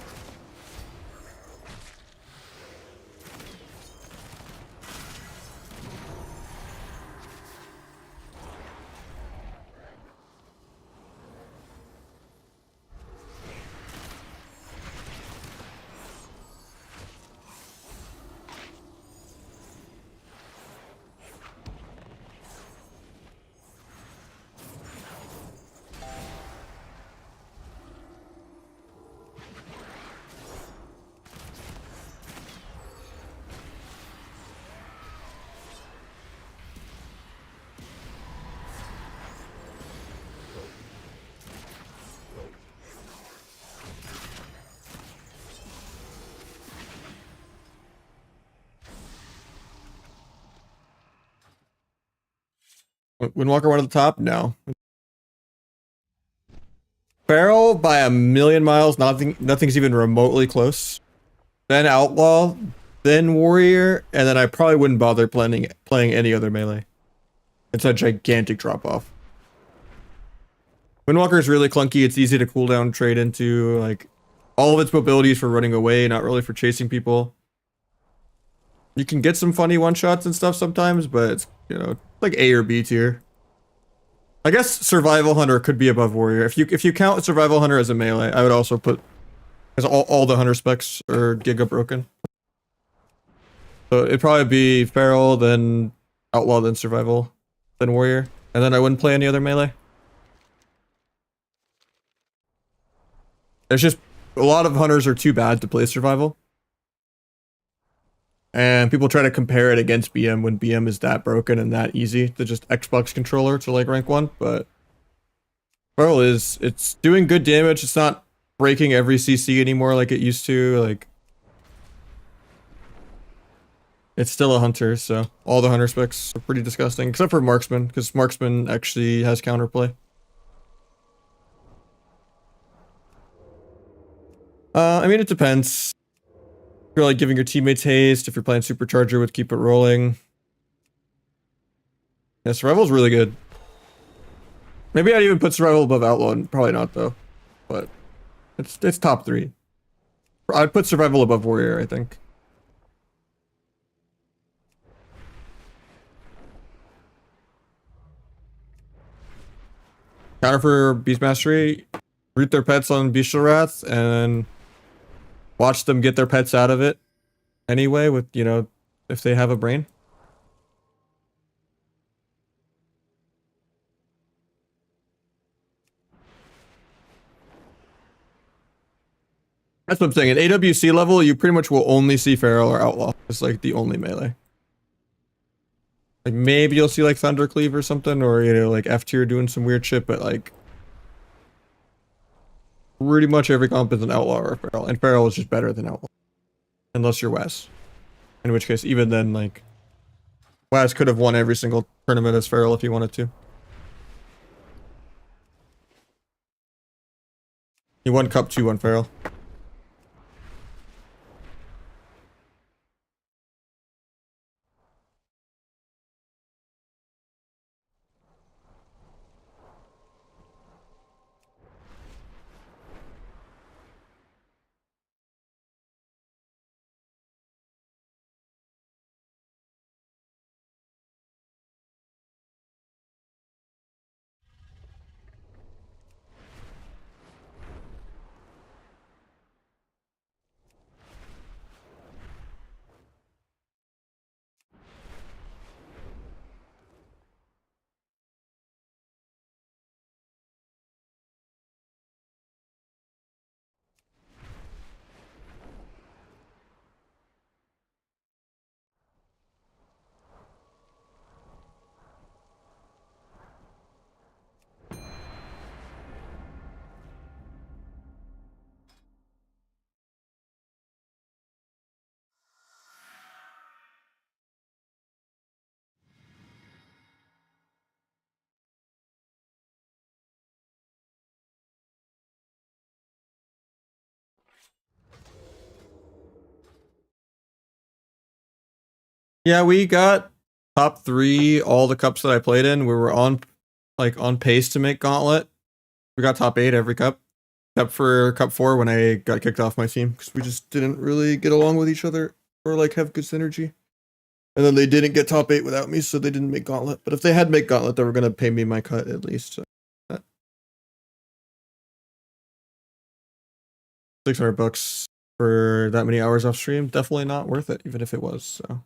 Windwalker one at the top? No. Feral by a million miles. Nothing's even remotely close. Then Outlaw, then Warrior, and then I probably wouldn't bother playing any other melee. It's a gigantic drop off. Windwalker is really clunky. It's easy to cooldown trade into. Like all of its mobility is for running away, not really for chasing people. You can get some funny one shots and stuff sometimes, but it's, you know, like A or B tier. I guess Survival Hunter could be above Warrior. If you count Survival Hunter as a melee, I would also put, because all the Hunter specs are Giga broken. So it'd probably be Feral, then Outlaw, then Survival, then Warrior. And then I wouldn't play any other melee. It's just, a lot of Hunters are too bad to play Survival. And people try to compare it against BM when BM is that broken and that easy to just Xbox controller to like rank 1, but Feral it's doing good damage. It's not breaking every CC anymore like it used to. Like, it's still a Hunter, so all the Hunter specs are pretty disgusting, except for Marksman, because Marksman actually has counterplay. I mean, it depends. If you're like giving your teammates haste, if you're playing Supercharger with Keep It Rolling. Yeah, Survival's really good. Maybe I'd even put Survival above Outlaw, probably not though. But it's top 3. I'd put Survival above Warrior, I think. Counter for Beast Mastery, root their pets on Bestial Wrath, and watch them get their pets out of it anyway with, you know, if they have a brain. That's what I'm saying. At AWC level, you pretty much will only see Feral or Outlaw. It's like the only melee. Like maybe you'll see like Thundercleave or something, or, you know, like F tier doing some weird shit, but like pretty much every comp is an Outlaw or a Feral, and Feral is just better than Outlaw. Unless you're Wes. In which case, even then, like, Wes could have won every single tournament as Feral if he wanted to. He won Cup 2 on Feral. Yeah, we got top 3 all the cups that I played in. We were on pace to make Gauntlet. We got top 8 every cup. Except for Cup 4 when I got kicked off my team because we just didn't really get along with each other or like have good synergy. And then they didn't get top 8 without me, so they didn't make Gauntlet. But if they had made Gauntlet, they were gonna pay me my cut at least. So. $600 for that many hours off stream, definitely not worth it, even if it was. So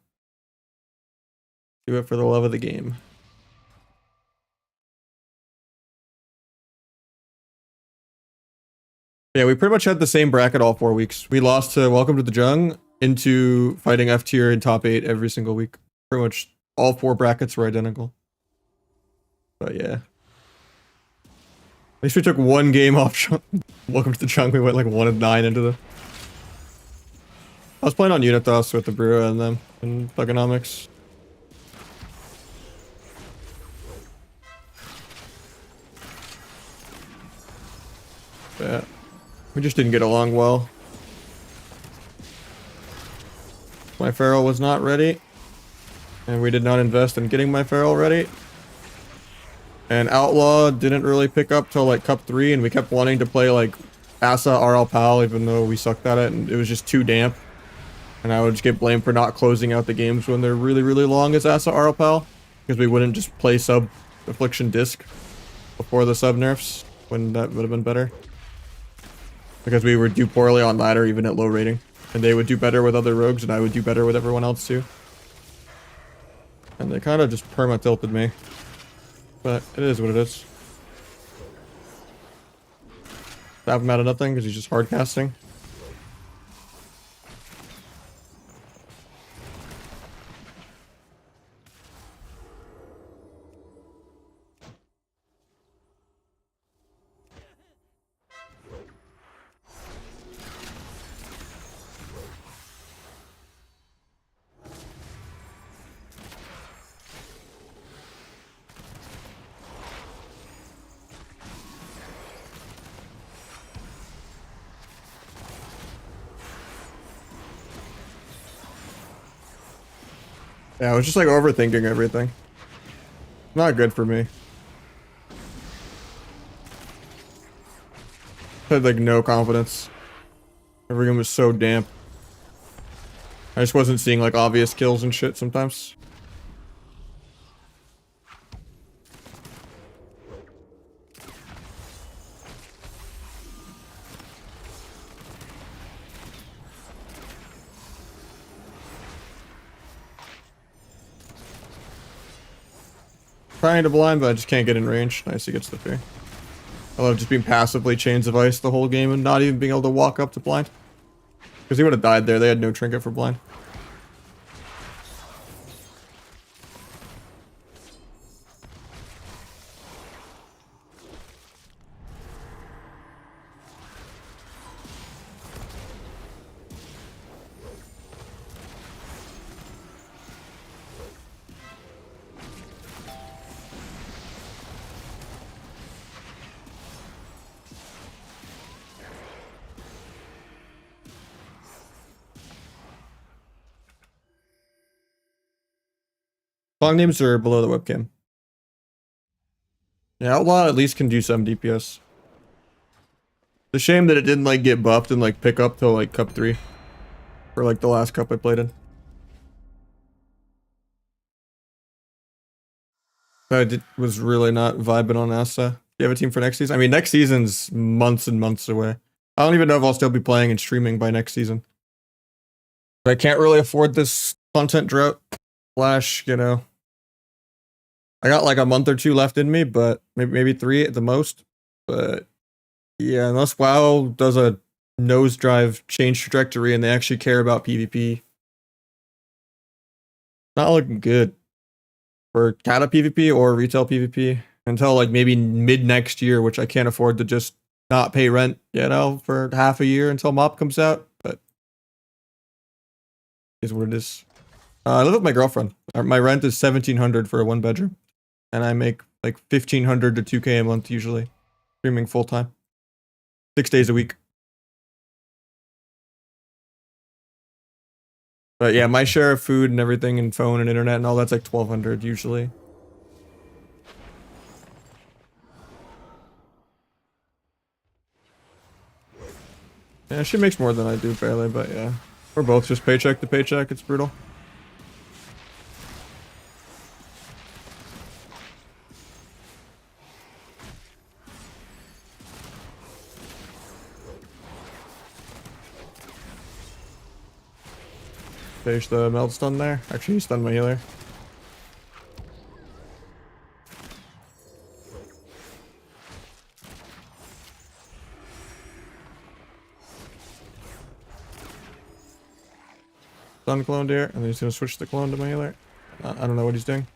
do it for the love of the game. Yeah, we pretty much had the same bracket all 4 weeks. We lost to Welcome to the Jung into fighting F tier in top 8 every single week. Pretty much all 4 brackets were identical. But yeah. At least we took 1 game off Welcome to the Jung. We went like 1-9 into the... I was playing on Unitos with the Brewer and them in Thugonomics. Yeah. We just didn't get along well. My Feral was not ready. And we did not invest in getting my Feral ready. And Outlaw didn't really pick up till like Cup 3, and we kept wanting to play like Asa RL Pal even though we sucked at it, and it was just too damp. And I would just get blamed for not closing out the games when they're really, really long as Asa RL Pal, because we wouldn't just play sub Affliction Disc. before the sub nerfs, when that would have been better. Because we would do poorly on ladder even at low rating. And they would do better with other rogues and I would do better with everyone else too. And they kind of just perma-tilted me. But it is what it is. Stab him out of nothing because he's just hard casting. Yeah, I was just like overthinking everything. Not good for me. I had like no confidence. Everything was so damp. I just wasn't seeing like obvious kills and shit sometimes. Trying to blind, but I just can't get in range. Nice, he gets the fear. I love just being passively chains of ice the whole game and not even being able to walk up to blind. Because he would have died there. They had no trinket for blind. Long names are below the webcam. Yeah, Outlaw at least can do some DPS. It's a shame that it didn't like get buffed and like pick up till like cup 3. For like the last cup I played in. Was really not vibing on Asta. Do you have a team for next season? I mean, next season's months and months away. I don't even know if I'll still be playing and streaming by next season. But I can't really afford this content drought. Slash, you know. I got like a month or 2 left in me, but maybe 3 at the most. But yeah, unless WoW does a nosedive change trajectory and they actually care about PvP. Not looking good for Kata PvP or retail PvP until like maybe mid next year, which I can't afford to just not pay rent, you know, for half a year until MOP comes out. But is what it is. I live with my girlfriend. My rent is $1,700 for a 1-bedroom, and I make like $1,500 to $2K a month usually, streaming full time, 6 days a week. But yeah, my share of food and everything and phone and internet and all that's like $1,200 usually. Yeah, she makes more than I do barely, but yeah. We're both just paycheck to paycheck, it's brutal. Finish the melt stun there. Actually, he stunned my healer. Stun cloned here, and then he's gonna switch the clone to my healer. I don't know what he's doing.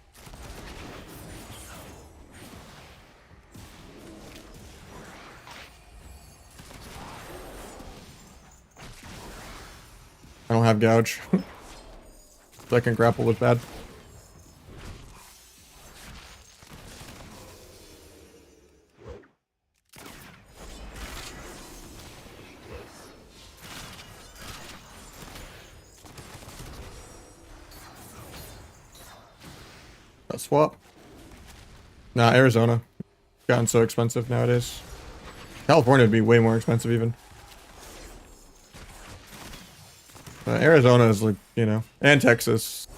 I don't have gouge. Second grapple was bad. That swap. Nah, Arizona. Gotten so expensive nowadays. California would be way more expensive even. Arizona is like, you know, and Texas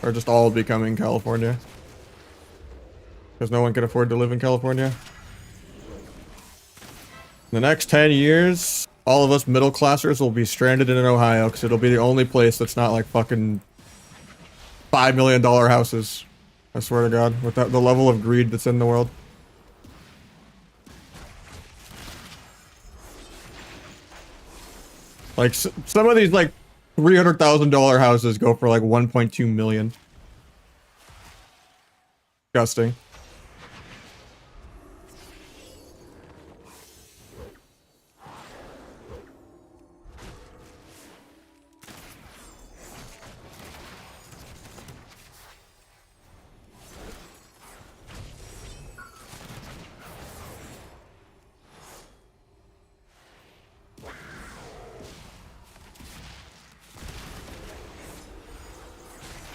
are just all becoming California. Because no one can afford to live in California. In the next 10 years, all of us middle classers will be stranded in Ohio because it'll be the only place that's not like fucking $5 million houses. I swear to God, with the level of greed that's in the world. Like some of these like $300,000 houses go for like 1.2 million. Disgusting.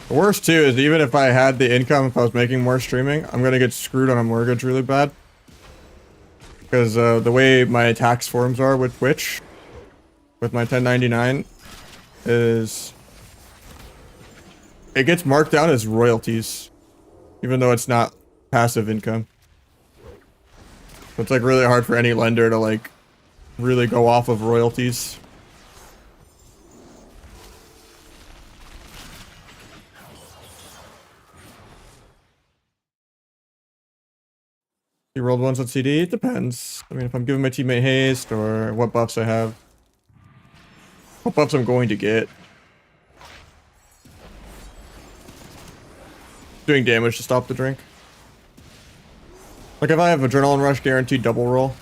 The worst too is even if I had the income, if I was making more streaming, I'm gonna get screwed on a mortgage really bad. Because the way my tax forms are with Twitch, with my 1099, is it gets marked down as royalties, even though it's not passive income. So it's like really hard for any lender to like really go off of royalties. You rolled ones on CD? It depends. I mean, if I'm giving my teammate haste or what buffs I have. What buffs I'm going to get. Doing damage to stop the drink. Like if I have Adrenaline Rush guaranteed double roll,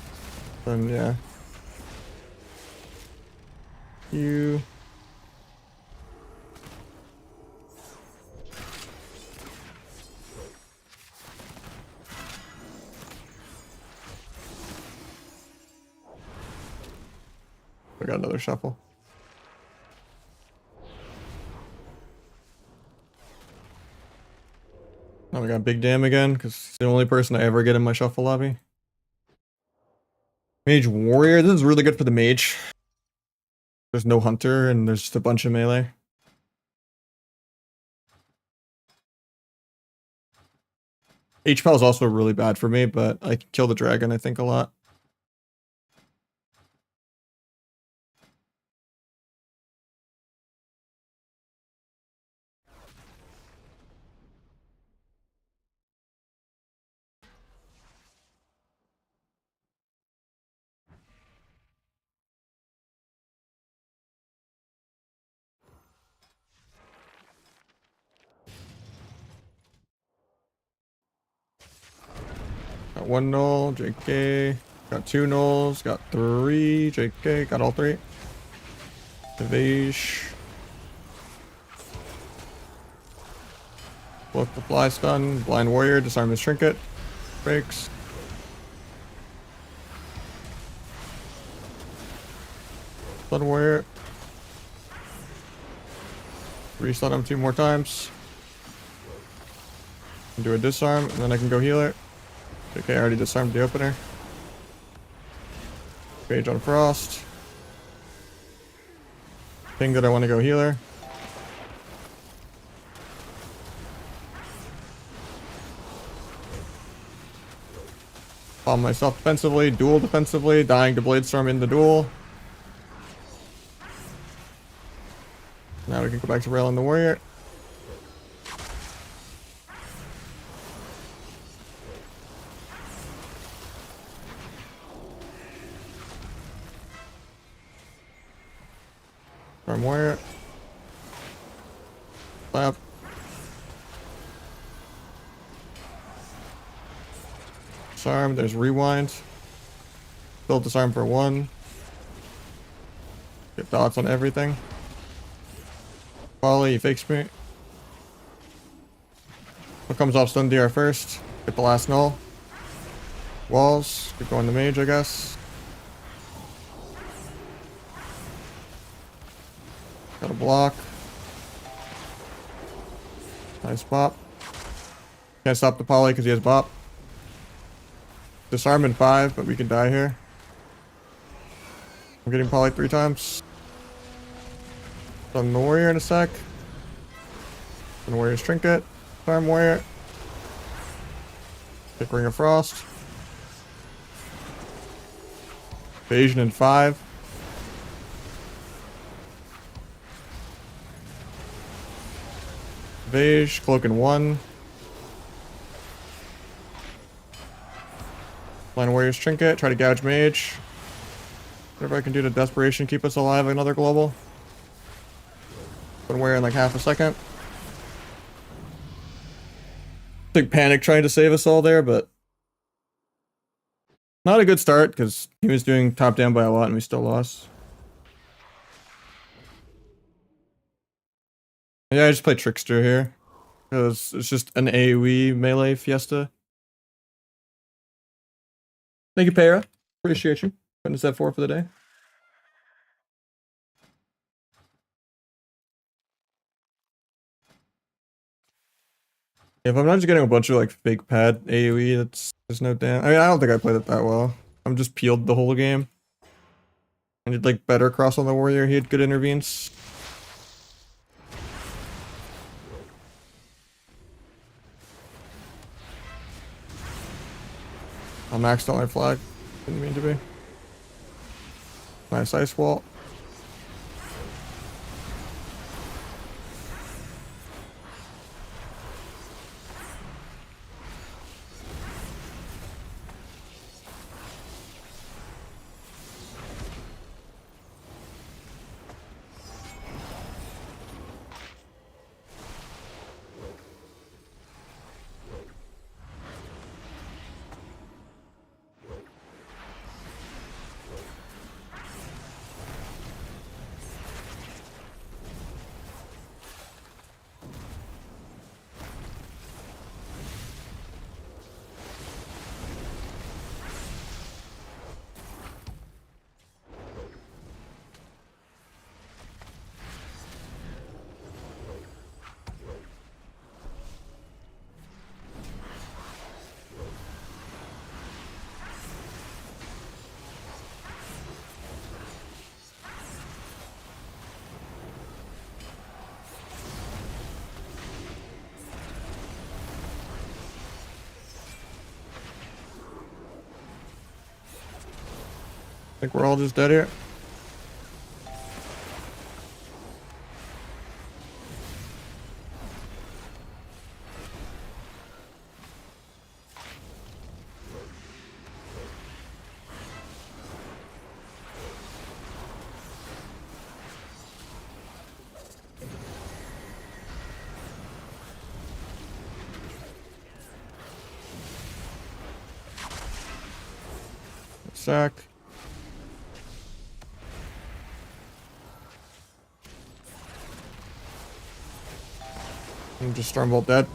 then yeah. You... I got another shuffle. Now we got Big Dam again, because he's the only person I ever get in my shuffle lobby. Mage Warrior, this is really good for the mage. There's no hunter, and there's just a bunch of melee. HPAL is also really bad for me, but I can kill the dragon, I think, a lot. Got one null, JK. Got two nulls, got three, JK, got all three. Evage. Look the fly stun, blind warrior, disarm his trinket. Breaks. Stun warrior. Restun him 2 more times. Do a disarm, and then I can go heal it. Okay, I already disarmed the opener. Page on Frost. Thing that I want to go healer. Bomb myself defensively, duel defensively, dying to Bladestorm in the duel. Now we can go back to rail on the warrior. Storm warrior. Slap. Disarm, there's rewind. Still disarm for 1. Get dots on everything. Volley, he fakes me. What comes off stun DR first? Get the last null. Walls. Keep going to mage, I guess. Got a block. Nice bop. Can't stop the poly because he has bop. Disarm in 5, but we can die here. I'm getting poly 3 times. Stun the warrior in a sec. Stun warrior's trinket. Disarm warrior. Kick Ring of Frost. Evasion in 5. Evage, cloak in 1. Blind Warrior's Trinket, try to gouge mage. Whatever I can do to desperation, keep us alive, another global. Been wearing in like half a second. Big panic trying to save us all there, but not a good start because he was doing top down by a lot and we still lost. Yeah, I just play Trickster here because it's just an AoE melee fiesta. Thank you, Para. Appreciate you. Putting us at 4 for the day. If I'm not just getting a bunch of like fake pad AoE, there's no damn. I mean, I don't think I played it that well. I'm just peeled the whole game. I did like better cross on the warrior. He had good intervenes. I maxed out my flag. Didn't mean to be. Nice ice wall. I think we're all just dead here. Sack. I'm just Stormbolt dead.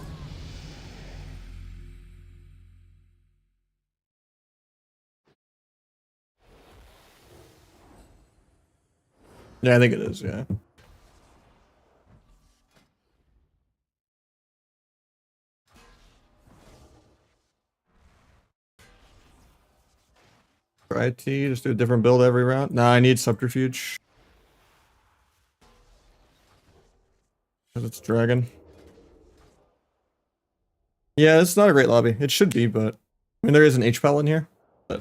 Yeah, I think it is, yeah. Try T, just do a different build every round. Nah, I need Subterfuge. Because it's Dragon. Yeah, it's not a great lobby. It should be, but I mean there is an H-Pel in here. But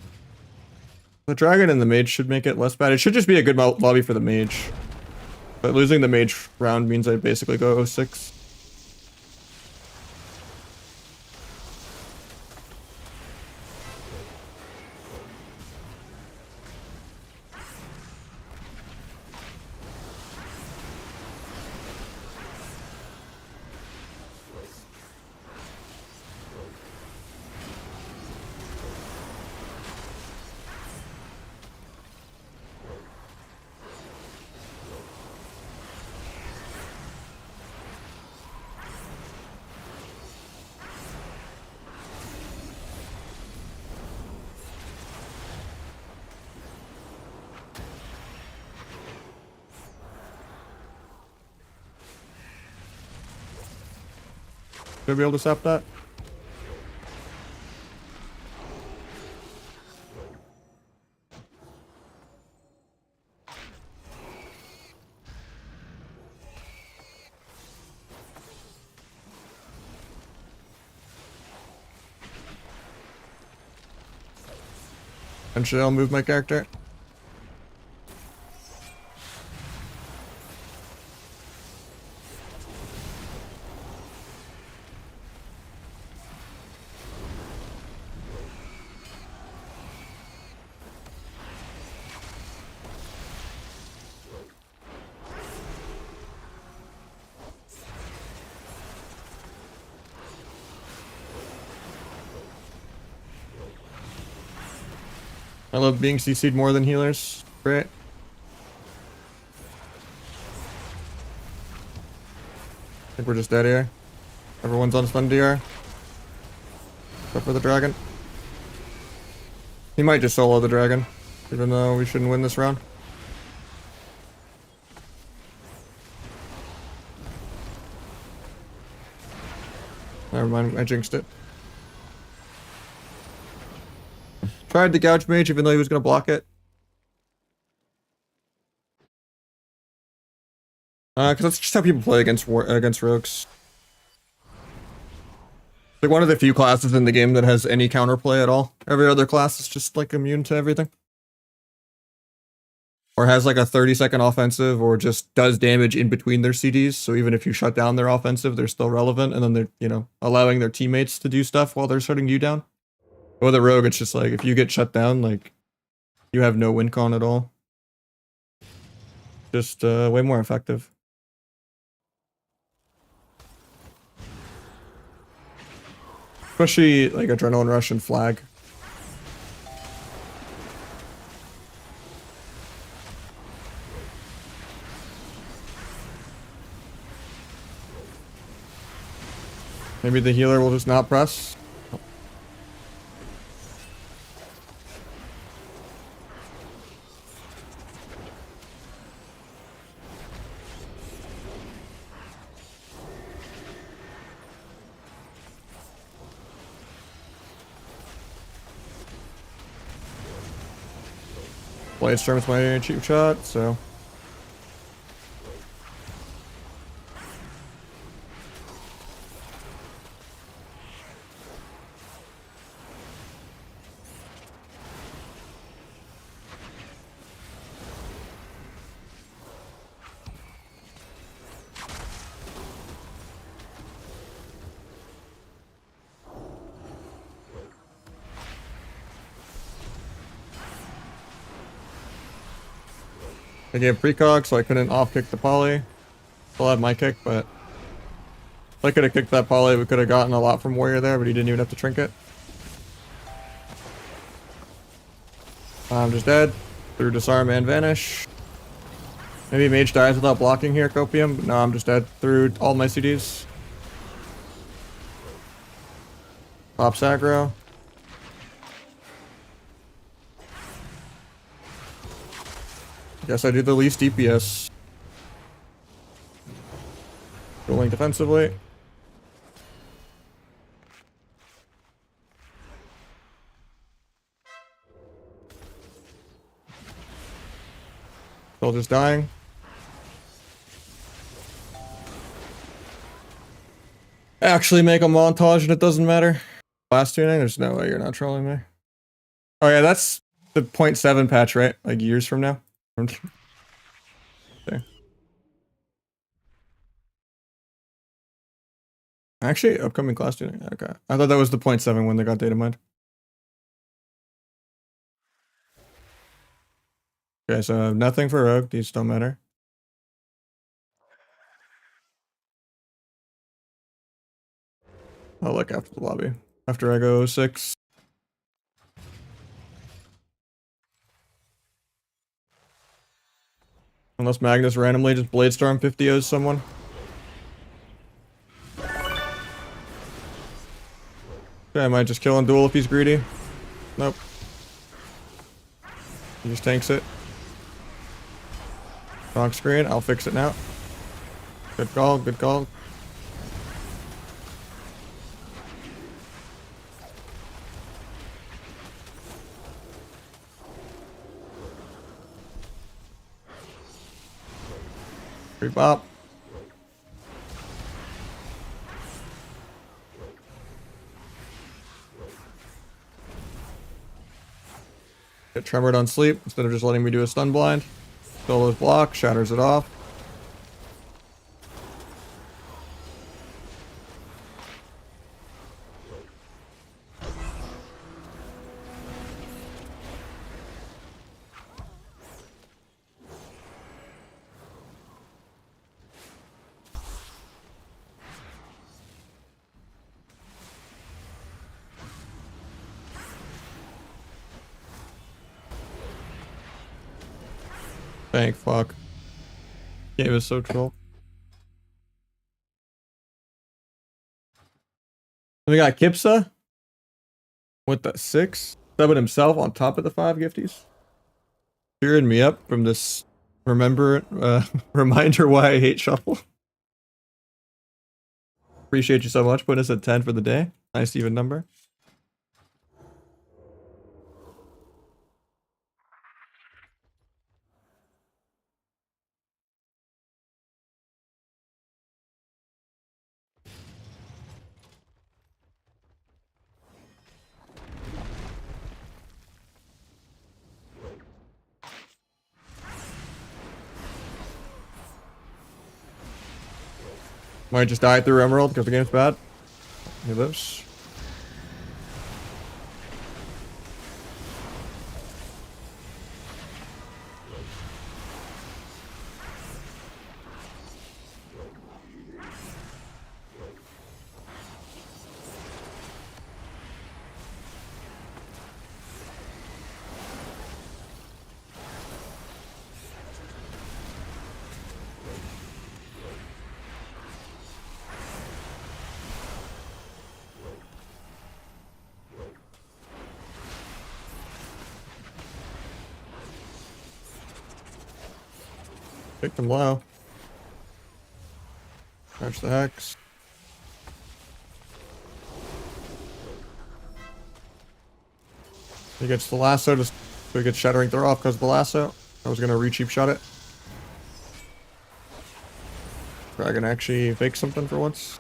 the Dragon and the Mage should make it less bad. It should just be a good lobby for the Mage. But losing the Mage round means I basically go 0-6. Should I be able to stop that? Eventually I'll move my character. I love being CC'd more than healers. Great. I think we're just dead here. Everyone's on stun DR. Except for the dragon. He might just solo the dragon. Even though we shouldn't win this round. Never mind, I jinxed it. Tried to gouge mage even though he was going to block it. Because that's just how people play against rogues. Like one of the few classes in the game that has any counterplay at all. Every other class is just like immune to everything. Or has like a 30-second offensive, or just does damage in between their CDs. So even if you shut down their offensive, they're still relevant, and then they're, you know, allowing their teammates to do stuff while they're shutting you down. With a rogue, it's just like if you get shut down, like you have no win con at all. Just way more effective. Especially like Adrenaline Rush and Flag. Maybe the healer will just not press. Blade Storm's my cheap shot, so. I gave precog, so I couldn't off-kick the poly. Still had my kick, but if I could have kicked that poly, we could have gotten a lot from Warrior there, but he didn't even have to trinket. I'm just dead. Through Disarm and Vanish. Maybe Mage dies without blocking here, Copium, but no, I'm just dead through all my CDs. Pops aggro. Guess I do the least DPS. Dueling defensively. Still just dying. Actually make a montage and it doesn't matter. Last tuning, there's no way you're not trolling me. Oh yeah, that's the 0.7 patch, right? Like years from now. Okay. Actually, upcoming class tuning. Okay. I thought that was the 0.7 when they got data mined. Okay, so nothing for Rogue. These don't matter. I'll look after the lobby. After I go 6. Unless Magnus randomly just Bladestorm 50-0s someone. Okay, I might just kill and duel if he's greedy. Nope. He just tanks it. Wrong screen, I'll fix it now. Good call, good call. Free bop. Get tremored on sleep instead of just letting me do a stun blind. Kill his block, shatters it off. Thank fuck. Game is so troll. We got Kipsa with the 6. Subbing himself on top of the 5 gifties. Cheering me up from this reminder why I hate shuffle. Appreciate you so much. Putting us at 10 for the day. Nice even number. Might just die through Emerald because the game's bad. He lives. Picked him low. Catch the hex. He gets the lasso, so he gets Shattering Throw off because of the lasso. I was gonna re-cheap shot it. Dragon actually fake something for once.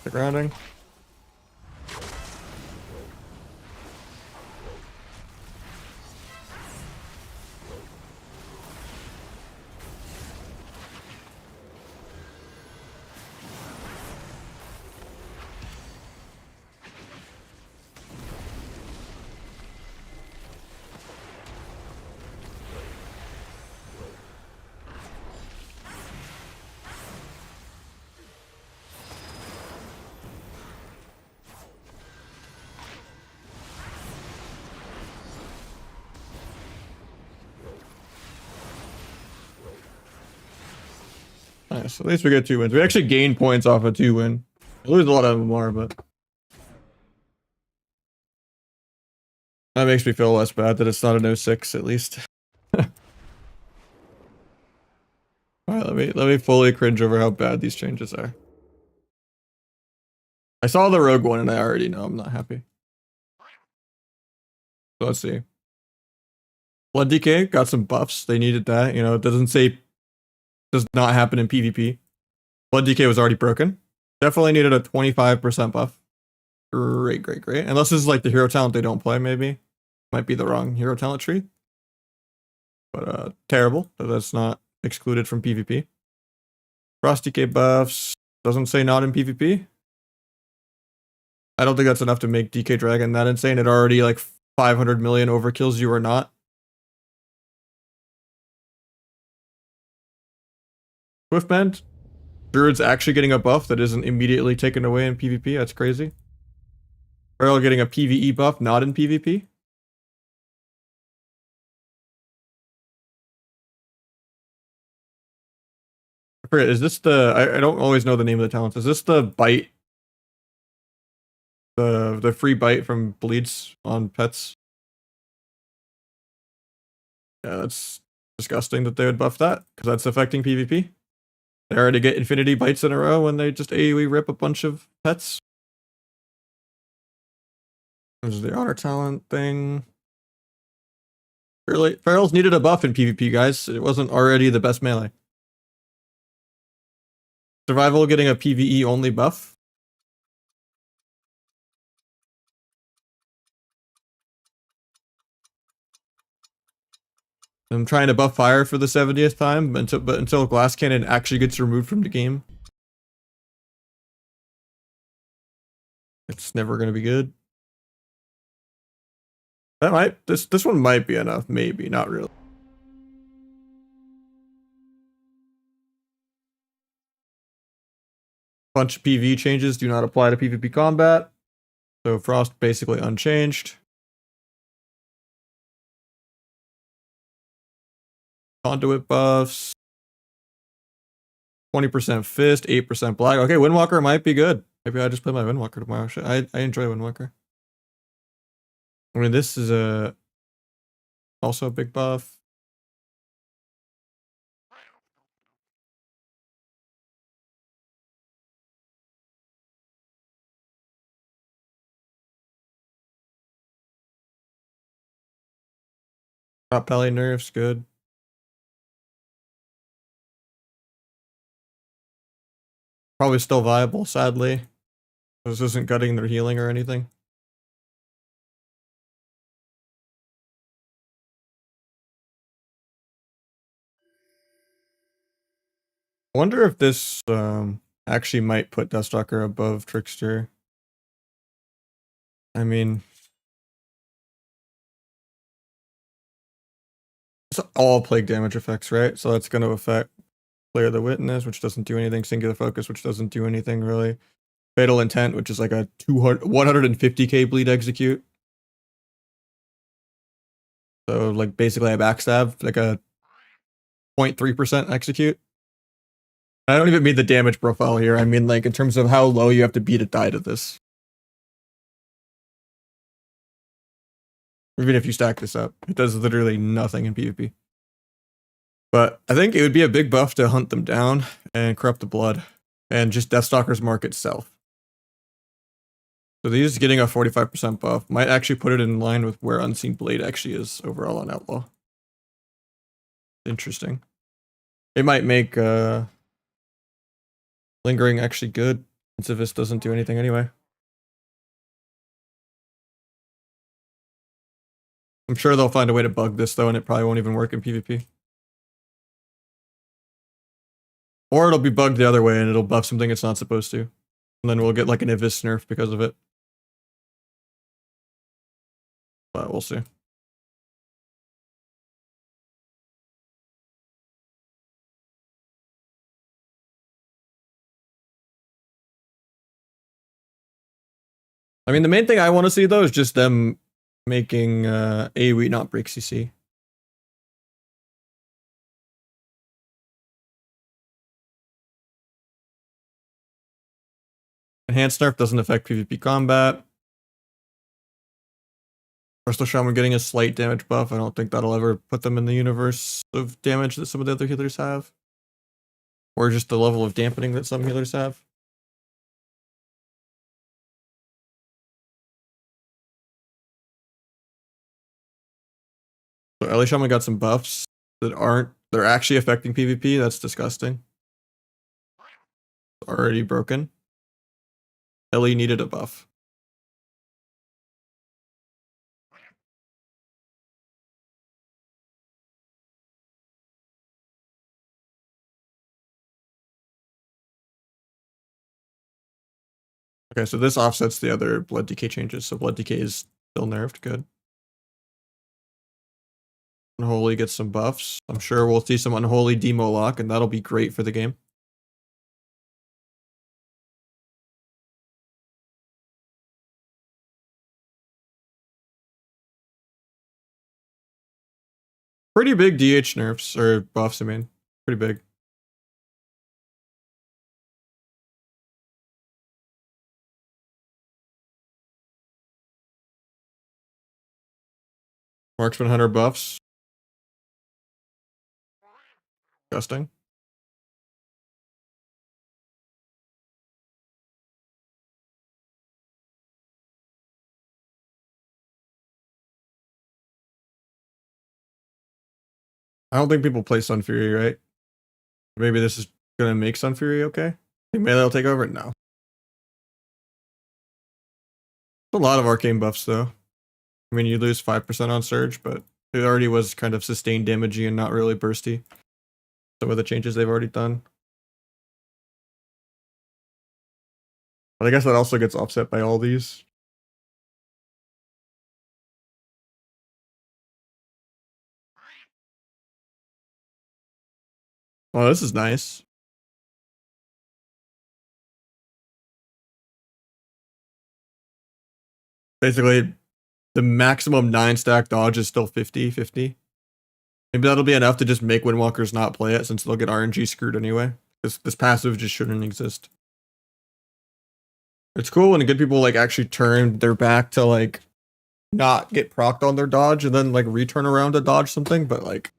The grounding. Nice. At least we get 2 wins. We actually gain points off a 2 win. We lose a lot of them more, but that makes me feel less bad that it's not an 06 at least. Alright, let me fully cringe over how bad these changes are. I saw the rogue one and I already know I'm not happy. So let's see. Blood Decay got some buffs. They needed that. You know, it doesn't say does not happen in PvP. Blood Decay was already broken. Definitely needed a 25% buff. Great. Unless this is like the hero talent they don't play, maybe. Might be the wrong hero talent tree. But terrible that that's not excluded from PvP. Frost Decay buffs. Doesn't say not in PvP. I don't think that's enough to make DK Dragon that insane. It already like 500 million overkills you or not. Swiftbend. Druid's actually getting a buff that isn't immediately taken away in PvP. That's crazy. Feral getting a PvE buff, not in PvP. I forget, is this the... I don't always know the name of the talents. Is this the bite? The free bite from bleeds on pets? Yeah, that's disgusting that they would buff that, because that's affecting PvP. They already get infinity bites in a row when they just AoE rip a bunch of pets. There's the honor talent thing. Feral's needed a buff in PvP, guys. It wasn't already the best melee. Survival getting a PvE only buff. I'm trying to buff fire for the 70th time, but until Glass Cannon actually gets removed from the game, it's never gonna be good. That might this one might be enough, maybe, not really. Bunch of PvE changes do not apply to PvP combat. So Frost basically unchanged. Conduit buffs. 20% Fist, 8% Black. Okay, Windwalker might be good. Maybe I just play my Windwalker tomorrow. Shit, I enjoy Windwalker. I mean, this is also a big buff. Top Pally nerfs, good. Probably still viable, sadly. This isn't gutting their healing or anything. I wonder if this actually might put Deathstalker above Trickster. I mean, it's all plague damage effects, right? So that's going to affect Player the Witness, which doesn't do anything. Singular Focus, which doesn't do anything really. Fatal Intent, which is like a 150k bleed execute. So like basically a backstab, like a 0.3% execute. I don't even mean the damage profile here. I mean like in terms of how low you have to be to die to this. Even if you stack this up, it does literally nothing in PvP. But I think it would be a big buff to hunt them down and corrupt the blood and just Deathstalker's mark itself. So these getting a 45% buff might actually put it in line with where Unseen Blade actually is overall on Outlaw. Interesting. It might make Lingering actually good, since this doesn't do anything anyway. I'm sure they'll find a way to bug this though, and it probably won't even work in PvP. Or it'll be bugged the other way and it'll buff something it's not supposed to. And then we'll get like an Ivis nerf because of it. But we'll see. I mean, the main thing I want to see though is just them making AoE not break CC. Enhanced nerf doesn't affect PvP combat. Crystal Shaman getting a slight damage buff. I don't think that'll ever put them in the universe of damage that some of the other healers have. Or just the level of dampening that some healers have. So Ellie Shaman got some buffs that they're actually affecting PvP. That's disgusting. Already broken. Ellie needed a buff. Okay, so this offsets the other blood decay changes. So blood decay is still nerfed. Good. Unholy gets some buffs. I'm sure we'll see some Unholy demo lock, and that'll be great for the game. Pretty big DH nerfs, or buffs, I mean. Pretty big. Marksman Hunter buffs. Disgusting. I don't think people play Sun Fury, right? Maybe this is gonna make Sun Fury okay? Think Melee will take over? No. A lot of arcane buffs though. I mean, you lose 5% on Surge, but it already was kind of sustained damagey and not really bursty. Some of the changes they've already done. But I guess that also gets offset by all these. Oh, this is nice. Basically, the maximum 9-stack dodge is still 50-50. Maybe that'll be enough to just make Windwalkers not play it, since they'll get RNG screwed anyway. This passive just shouldn't exist. It's cool when good people like actually turn their back to like not get procced on their dodge and then like return around to dodge something, but like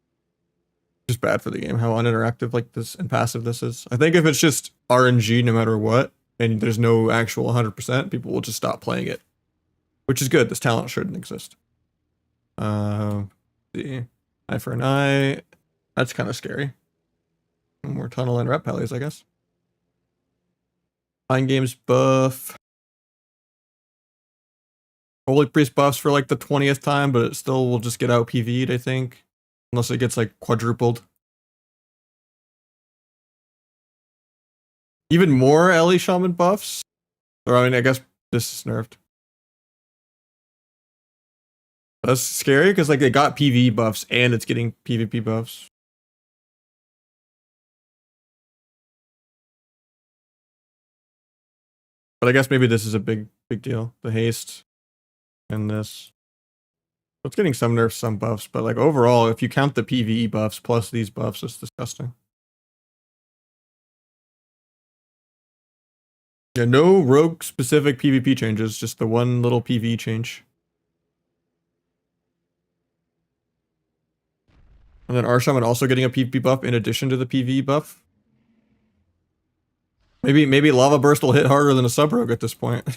just bad for the game how uninteractive like this and passive this is. I think if it's just RNG no matter what and there's no actual 100%, people will just stop playing it, which is good. This talent shouldn't exist. The eye for an eye. That's kind of scary. More tunnel and rep pallies, I guess. Mind games buff. Holy Priest buffs for like the 20th time, but it still will just get out Pv'd, I think. Unless it gets like quadrupled. Even more Ellie Shaman buffs? Or I mean, I guess this is nerfed. That's scary because like they got PvE buffs and it's getting PvP buffs. But I guess maybe this is a big deal. The haste and this. It's getting some nerfs, some buffs, but like overall, if you count the PvE buffs plus these buffs, it's disgusting. Yeah, no rogue specific PvP changes, just the one little PvE change. And then Arshaman also getting a PvP buff in addition to the PvE buff. Maybe Lava Burst will hit harder than a sub rogue at this point.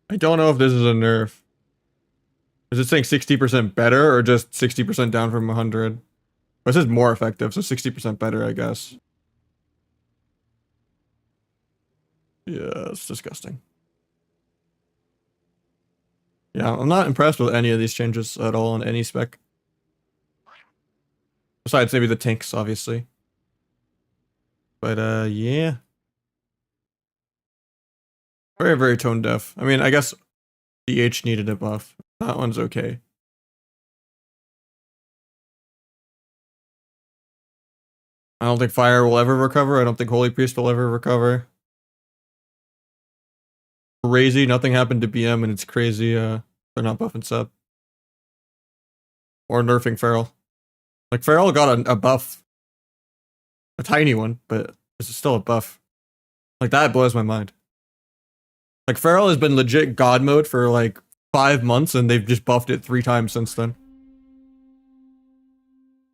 I don't know if this is a nerf. Is it saying 60% better or just 60% down from 100? This is more effective, so 60% better, I guess. Yeah, it's disgusting. Yeah, I'm not impressed with any of these changes at all on any spec. Besides maybe the tanks, obviously. But yeah. Very tone deaf. I mean, I guess DH needed a buff. That one's okay. I don't think Fire will ever recover. I don't think Holy Priest will ever recover. Crazy, nothing happened to BM and it's crazy they're not buffing sub. Or nerfing Feral. Like Feral got a buff. A tiny one, but this is still a buff. Like that blows my mind. Like Feral has been legit god mode for like 5 months and they've just buffed it 3 times since then.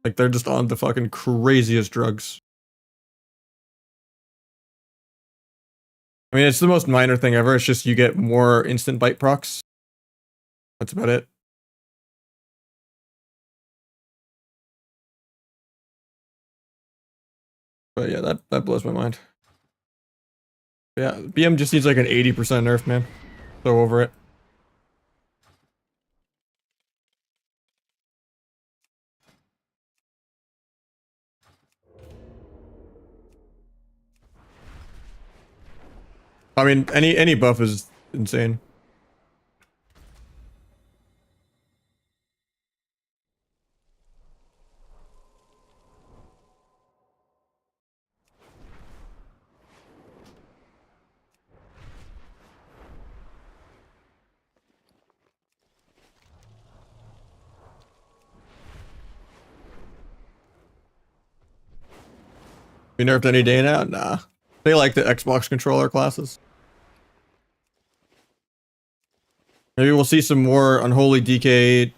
Like they're just on the fucking craziest drugs. I mean, it's the most minor thing ever. It's just you get more instant bite procs. That's about it. But yeah, that blows my mind. Yeah, BM just needs like an 80% nerf, man. So over it. I mean, any buff is insane. Be nerfed any day now? Nah. They like the Xbox controller classes. Maybe we'll see some more Unholy DK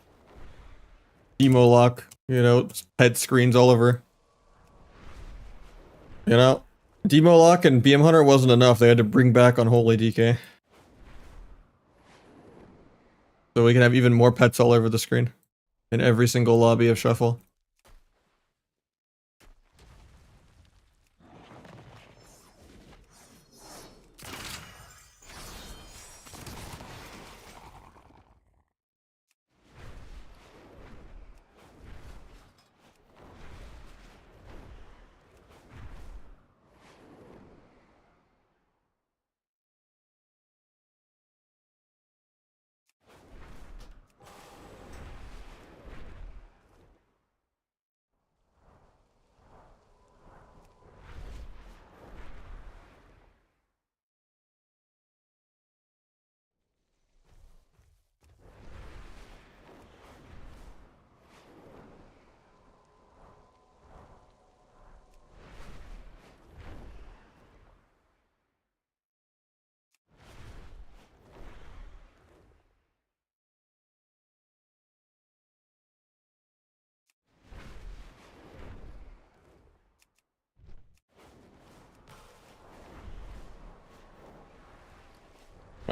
demo lock, you know, head screens all over. You know, demo lock and BM Hunter wasn't enough. They had to bring back Unholy DK. So we can have even more pets all over the screen. In every single lobby of Shuffle.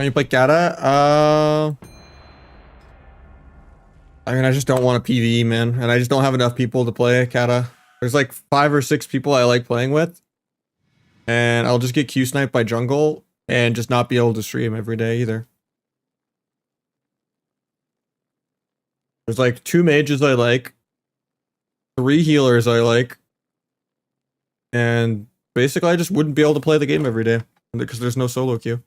When you play Kata, I mean, I just don't want a PvE, man. And I just don't have enough people to play Kata. There's like 5 or 6 people I like playing with. And I'll just get Q-sniped by jungle and just not be able to stream every day either. There's like 2 mages I like, 3 healers I like, and basically I just wouldn't be able to play the game every day because there's no solo queue.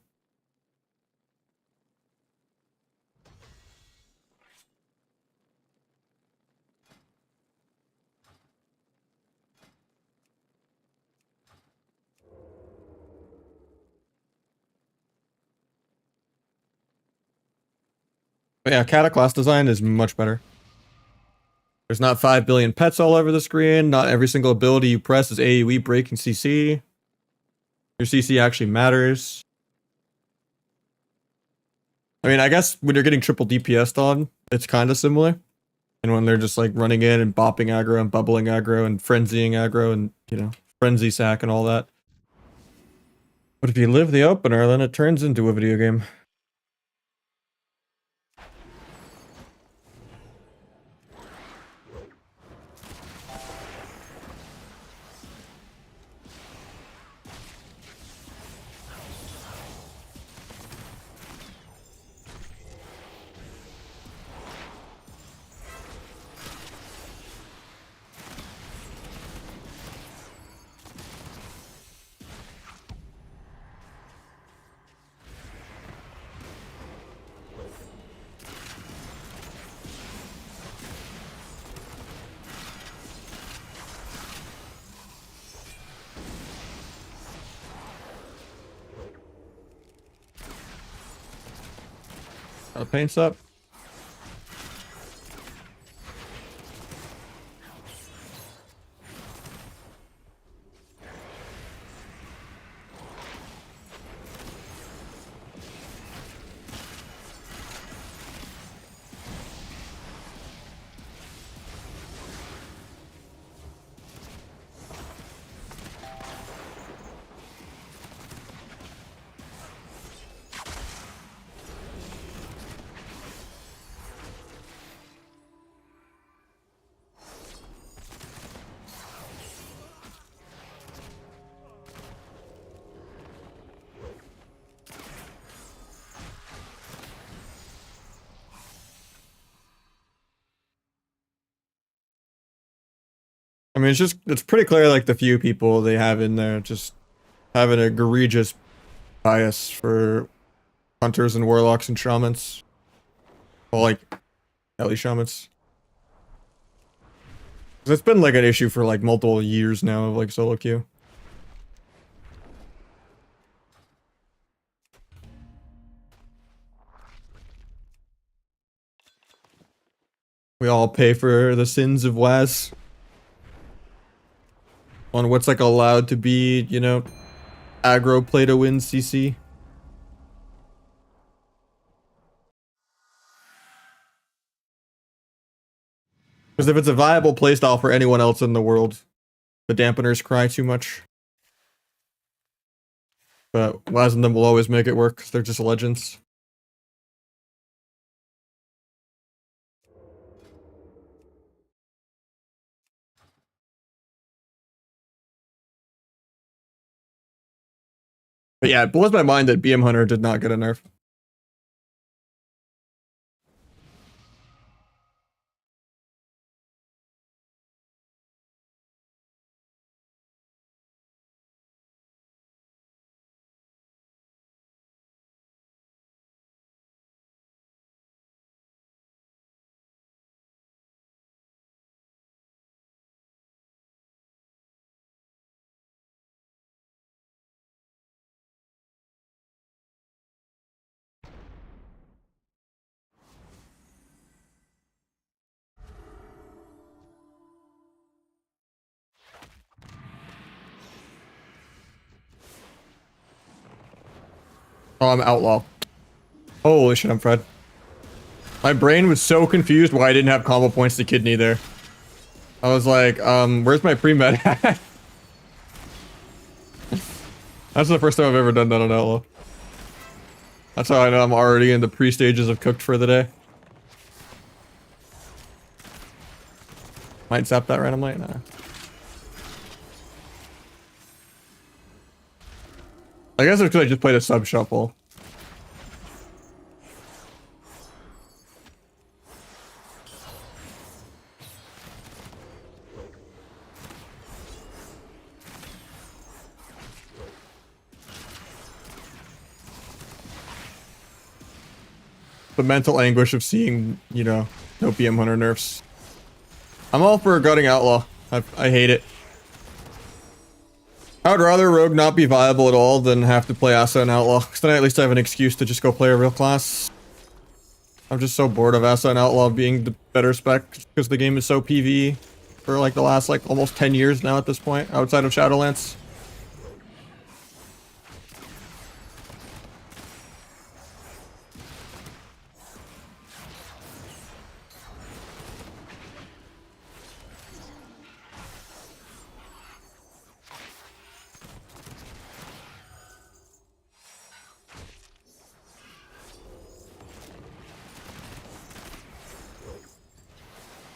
But yeah, Kata class design is much better. There's not 5 billion pets all over the screen. Not every single ability you press is AoE breaking CC. Your CC actually matters. I mean, I guess when you're getting triple DPS'd on, it's kind of similar. And when they're just like running in and bopping aggro and bubbling aggro and frenzying aggro and, you know, frenzy sack and all that. But if you live the opener, then it turns into a video game. Paints up. I mean, it's pretty clear, like, the few people they have in there just have an egregious bias for hunters and warlocks and shamans. Well, like, Ellie shamans. 'Cause it's been, like, an issue for, like, multiple years now of, like, solo queue. We all pay for the sins of WAS. On what's like allowed to be, you know, aggro play to win CC. Because if it's a viable playstyle for anyone else in the world, the dampeners cry too much. But Waz and them will always make it work because they're just legends. But yeah, it blows my mind that BM Hunter did not get a nerf. Oh, I'm outlaw. Holy shit, I'm Fred. My brain was so confused why I didn't have combo points to kidney there. I was like, where's my pre-med at? That's the first time I've ever done that on outlaw. That's how I know I'm already in the pre-stages of cooked for the day. Might zap that randomly? Nah. I guess it's because I just played a sub-shuffle. The mental anguish of seeing, you know, no PM Hunter nerfs. I'm all for gutting Outlaw. I hate it. I would rather Rogue not be viable at all than have to play Asa and Outlaw, because then I at least have an excuse to just go play a real class. I'm just so bored of Asa and Outlaw being the better spec, because the game is so PvE for like the last like almost 10 years now at this point, outside of Shadowlands.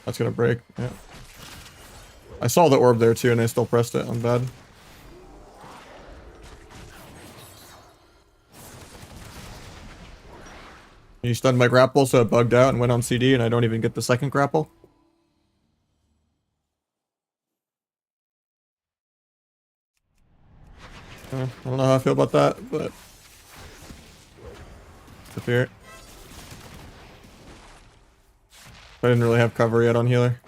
That's gonna break, yeah. I saw the orb there too and I still pressed it, I'm bad. You stunned my grapple so it bugged out and went on CD and I don't even get the second grapple. I don't know how I feel about that, but... It's here. I didn't really have cover yet on healer.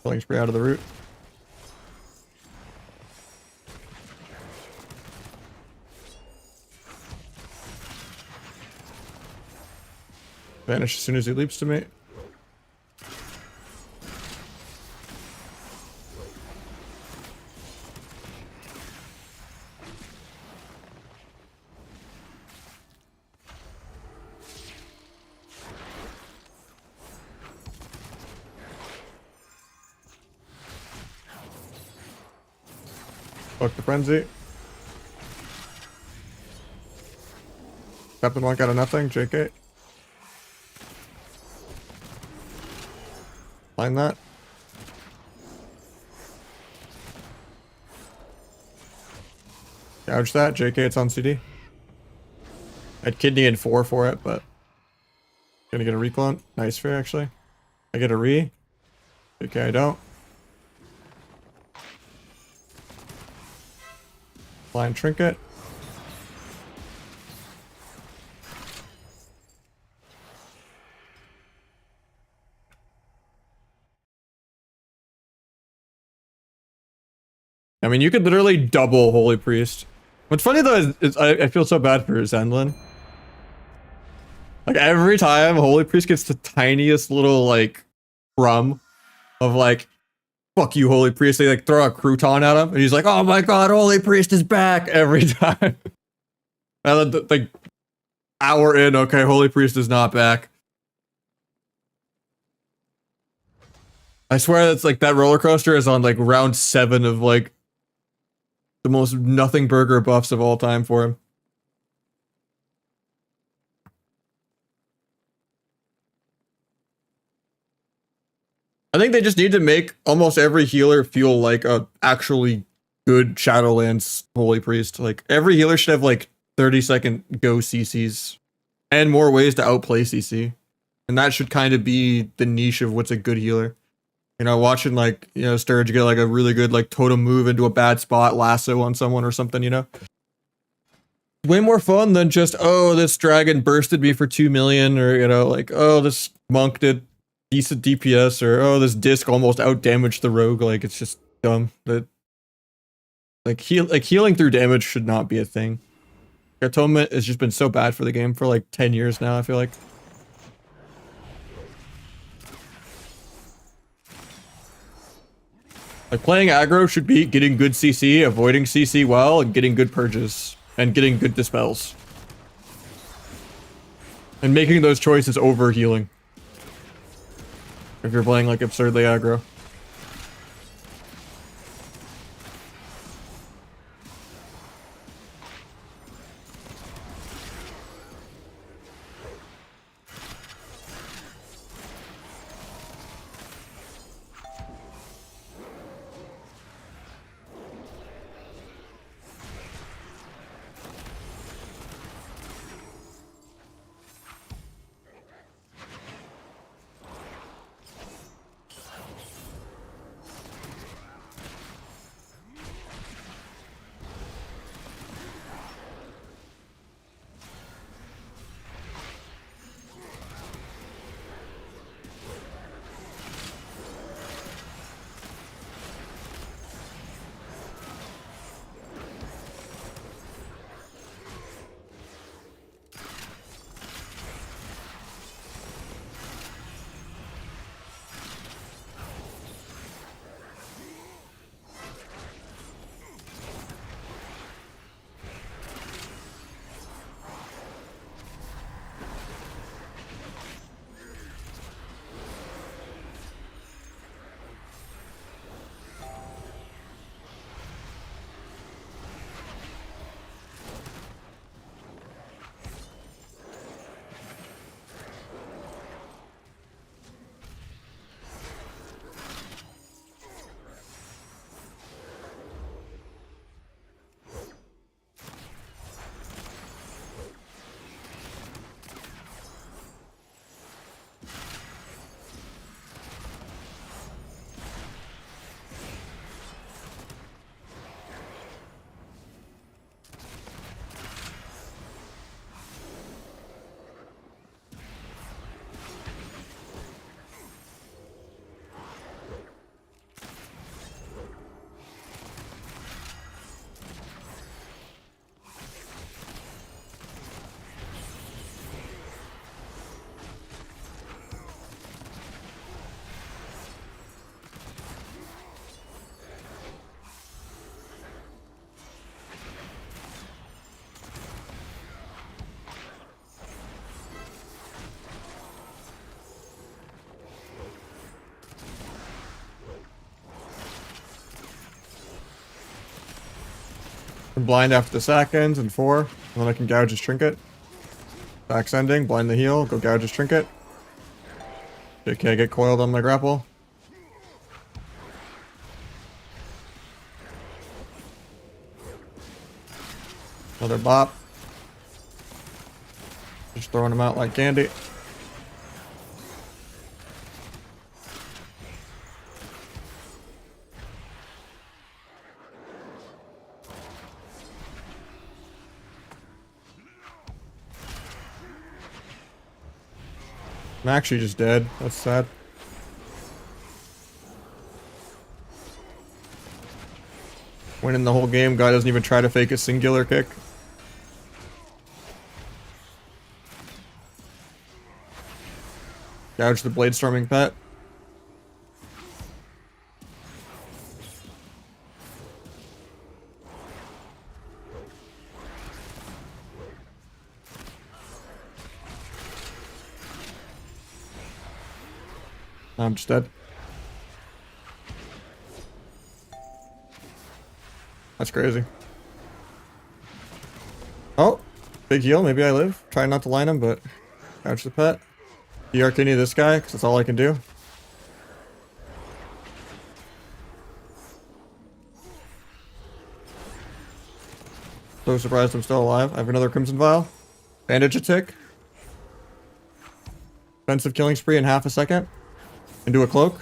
Pulling spray out of the root. Vanish as soon as he leaps to me. Fuck the frenzy. Captain 1 got a nothing, JK. Find that. Gouge that, JK, it's on CD. I'd kidney in 4 for it, but... Gonna get a reclone. Nice fair, actually. I get a re. JK, I don't. Blind trinket. I mean, you could literally double Holy Priest. What's funny though is I feel so bad for Zenlin. Like every time Holy Priest gets the tiniest little like crumb of like, fuck you, Holy Priest, they like throw a crouton at him and he's like, oh my god, Holy Priest is back every time. And then like hour in, okay, Holy Priest is not back. I swear that's like that roller coaster is on like round 7 of like the most nothing burger buffs of all time for him. I think they just need to make almost every healer feel like a actually good Shadowlands Holy Priest. Like every healer should have like 30-second go CCs and more ways to outplay CC. And that should kind of be the niche of what's a good healer. You know, watching like, you know, Sturge get like a really good like totem move into a bad spot, lasso on someone or something, you know? Way more fun than just, oh, this dragon bursted me for 2 million, or, you know, like, oh, this monk did decent DPS, or oh, this disc almost outdamaged the rogue. Like, it's just dumb. That Like healing through damage should not be a thing. Atonement has just been so bad for the game for like 10 years now, I feel like. Like playing aggro should be getting good CC, avoiding CC well, and getting good purges. And getting good dispels. And making those choices over healing. If you're playing like absurdly aggro. Blind after the sack ends in 4. And then I can gouge his trinket. Sack's ending, blind the heal, go gouge his trinket. Okay, get coiled on my grapple. Another bop. Just throwing him out like candy. I'm actually just dead. That's sad. Winning the whole game, guy doesn't even try to fake a singular kick. Gouge the blade storming pet. I'm just dead. That's crazy. Oh, big heal. Maybe I live. Try not to line him, but couch the pet. De-Arcania this guy, because that's all I can do. So surprised I'm still alive. I have another Crimson Vial. Bandage a tick. Defensive killing spree in half a second. Into a cloak.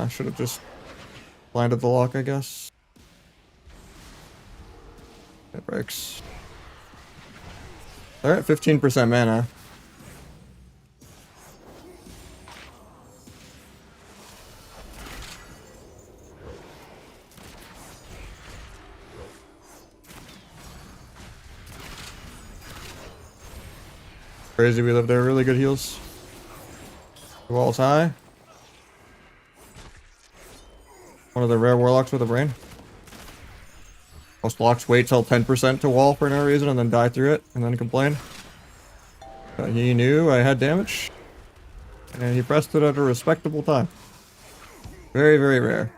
Should have just blinded the lock, I guess. It breaks. Alright, 15% mana. Crazy we live there. Really good heals. The wall's high. One of the rare warlocks with a brain. Most blocks wait till 10% to wall for no reason and then die through it and then complain. But he knew I had damage. And he pressed it at a respectable time. Very, very rare.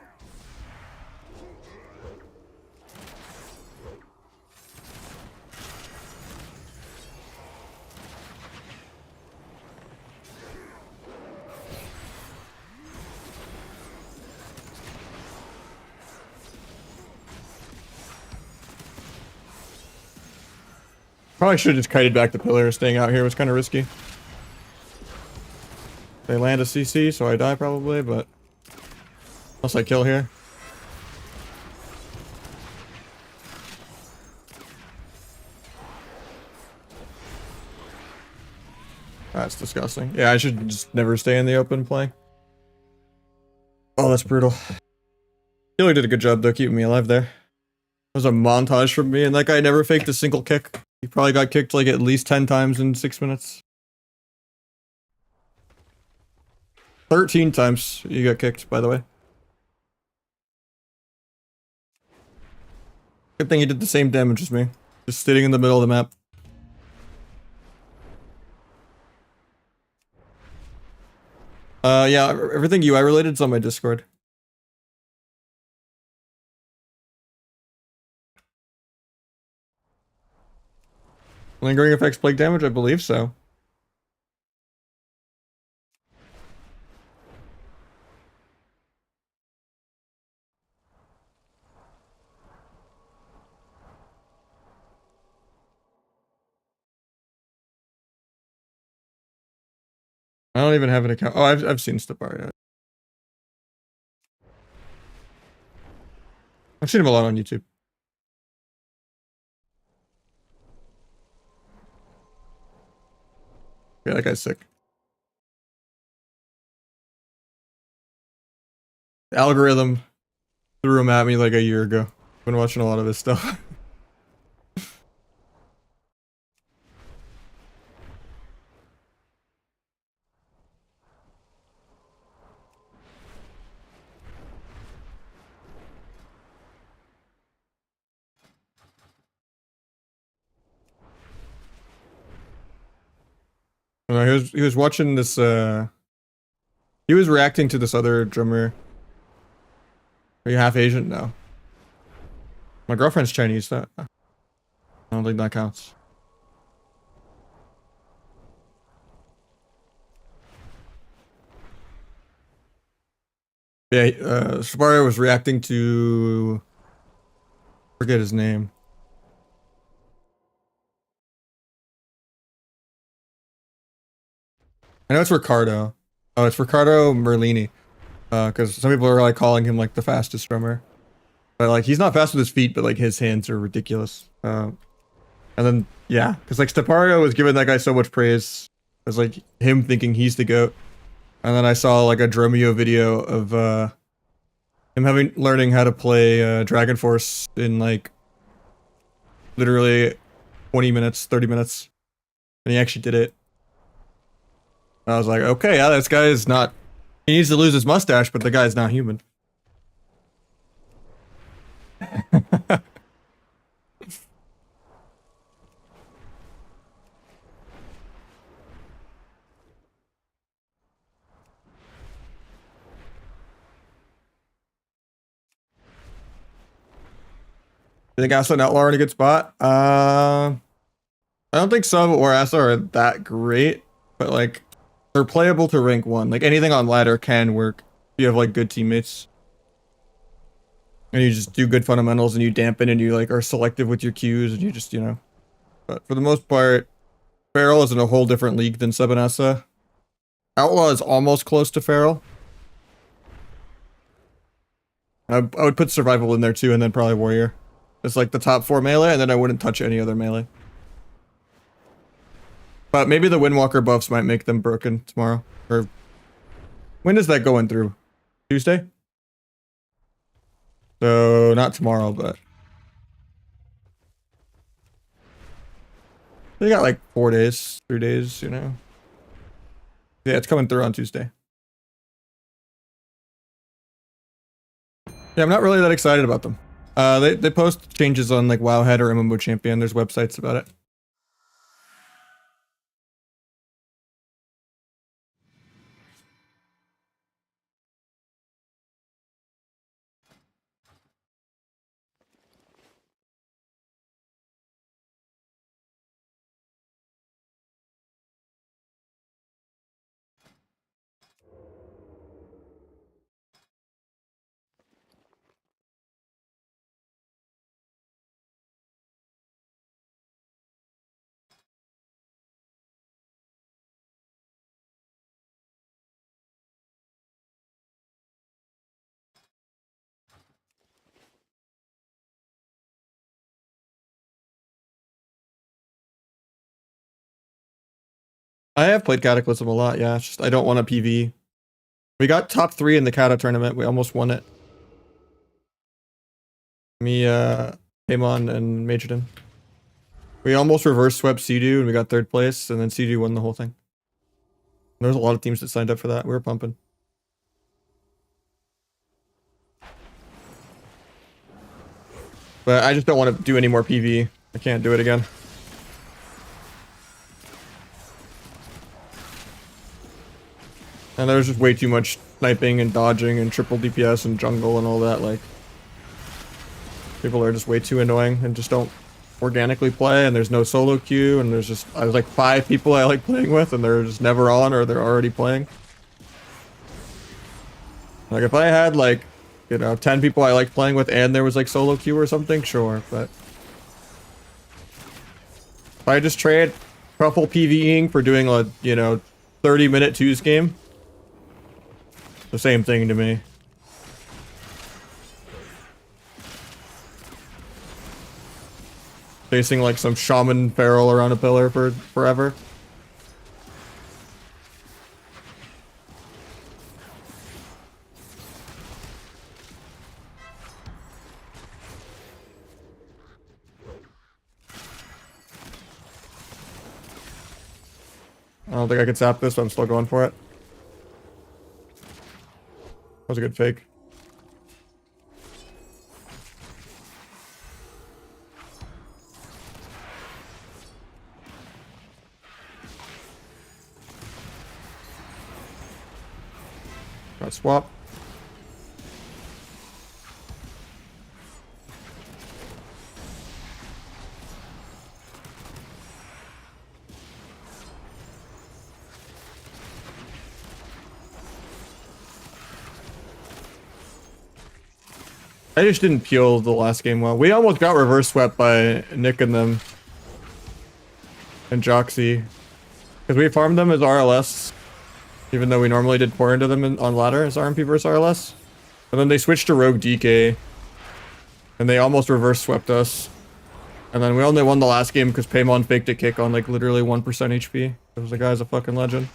Probably should have just kited back the pillar. Staying out here was kind of risky. They land a CC, so I die probably, but unless I kill here. That's disgusting. Yeah, I should just never stay in the open play. Oh, that's brutal. Killer did a good job though, keeping me alive there. That was a montage from me, and that guy never faked a single kick. He probably got kicked like at least 10 times in 6 minutes. 13 times you got kicked, by the way. Good thing he did the same damage as me. Just sitting in the middle of the map. Yeah, everything UI related is on my Discord. Lingering effects plague damage? I believe so. I don't even have an account. Oh, I've seen Steparia. I've seen him a lot on YouTube. Yeah, that guy's sick. The algorithm threw him at me like a year ago. Been watching a lot of his stuff. He was watching this he was reacting to this other drummer. Are you half Asian? No. My girlfriend's Chinese, so I don't think that counts. Yeah, Sabario was reacting to forget his name. I know it's Ricardo. Oh, it's Ricardo Merlini. Because some people are like calling him like the fastest drummer. But like he's not fast with his feet, but like his hands are ridiculous. And then yeah, because like Stepario was giving that guy so much praise. It was like him thinking he's the GOAT. And then I saw like a Dromio video of him learning how to play Dragon Force in like literally 20 minutes, 30 minutes. And he actually did it. I was like, okay, yeah, this guy is not... He needs to lose his mustache, but the guy's not human. You think Asa and Outlaw are in a good spot? I don't think Sub or Asa are that great, but like they're playable to rank 1. Like anything on ladder can work if you have like good teammates. And you just do good fundamentals and you dampen and you like are selective with your cues and you just, you know. But for the most part, Feral is in a whole different league than Sub and Asa. Outlaw is almost close to Feral. I would put Survival in there too and then probably Warrior. It's like the top 4 melee, and then I wouldn't touch any other melee. But maybe the Windwalker buffs might make them broken tomorrow. Or when is that going through? Tuesday? So not tomorrow, but We got like 4 days, 3 days, you know. Yeah, it's coming through on Tuesday. Yeah, I'm not really that excited about them. They post changes on like Wowhead or MMO Champion. There's websites about it. I have played Cataclysm a lot, yeah. It's just I don't want a PV. We got top 3 in the Kata tournament. We almost won it. Me, Paimon, and Majordan. We almost reverse swept Sea-Doo and we got 3rd place, and then Sea-Doo won the whole thing. There was a lot of teams that signed up for that. We were pumping. But I just don't want to do any more PV. I can't do it again. And there's just way too much sniping and dodging and triple DPS and jungle and all that. Like, people are just way too annoying and just don't organically play. And there's no solo queue. And there's like 5 people I like playing with, and they're just never on or they're already playing. Like, if I had like, you know, 10 people I liked playing with and there was like solo queue or something, sure. But if I just trade couple PvEing for doing a, you know, 30-minute 2s game, the same thing to me. Chasing like some shaman feral around a pillar for forever. I don't think I could zap this, but I'm still going for it. That was a good fake. Got swap. I just didn't peel the last game well. We almost got reverse swept by Nick and them. And Joxy. Because we farmed them as RLS. Even though we normally did pour into them on ladder as RMP versus RLS. And then they switched to Rogue DK. And they almost reverse swept us. And then we only won the last game because Paimon faked a kick on like literally 1% HP. Because the guy's a fucking legend.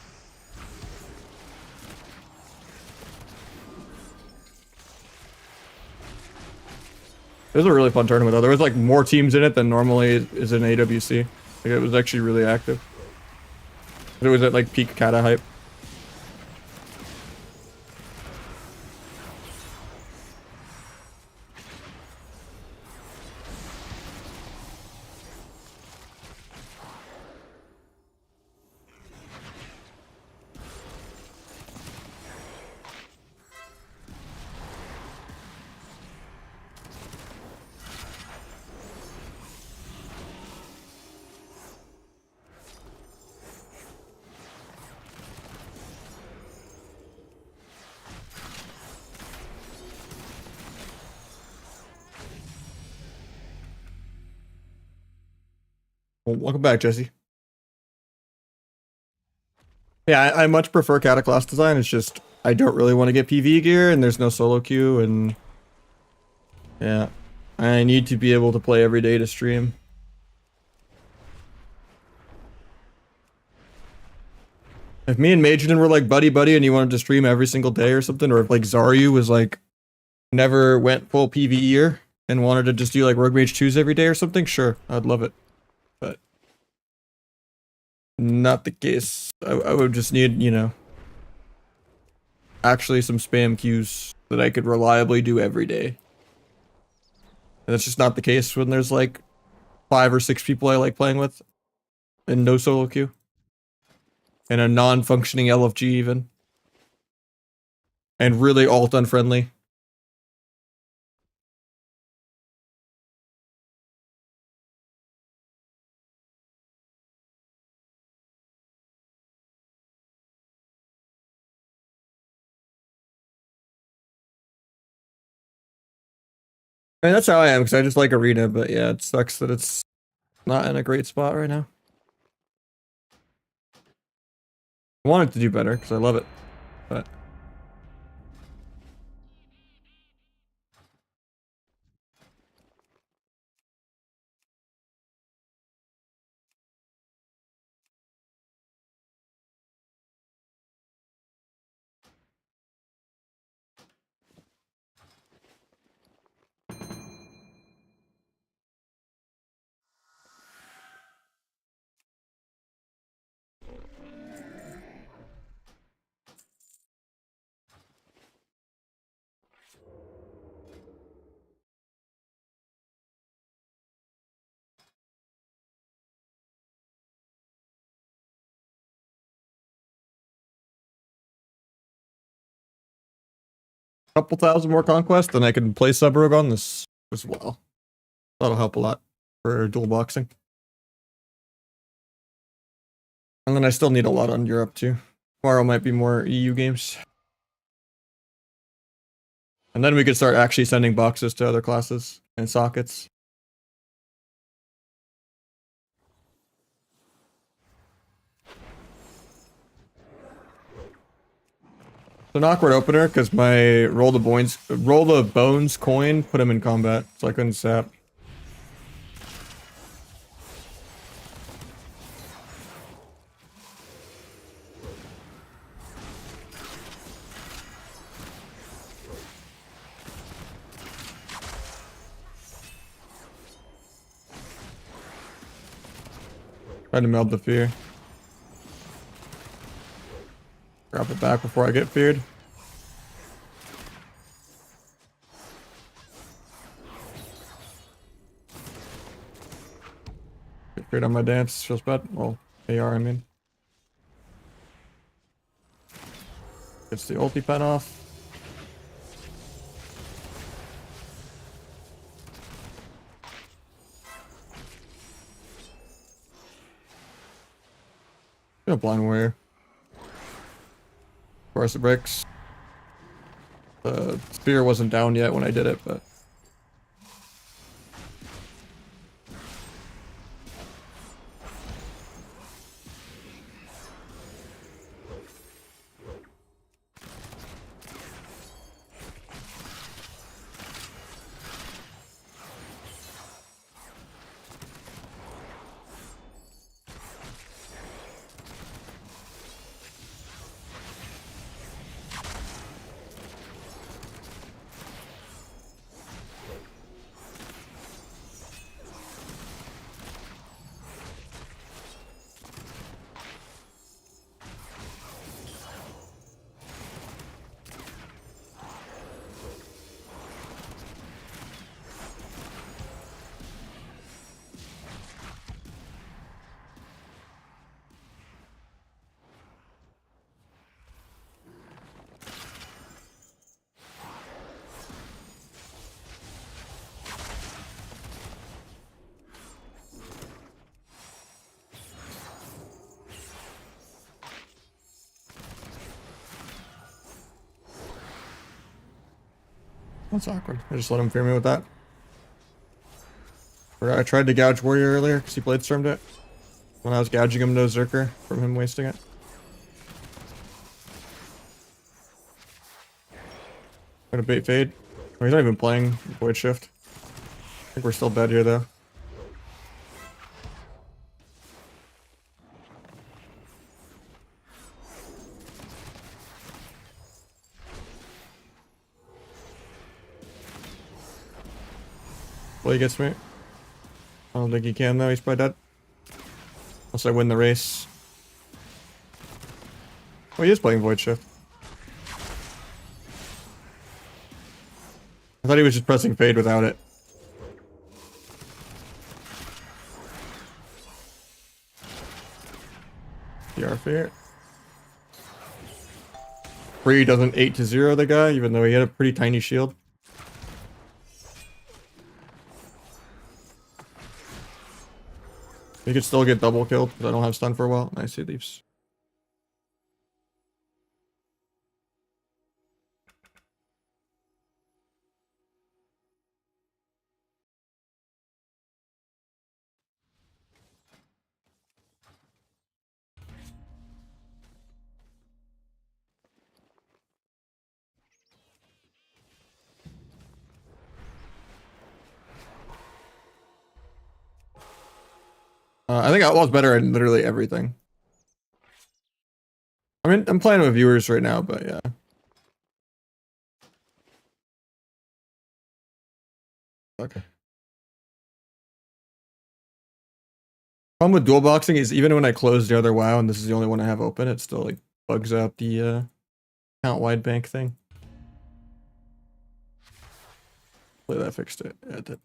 It was a really fun tournament though. There was like more teams in it than normally is in AWC. Like, it was actually really active. It was at like peak Kata hype. Well, welcome back, Jesse. Yeah, I much prefer Kata class design. It's just I don't really want to get PV gear, and there's no solo queue, and yeah, I need to be able to play every day to stream. If me and Majordan were like buddy and you wanted to stream every single day or something, or if like Zaryu was like never went full PvEer and wanted to just do like Rogue Mage 2s every day or something, sure, I'd love it. Not the case. I would just need, you know, actually some spam queues that I could reliably do every day. And that's just not the case when there's like 5 or 6 people I like playing with and no solo queue. And a non-functioning LFG even. And really alt unfriendly. I mean, that's how I am, because I just like Arena, but yeah, it sucks that it's not in a great spot right now. I want it to do better, because I love it, but... Couple thousand more conquest, then I can play sub-rogue on this as well. That'll help a lot for dual boxing. And then I still need a lot on Europe too. Tomorrow might be more EU games. And then we could start actually sending boxes to other classes and sockets. It's an awkward opener because my roll the bones coin put him in combat, so I couldn't sap. Try to meld the fear. Grab it back before I get feared. Get feared on my dance, feels bad. Well, AR, I mean. Gets the ulti pen off. Get a blind warrior. Of course it breaks. The spear wasn't down yet when I did it, but... That's awkward. I just let him fear me with that. I tried to gouge warrior earlier because he blade stormed it. When I was gouging him, no Zerker from him wasting it. I'm gonna bait fade. Oh, he's not even playing void shift. I think we're still dead here though. Well, he gets me. I don't think he can though, he's probably dead. Unless I win the race. Oh, he is playing Void Shift. I thought he was just pressing Fade without it. PR Fear. Free doesn't 8-0 the guy, even though he had a pretty tiny shield. He could still get double killed, but I don't have stun for a while. Nice, he leaves. I think Outlaw's better at literally everything. I mean, I'm playing with viewers right now, but yeah. Okay. Problem with dual boxing is even when I close the other WoW and this is the only one I have open, it still like bugs out the count wide bank thing. Hopefully that fixed it. Yeah, it did.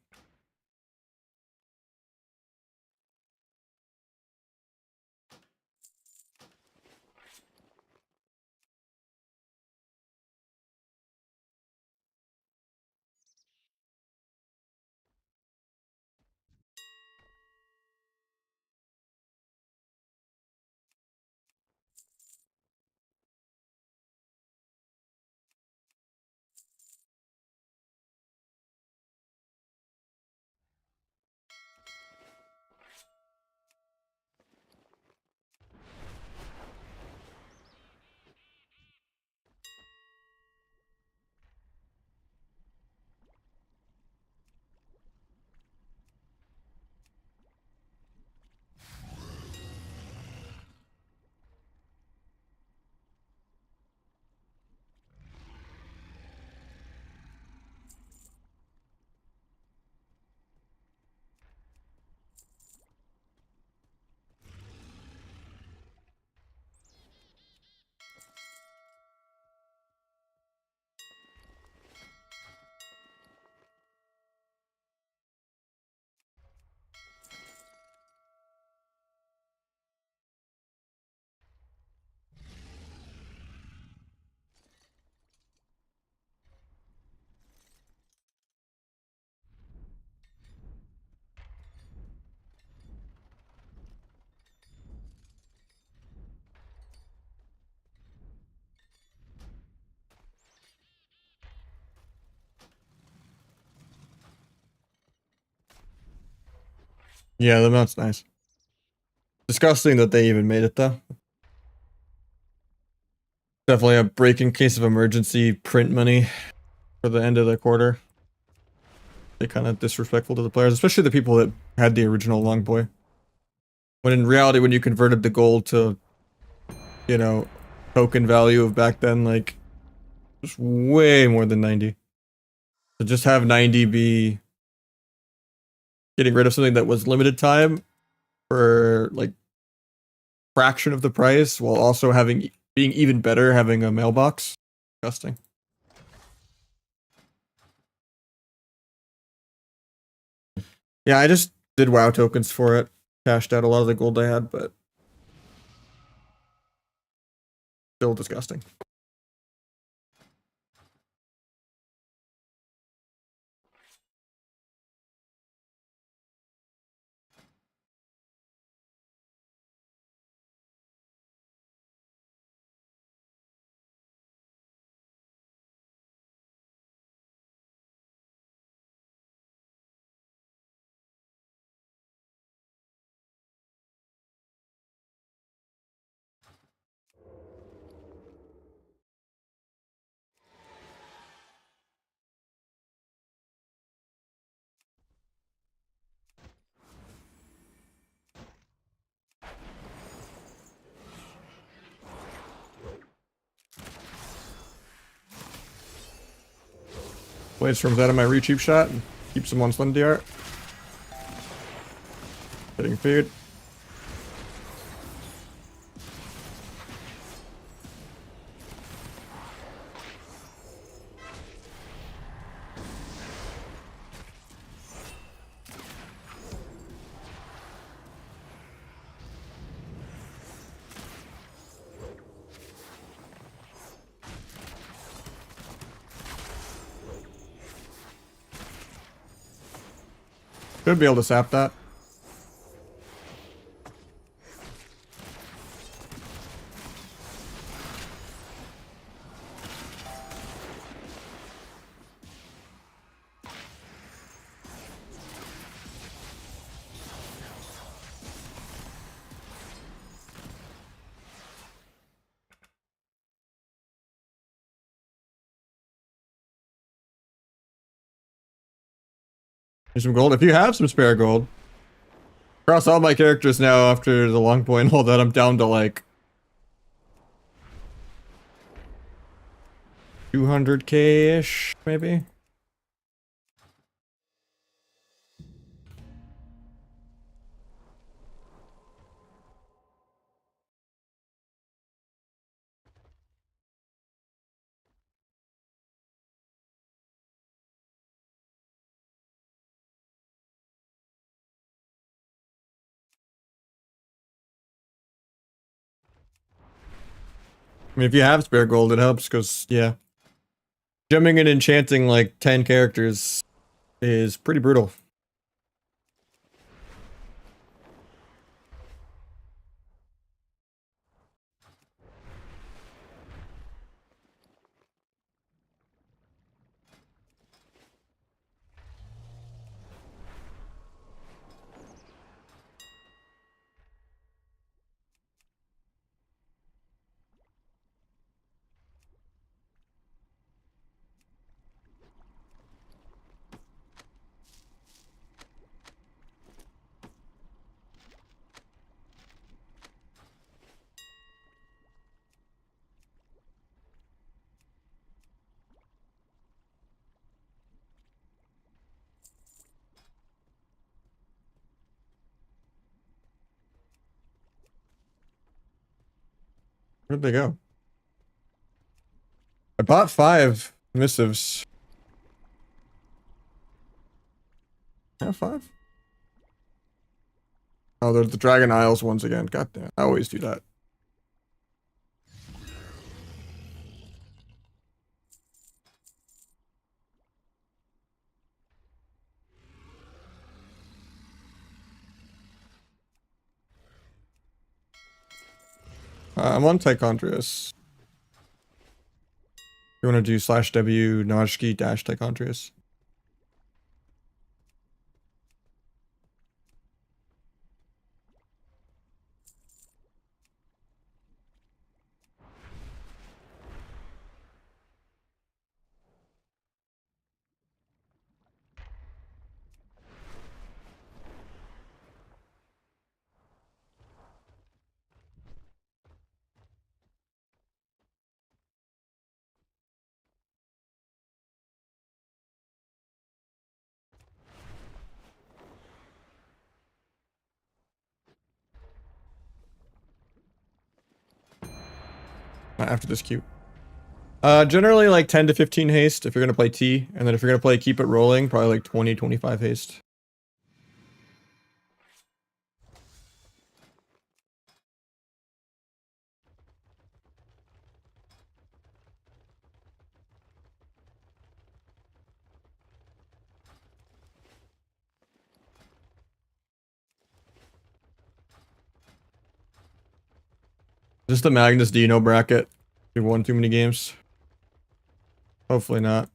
Yeah, the mount's nice. Disgusting that they even made it though. Definitely a break in case of emergency print money for the end of the quarter. They kind of disrespectful to the players, especially the people that had the original long boy. When in reality, when you converted the gold to, you know, token value of back then, like, it was way more than 90. To just have 90 be getting rid of something that was limited time for like fraction of the price while also having being even better having a mailbox. Disgusting. Yeah, I just did WoW tokens for it. Cashed out a lot of the gold I had, but still disgusting. Blade Storm's out of my re-cheap shot and keeps him on Slim DR. Hitting feed. Should be able to sap that. Here's some gold. If you have some spare gold. Across all my characters now after the long point, all that, I'm down to like 200k-ish, maybe? I mean, if you have spare gold, it helps, because, yeah. Jumping and enchanting like 10 characters is pretty brutal. Where'd they go? I bought 5 missives. Yeah, 5? Oh, they're the Dragon Isles ones again. God damn, I always do that. I'm on Tychondrius. You want to do /w Nahj Tychondrius? After this queue. Generally like 10 to 15 haste if you're gonna play T, and then if you're gonna play keep it rolling, probably like 20-25 haste. Just the Magnus Dino bracket. You won too many games. Hopefully not.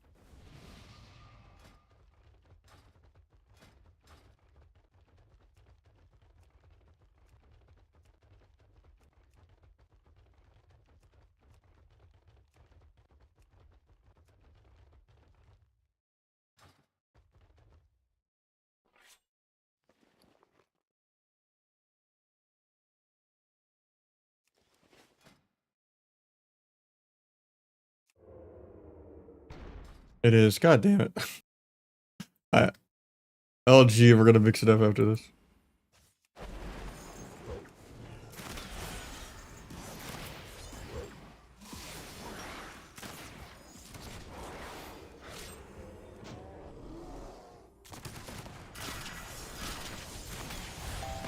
It is. God damn it. LG, we're gonna mix it up after this.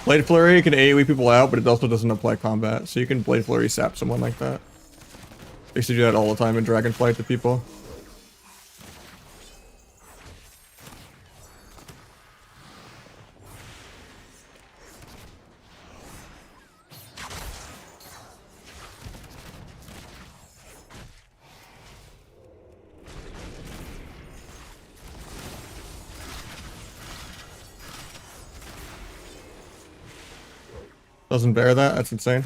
Blade Flurry can AoE people out, but it also doesn't apply combat, so you can Blade Flurry sap someone like that. I used to do that all the time in Dragonflight to people. Doesn't bear that? That's insane.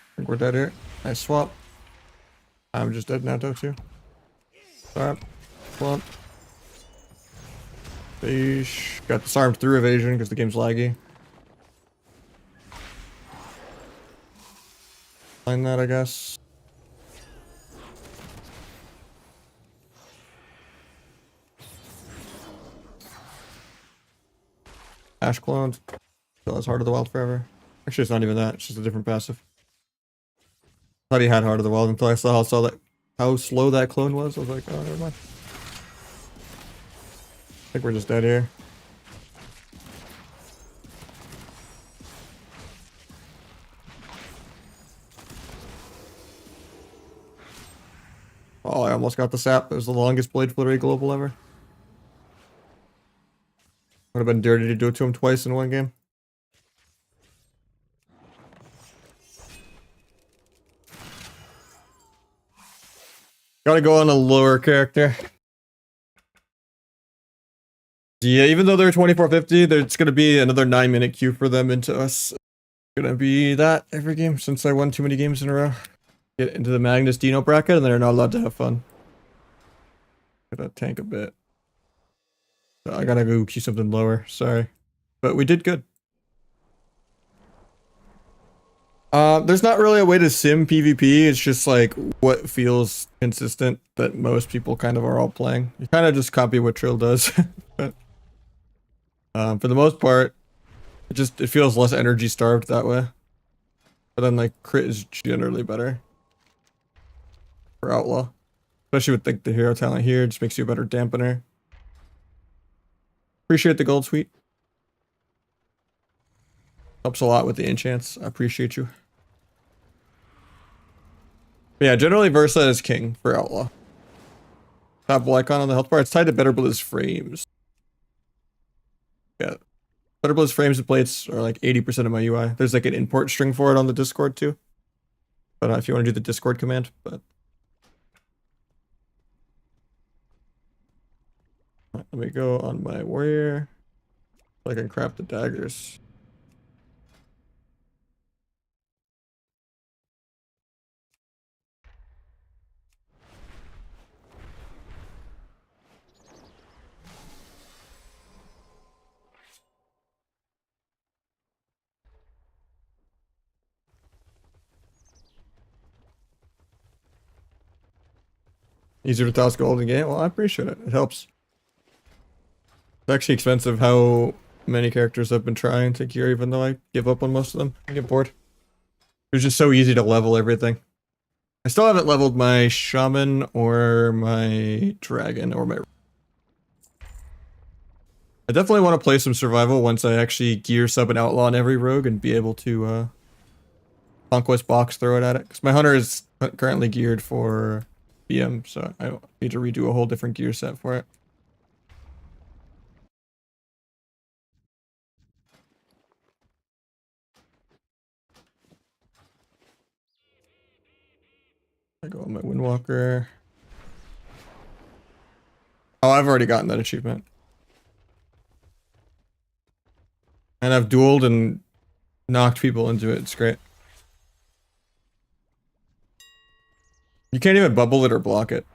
I think we're dead here. Nice swap. I'm just dead now, too. Swap. Swap. Beesh. Got disarmed through evasion because the game's laggy. Find that, I guess. Ash clones. Still has Heart of the Wild forever. Actually, it's not even that. It's just a different passive. Thought he had Heart of the Wild until I saw how slow that clone was. I was like, oh, never mind. I think we're just dead here. Oh, I almost got the sap. It was the longest Blade Flurry global ever. Would have been dirty to do it to him twice in one game. Gotta go on a lower character. Yeah, even though they're 2450, there's gonna be another 9-minute queue for them into us. It's gonna be that every game since I won too many games in a row. Get into the Magnus Dino bracket and they're not allowed to have fun. Gotta tank a bit. I gotta go queue something lower, sorry. But we did good. There's not really a way to sim PvP, it's just like what feels consistent that most people kind of are all playing. You kind of just copy what Trill does. But, for the most part, it feels less energy starved that way. But then like crit is generally better for Outlaw. Especially with like the hero talent here, it just makes you a better dampener. Appreciate the gold suite. Helps a lot with the enchants. I appreciate you. But yeah, generally Versa is king for Outlaw. Top icon on the health bar. It's tied to Better Bliss frames. Yeah. Better Bliss frames and plates are like 80% of my UI. There's like an import string for it on the Discord too. But if you want to do the Discord command, but let me go on my warrior. So I can craft the daggers. Easier to toss gold in the game? Well, I appreciate it. It helps. It's actually expensive how many characters I've been trying to gear, even though I give up on most of them. I get bored. It was just so easy to level everything. I still haven't leveled my shaman or my dragon or my... I definitely want to play some survival once I actually gear sub and outlaw on every rogue and be able to conquest box throw it at it. Because my hunter is currently geared for BM, so I need to redo a whole different gear set for it. I go on my Windwalker. Oh, I've already gotten that achievement. And I've dueled and knocked people into it. It's great. You can't even bubble it or block it.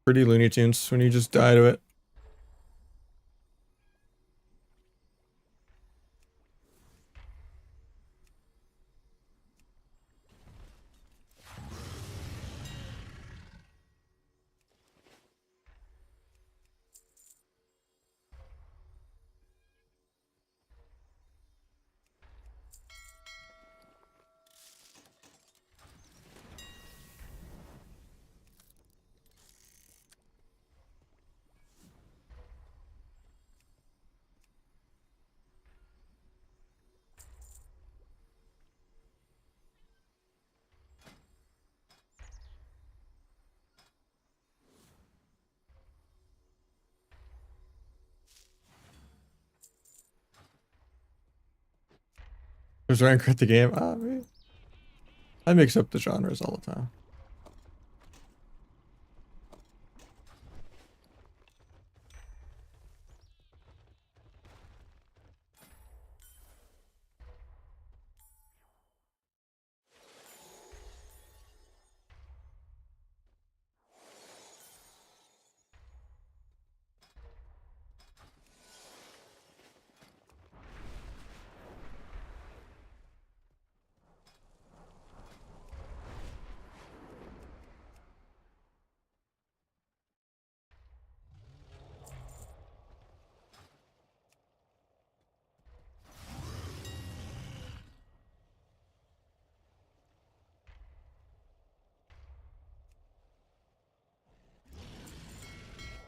Pretty Looney Tunes when you just die to it. There's rank at the game. I mix up the genres all the time.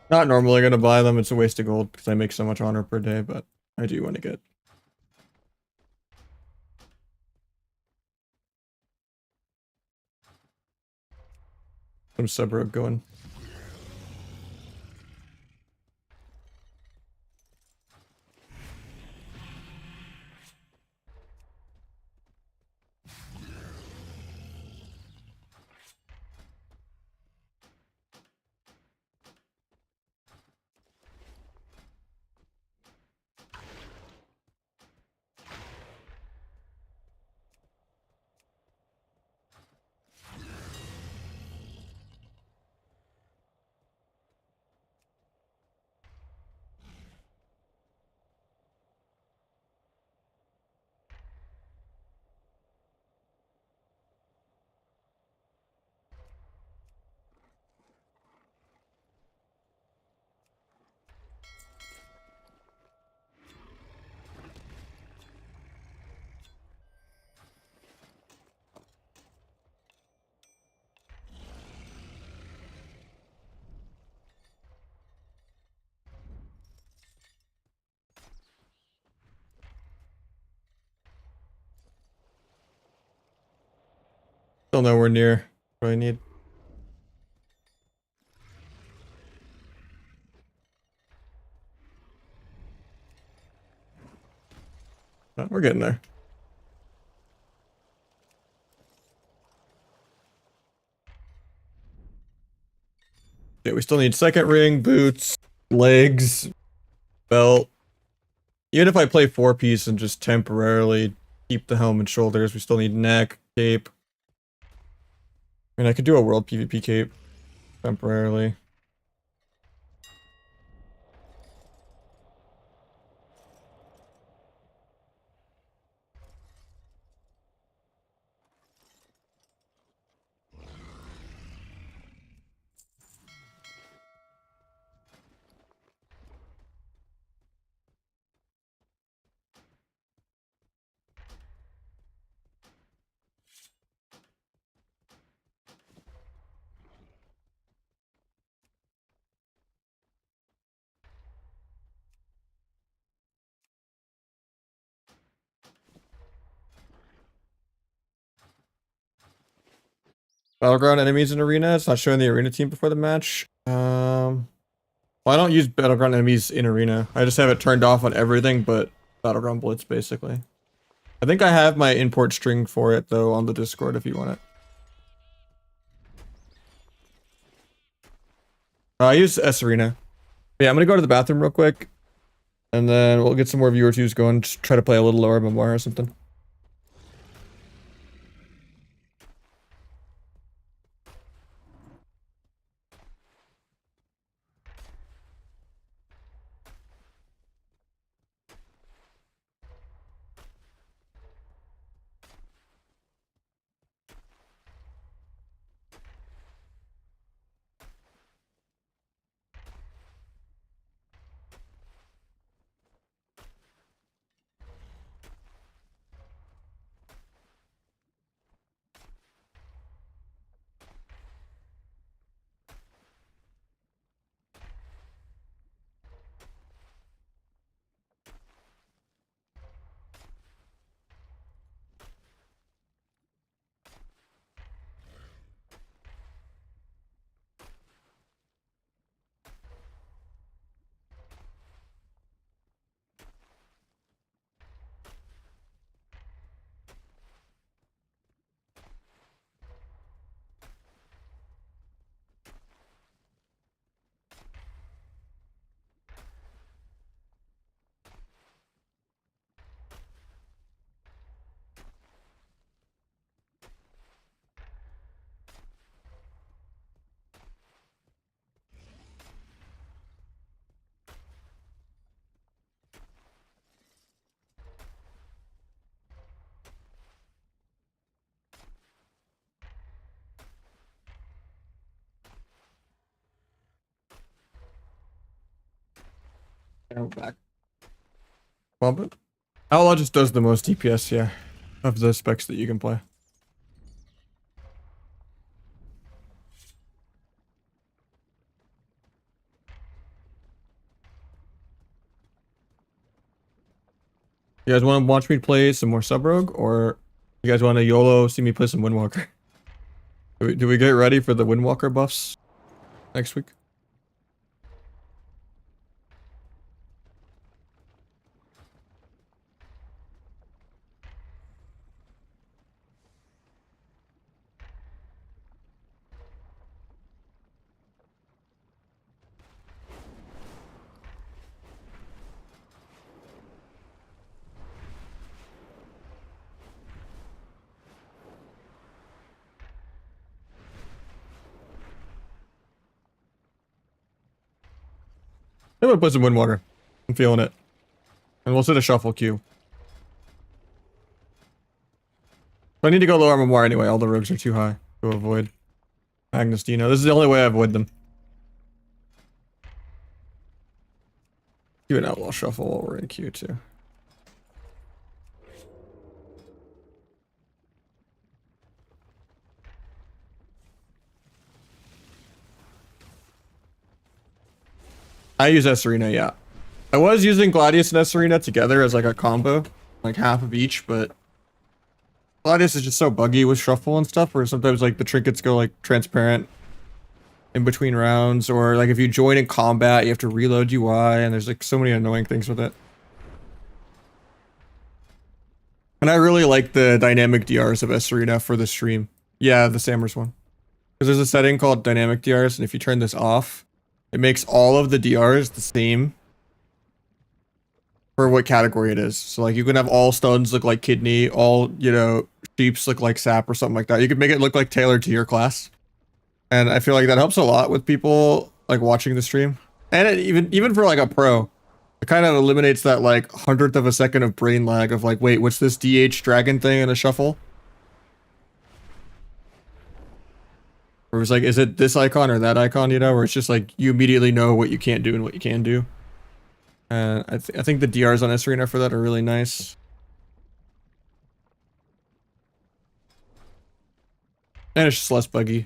Not normally gonna buy them. It's a waste of gold because I make so much honor per day, but I do want to get. Some sub rogue going. Still nowhere near what I need. But we're getting there. Yeah, we still need second ring, boots, legs, belt. Even if I play 4-piece and just temporarily keep the helmet and shoulders, we still need neck, cape. I mean, I could do a world PvP cape temporarily. Battleground enemies in arena. It's not showing the arena team before the match. Well, I don't use battleground enemies in arena. I just have it turned off on everything but battleground blitz, basically. I think I have my import string for it though on the Discord if you want it. I use S arena. Yeah, I'm gonna go to the bathroom real quick, and then we'll get some more viewer twos going. Just try to play a little lower memoir or something. Yeah, we're back. Bump it. Outlaw just does the most DPS, yeah, of the specs that you can play. You guys want to watch me play some more Sub Rogue, or you guys want to YOLO see me play some Windwalker? Do we get ready for the Windwalker buffs next week? I'm gonna play some Windwalker. I'm feeling it. And we'll set a shuffle queue. But I need to go low armor more anyway. All the rogues are too high to avoid Magnus Dino. This is the only way I avoid them. Do an outlaw shuffle while we're in queue too. I use S-Arena, yeah. I was using Gladius and S-Arena together as like a combo, like half of each, but Gladius is just so buggy with shuffle and stuff, where sometimes like the trinkets go like transparent in between rounds, or like if you join in combat, you have to reload UI, and there's like so many annoying things with it. And I really like the dynamic DRs of S-Arena for the stream. Yeah, the Sammers one. Because there's a setting called dynamic DRs, and if you turn this off, it makes all of the DRs the same for what category it is. So like you can have all stuns look like kidney, all, you know, sheeps look like sap or something like that. You can make it look like tailored to your class. And I feel like that helps a lot with people like watching the stream. And it even for like a pro, it kind of eliminates that like 100th of a second of brain lag of like, wait, what's this DH dragon thing in a shuffle? Where it's like, is it this icon or that icon, you know, where it's just like, you immediately know what you can't do and what you can do. And I think the DRs on S-Arena for that are really nice. And it's just less buggy.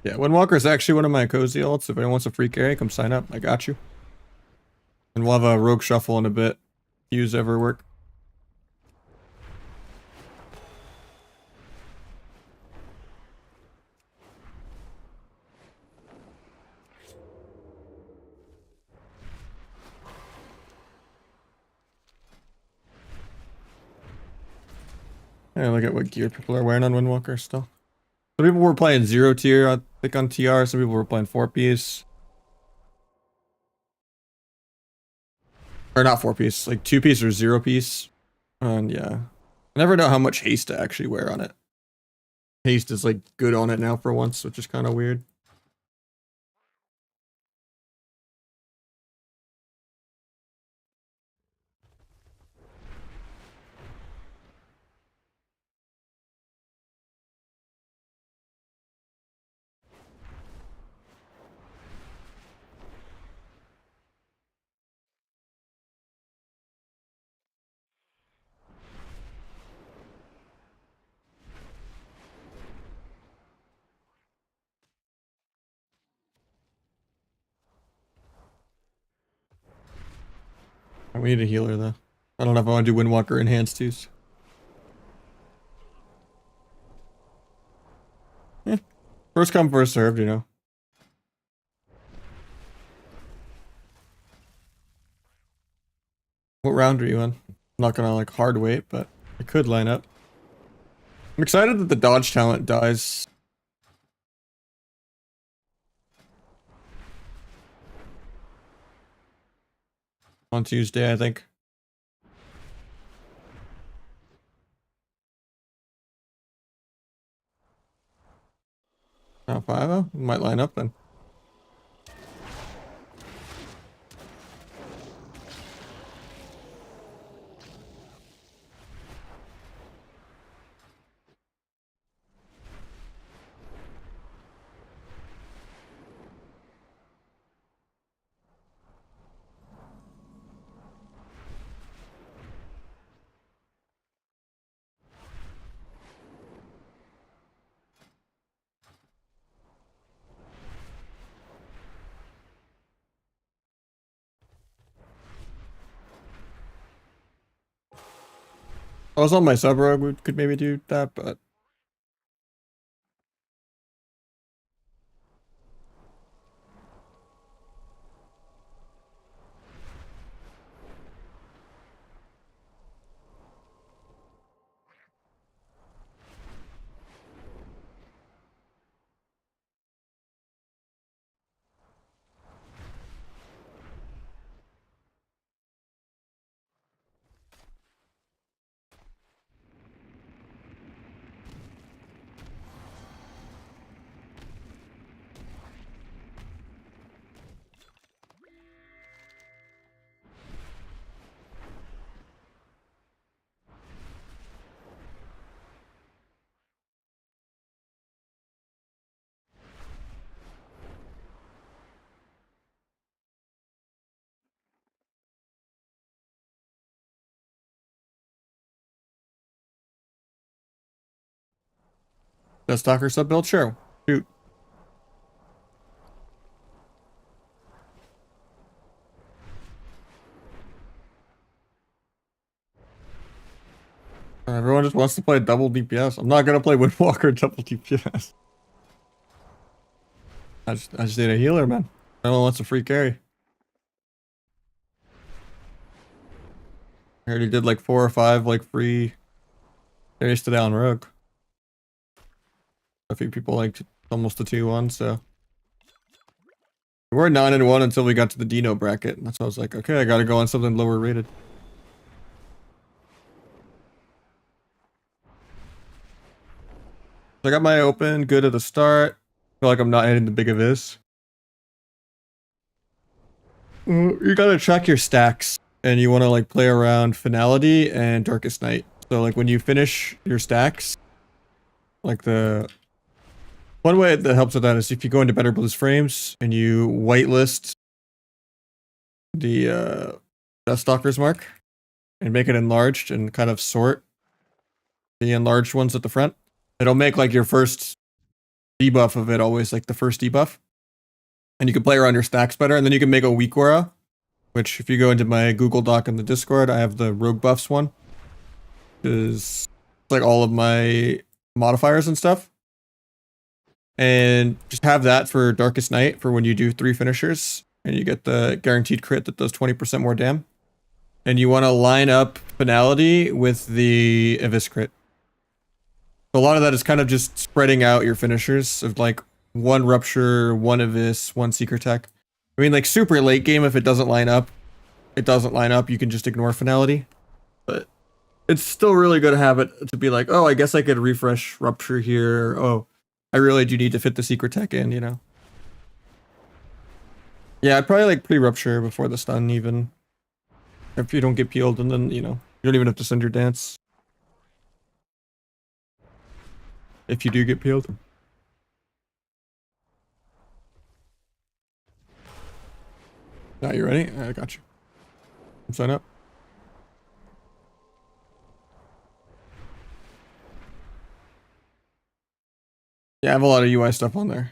Yeah, Windwalker is actually one of my cozy ults. If anyone wants a free carry, come sign up. I got you. And we'll have a rogue shuffle in a bit. Use ever work. Yeah, look at what gear people are wearing on Windwalker still. Some people were playing 0 tier, I think, on TR. Some people were playing 4-piece. Or not 4-piece, like 2-piece or 0-piece. And yeah. I never know how much haste to actually wear on it. Haste is like good on it now for once, which is kind of weird. We need a healer though. I don't know if I want to do Windwalker enhanced twos. Yeah. First come, first served, you know. What round are you in? I'm not gonna like hard wait, but I could line up. I'm excited that the dodge talent dies. On Tuesday, I think. Oh, 5-0? Might line up then. I was on my sub rogue, we could maybe do that, but the stalker sub build, sure. Shoot. Everyone just wants to play double DPS. I'm not gonna play Windwalker double DPS. I just need a healer, man. Everyone wants a free carry. I already did like 4 or 5 like free carries today on Rogue. I think people liked almost the 2-1, so we were 9-1 until we got to the Dino bracket. That's why I was like, okay, I gotta go on something lower rated. So I got my open good at the start. Feel like I'm not hitting the big abyss. You gotta track your stacks, and you want to like play around Finality and Darkest Night. So like when you finish your stacks, like the one way that helps with that is if you go into Better Bliss Frames and you whitelist the Deathstalker's mark and make it enlarged and kind of sort the enlarged ones at the front, it'll make like your first debuff of it always like the first debuff. And you can play around your stacks better, and then you can make a weak aura, which if you go into my Google Doc in the Discord, I have the rogue buffs one. Is like all of my modifiers and stuff. And just have that for Darkest Night for when you do 3 finishers, and you get the guaranteed crit that does 20% more dam. And you want to line up Finality with the Abyss crit. So a lot of that is kind of just spreading out your finishers of like 1 Rupture, 1 Abyss, 1 Secret Tech. I mean, like super late game, if it doesn't line up, it doesn't line up. You can just ignore Finality. But it's still really good to have it to be like, oh, I guess I could refresh Rupture here. Oh, I really do need to fit the Secret Tech in, you know? Yeah, I'd probably like pre-Rupture before the stun even. If you don't get peeled, and then, you know, you don't even have to send your dance. If you do get peeled. Now you ready? I got you. Sign up. Yeah, I have a lot of UI stuff on there.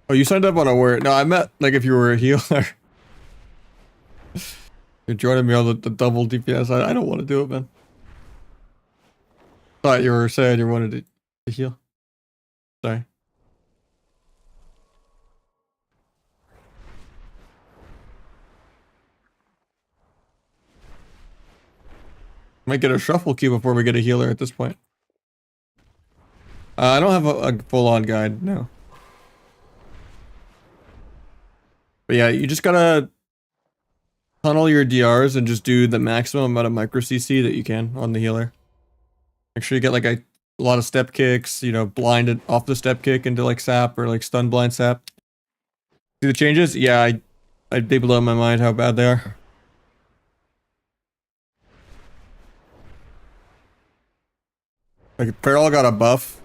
Oh, you signed up on a word? No, I meant like if you were a healer. You're joining me on the double DPS. I don't want to do it, man. Thought you were saying you wanted to heal. Sorry. Might get a shuffle queue before we get a healer at this point. I don't have a full-on guide, no. But yeah, you just gotta tunnel your DRs and just do the maximum amount of micro CC that you can on the healer. Make sure you get like a lot of step kicks, you know, blinded off the step kick into like sap or like stun blind sap. See the changes? Yeah, they blow my mind how bad they are. Like Feral got a buff.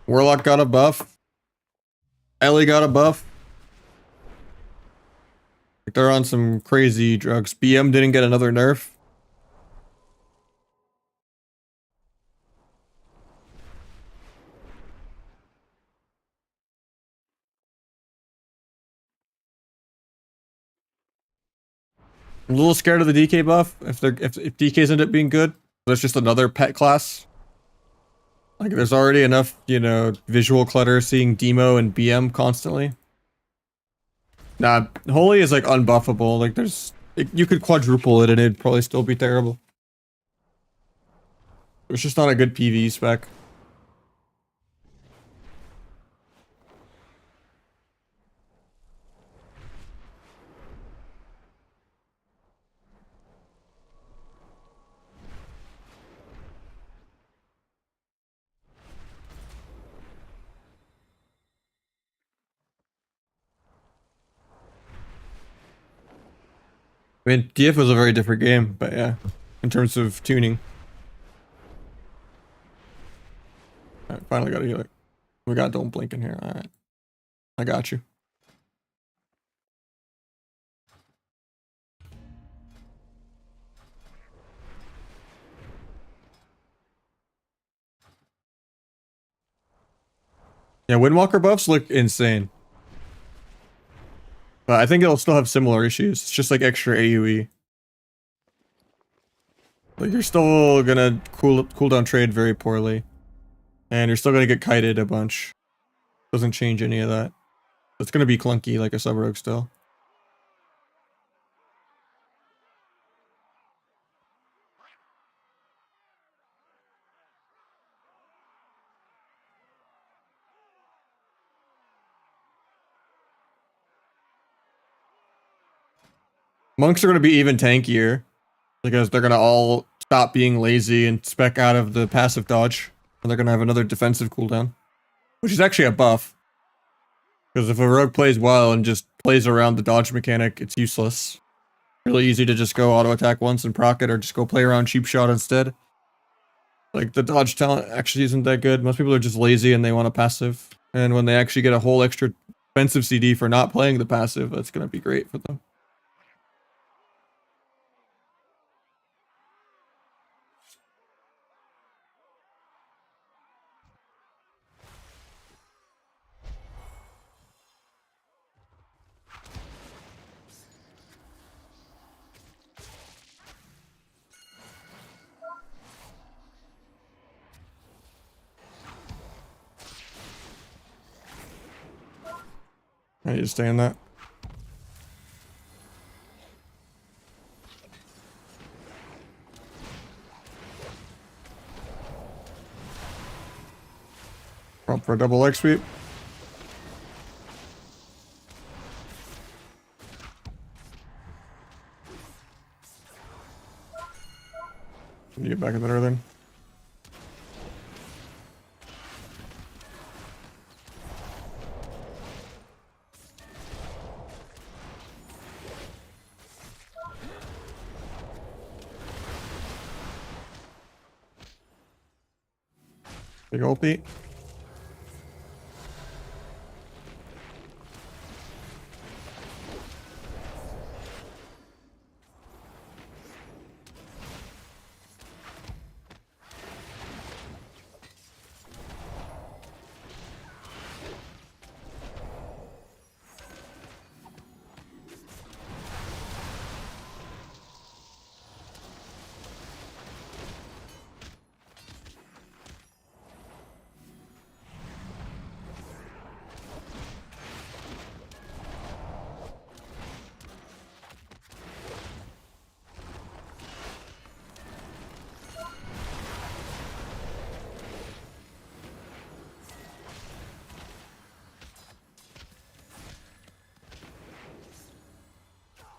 Warlock got a buff. Ellie got a buff. Like they're on some crazy drugs. BM didn't get another nerf. I'm a little scared of the DK buff if DKs end up being good. That's just another pet class. Like there's already enough, you know, visual clutter seeing Demo and BM constantly. Nah, Holy is like unbuffable. Like you could quadruple it and it'd probably still be terrible. It's just not a good PvE spec. I mean, DF was a very different game, but yeah, in terms of tuning. Alright, finally got a healer. We got Don't Blink in here. Alright. I got you. Yeah, Windwalker buffs look insane. But I think it'll still have similar issues. It's just like extra AoE. Like you're still gonna cooldown trade very poorly. And you're still gonna get kited a bunch. Doesn't change any of that. It's gonna be clunky like a sub-rogue still. Monks are gonna be even tankier. Because they're gonna all stop being lazy and spec out of the passive dodge. And they're gonna have another defensive cooldown. Which is actually a buff. Because if a rogue plays well and just plays around the dodge mechanic, it's useless. Really easy to just go auto attack once and proc it, or just go play around cheap shot instead. Like, the dodge talent actually isn't that good. Most people are just lazy and they want a passive. And when they actually get a whole extra defensive CD for not playing the passive, that's gonna be great for them. I need to stay in that. Prompt for a double leg sweep. Can you get back in there then? Big ulti.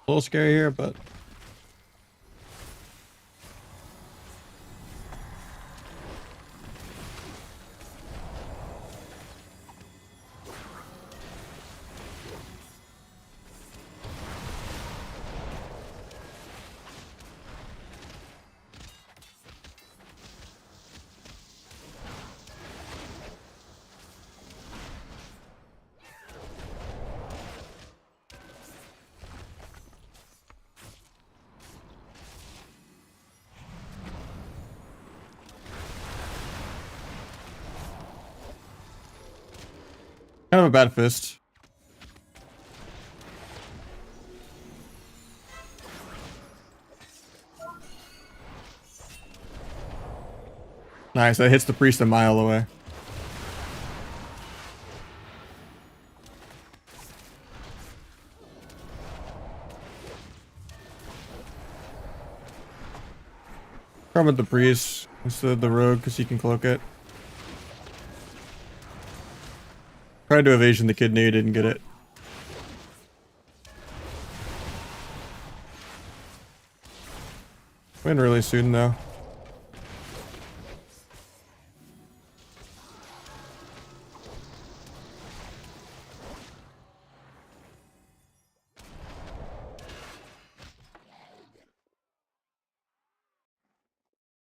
A little scary here, but kind of a bad fist. Nice, that hits the priest a mile away. Problem with the priest instead of the rogue because he can cloak it. Tried to evasion the kidney, didn't get it. Win really soon though.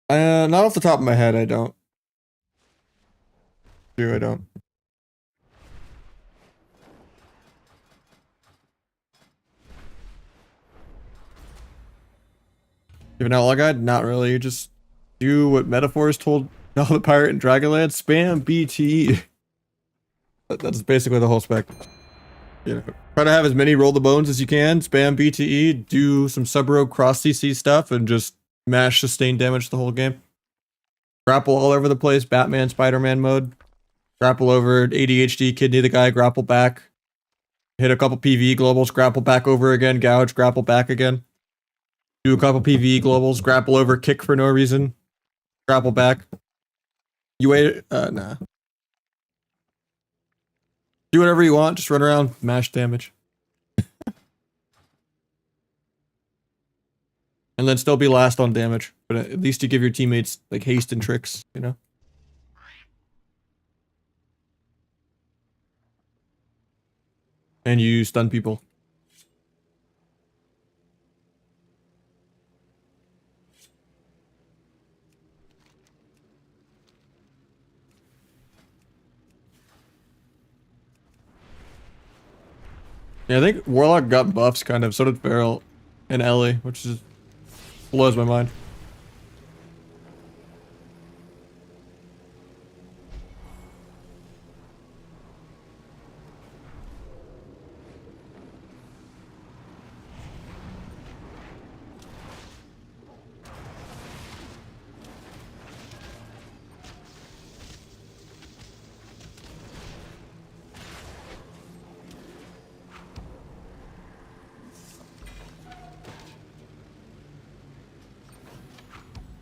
Not off the top of my head, I don't. I don't. You have an outlaw guide? Not really. You just do what Metaphors told all the pirate and Dragonlance. Spam BTE. That's basically the whole spec. You know, try to have as many roll the bones as you can. Spam BTE. Do some sub-rogue cross CC stuff and just mash sustained damage the whole game. Grapple all over the place. Batman, Spider-Man mode. Grapple over ADHD, kidney the guy, grapple back. Hit a couple PvE globals, grapple back over again, gouge, grapple back again. Do a couple PvE globals, grapple over, kick for no reason. Grapple back. You wait, nah. Do whatever you want, just run around, mash damage. And then still be last on damage. But at least you give your teammates, like, haste and tricks, you know? And you stun people. Yeah, I think Warlock got buffs, kind of. So did Feral and Ellie, which is blows my mind.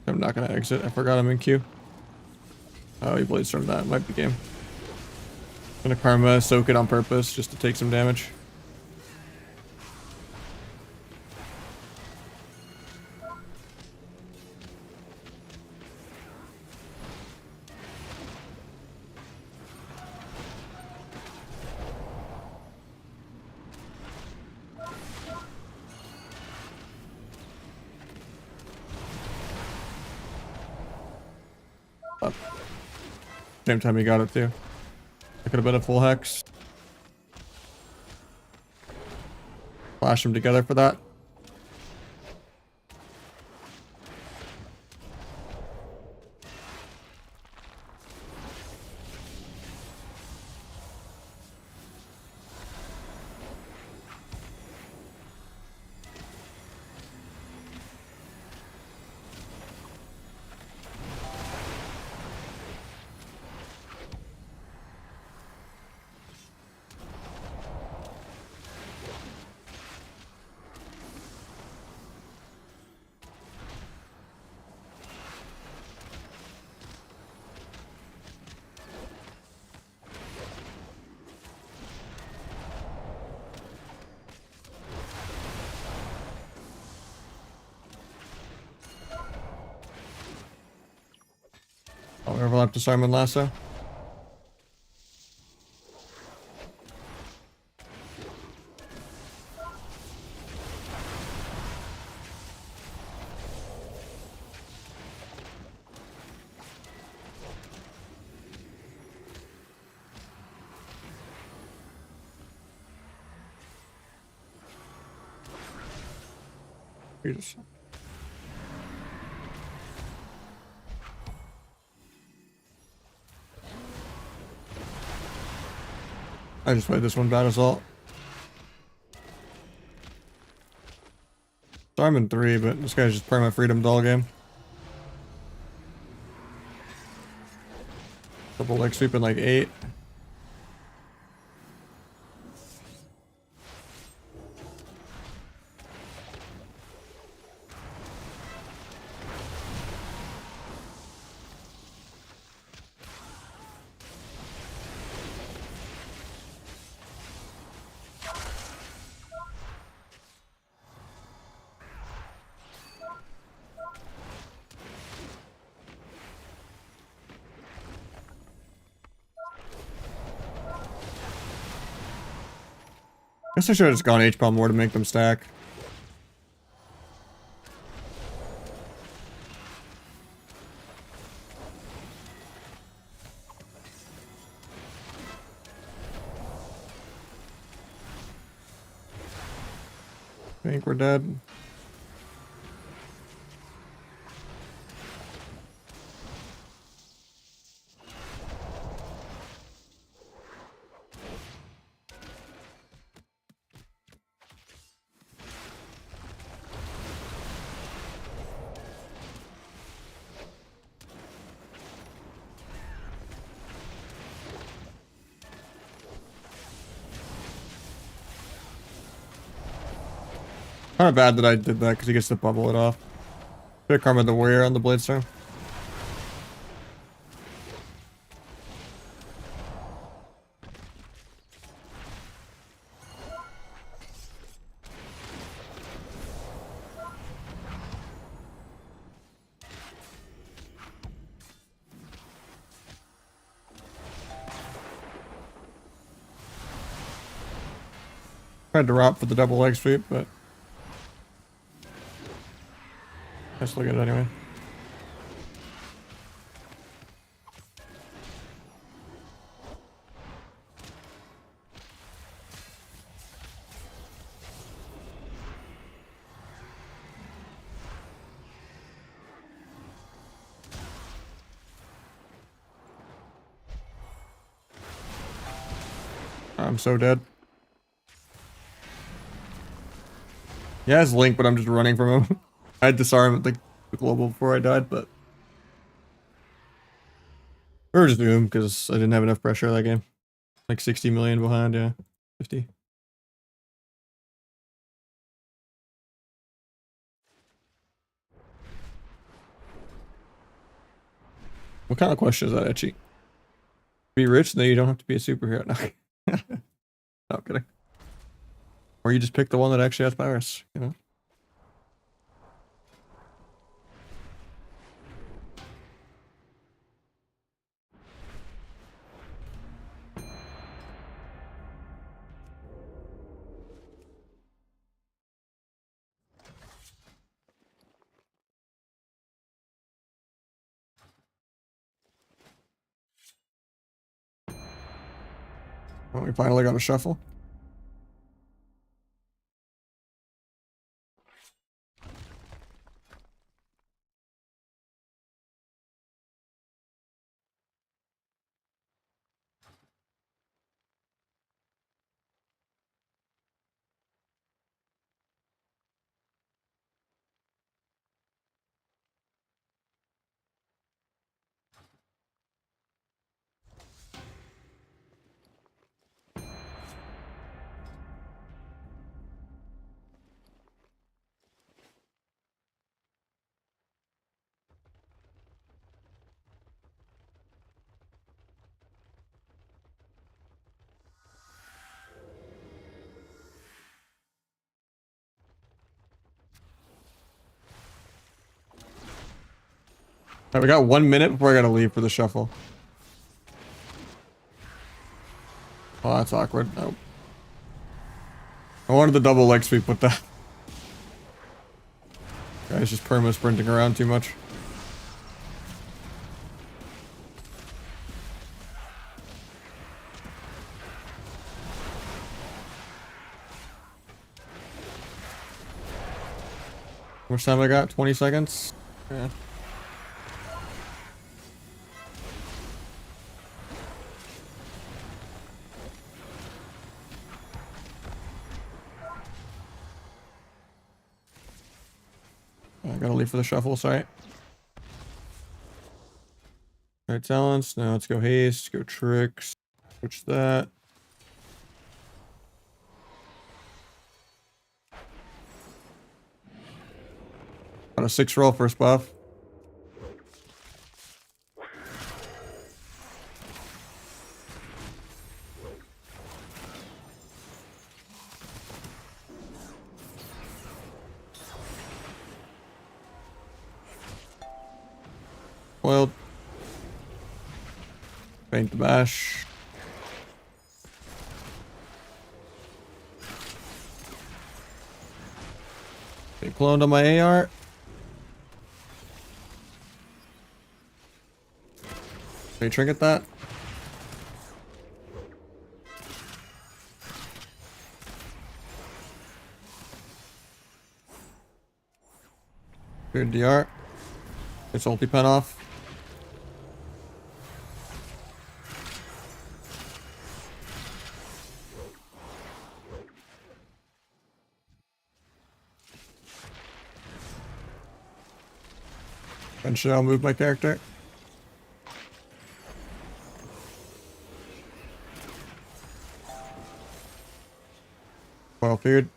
I'm not gonna exit. I forgot I'm in queue. Oh, he blades from that. Might be game. Gonna karma soak it on purpose just to take some damage. Up. Same time he got it too. It could have been a full hex. Flash them together for that. overlap disarmament lasso. Jesus. I just played this one bad assault. So I'm in 3, but this guy's just perma freedom doll game. Double leg sweep in like 8. Guess I should have just gone H-bomb more to make them stack. I think we're dead. Kind of bad that I did that because he gets to bubble it off. Should have Karma the Warrior on the Bladestorm. Tried to rob for the double leg sweep, but let's look at it anyway. I'm so dead. He has Link, but I'm just running from him. I had disarm the global before I died, but or just Doom because I didn't have enough pressure that game. Like 60 million behind, yeah. 50. What kind of question is that, Etchy? Be rich, then you don't have to be a superhero. No, no, I'm kidding. Or you just pick the one that actually has powers, you know? Well, we finally got a shuffle. Alright, we got 1 minute before I gotta leave for the shuffle. Oh, that's awkward. Nope. I wanted the double leg sweep with that. Guy's just perma sprinting around too much. How much time I got? 20 seconds? Yeah. I gotta leave for the shuffle, sorry. Alright, talents. Now let's go haste, go tricks. Switch that. Got a 6 roll first buff. Well, paint the bash. They cloned on my AR. Can you trinket that? Good DR. It's ulti pen off. Eventually I'll move my character. Well feared.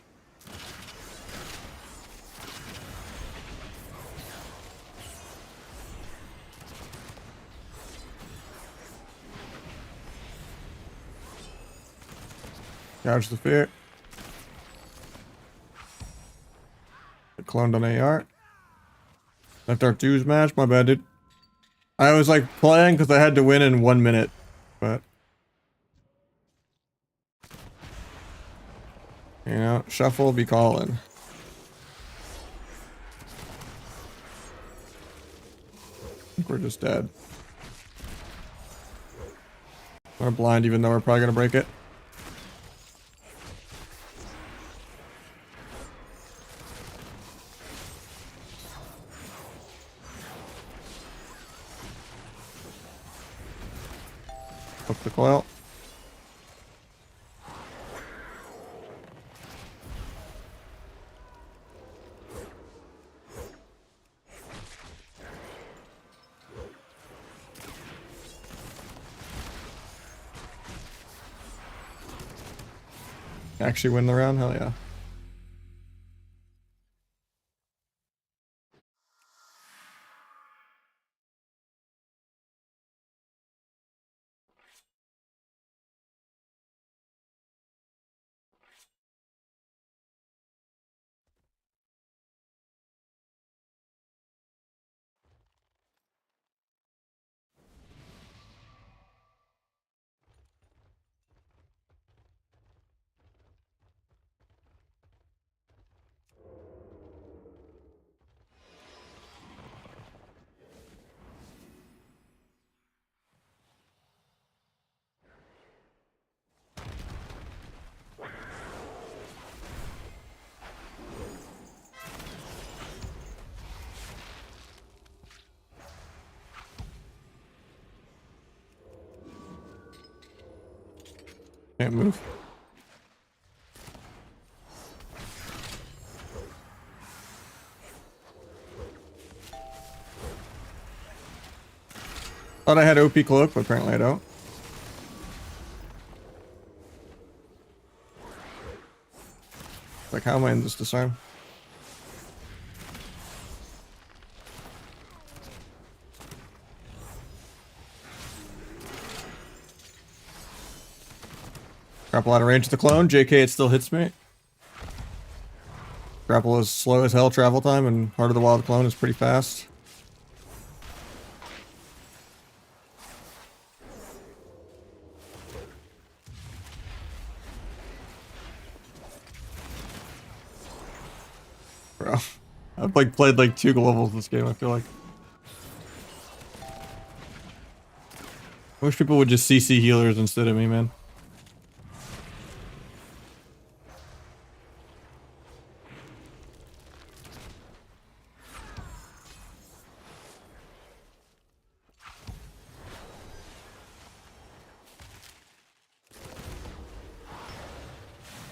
Gouge the fear. Get cloned on AR. Left our twos match, my bad, dude. I was like playing because I had to win in 1 minute, but you know, shuffle be calling. I think we're just dead. We're blind even though we're probably gonna break it. Hook the coil. Actually win the round? Hell yeah. Can't move. Thought I had OP cloak, but apparently I don't. Like, how am I in this disarm? Grapple out of range of the clone. JK, it still hits me. Grapple is slow as hell travel time, and Heart of the Wild clone is pretty fast. bro. I've like played like 2 globals this game, I feel like. I wish people would just CC healers instead of me, man.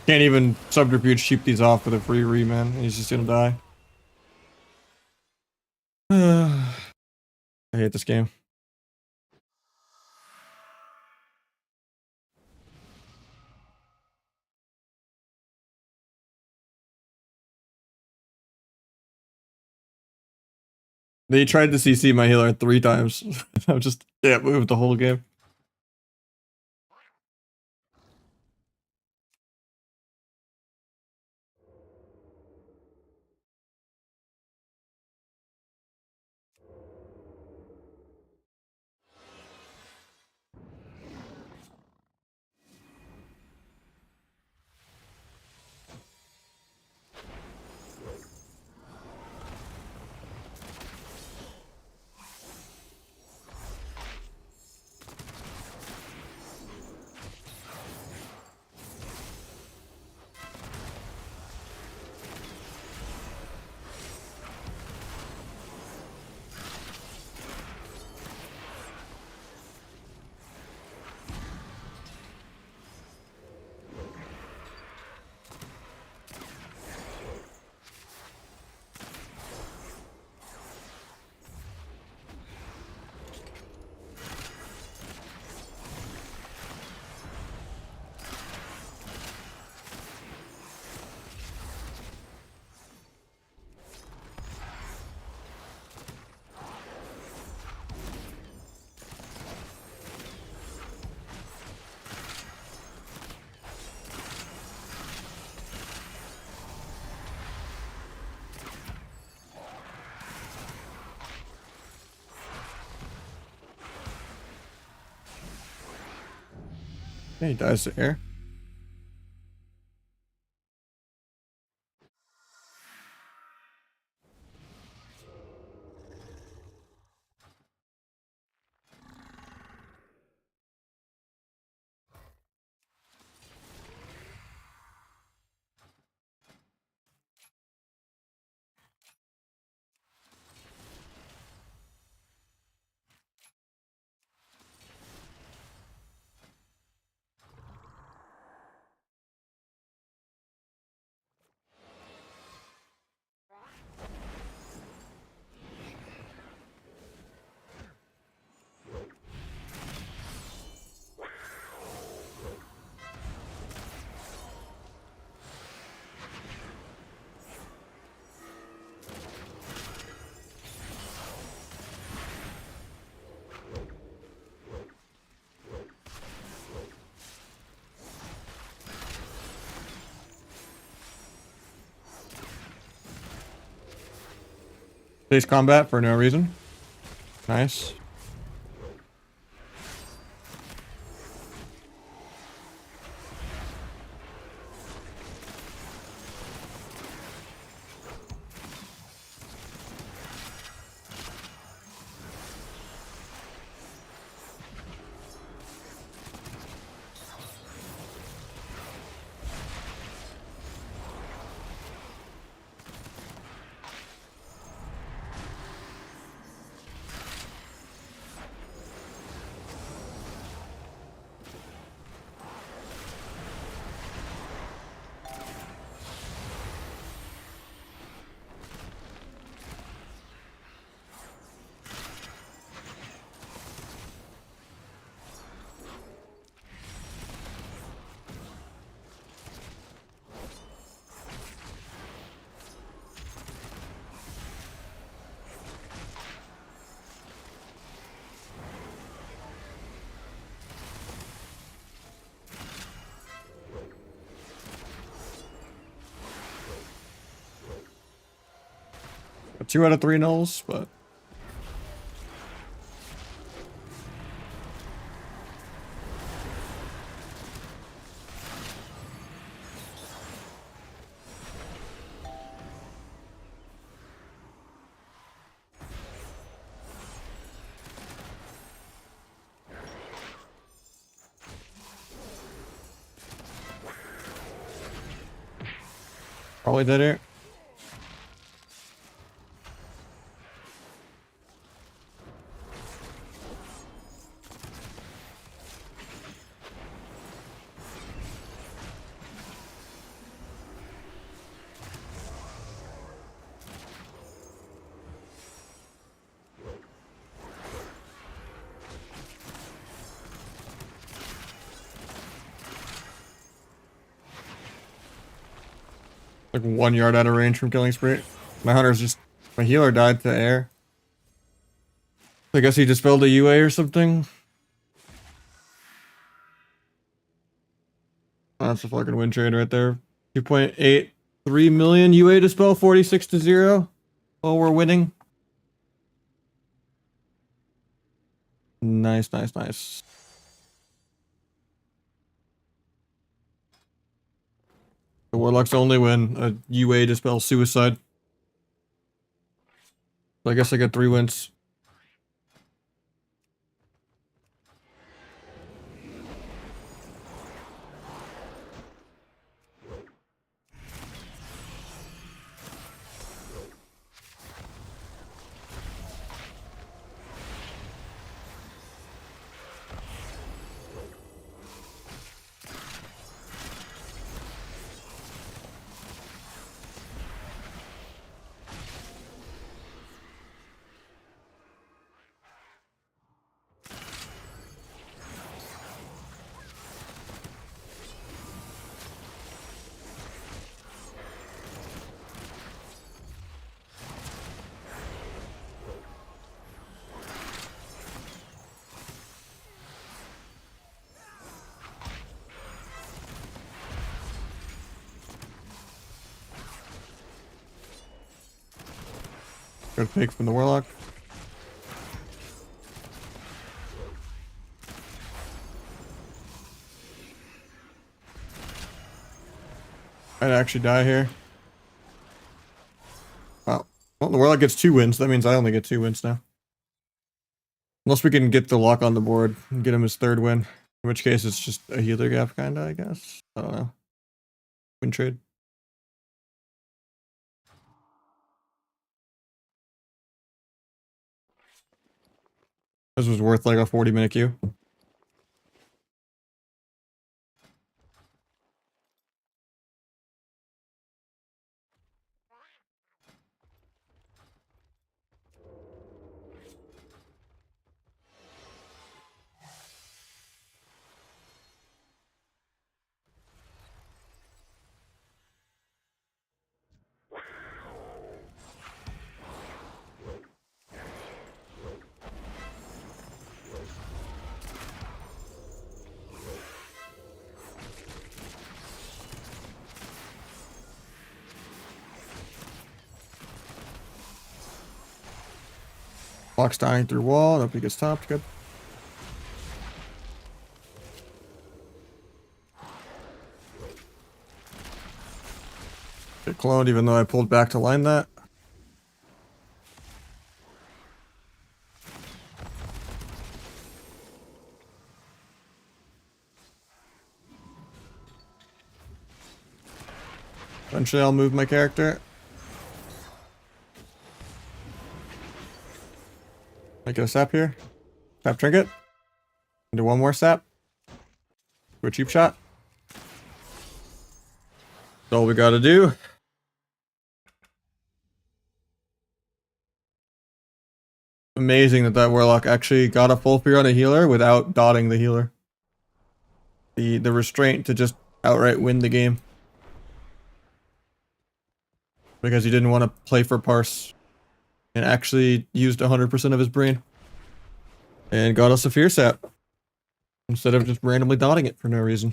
Can't even subterfuge cheap these off with a free re, man. He's just gonna die. I hate this game. They tried to CC my healer 3 times. I just can't move the whole game. Yeah, he dies to air. Face combat for no reason. Nice. A 2 out of 3 nulls, but Probably dead here. Like 1 yard out of range from killing spree. My hunter's just... My healer died to air. I guess he dispelled a UA or something. Oh, that's a fucking win trade right there. 2.83 million UA dispel, 46 to 0. Oh, we're winning. Nice, nice, nice. The Warlock's only win a UA dispel suicide. So I guess I get 3 wins. Good pick from the Warlock. I'd actually die here. Wow. Well, the Warlock gets 2 wins. That means I only get 2 wins now. Unless we can get the lock on the board and get him his 3rd win. In which case it's just a healer gap, kinda, I guess. I don't know. Win trade. This was worth like a 40-minute queue. Clock's dying through wall. Nobody gets topped. Good. Get cloned even though I pulled back to line that. Eventually I'll move my character. I get a sap here. Sap trinket. Do 1 more sap. Do a cheap shot. That's all we gotta do. Amazing that that Warlock actually got a full fear on a healer without dotting the healer. The restraint to just outright win the game. Because he didn't want to play for parse. And actually used 100% of his brain. And got us a fear sap. Instead of just randomly dotting it for no reason.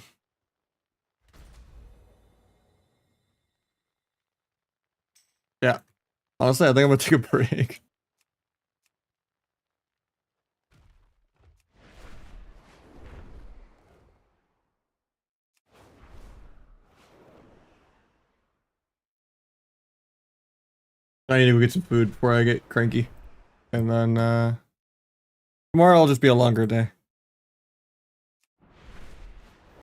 Yeah. Honestly, I think I'm gonna take a break. I need to go get some food before I get cranky. And then, tomorrow will just be a longer day.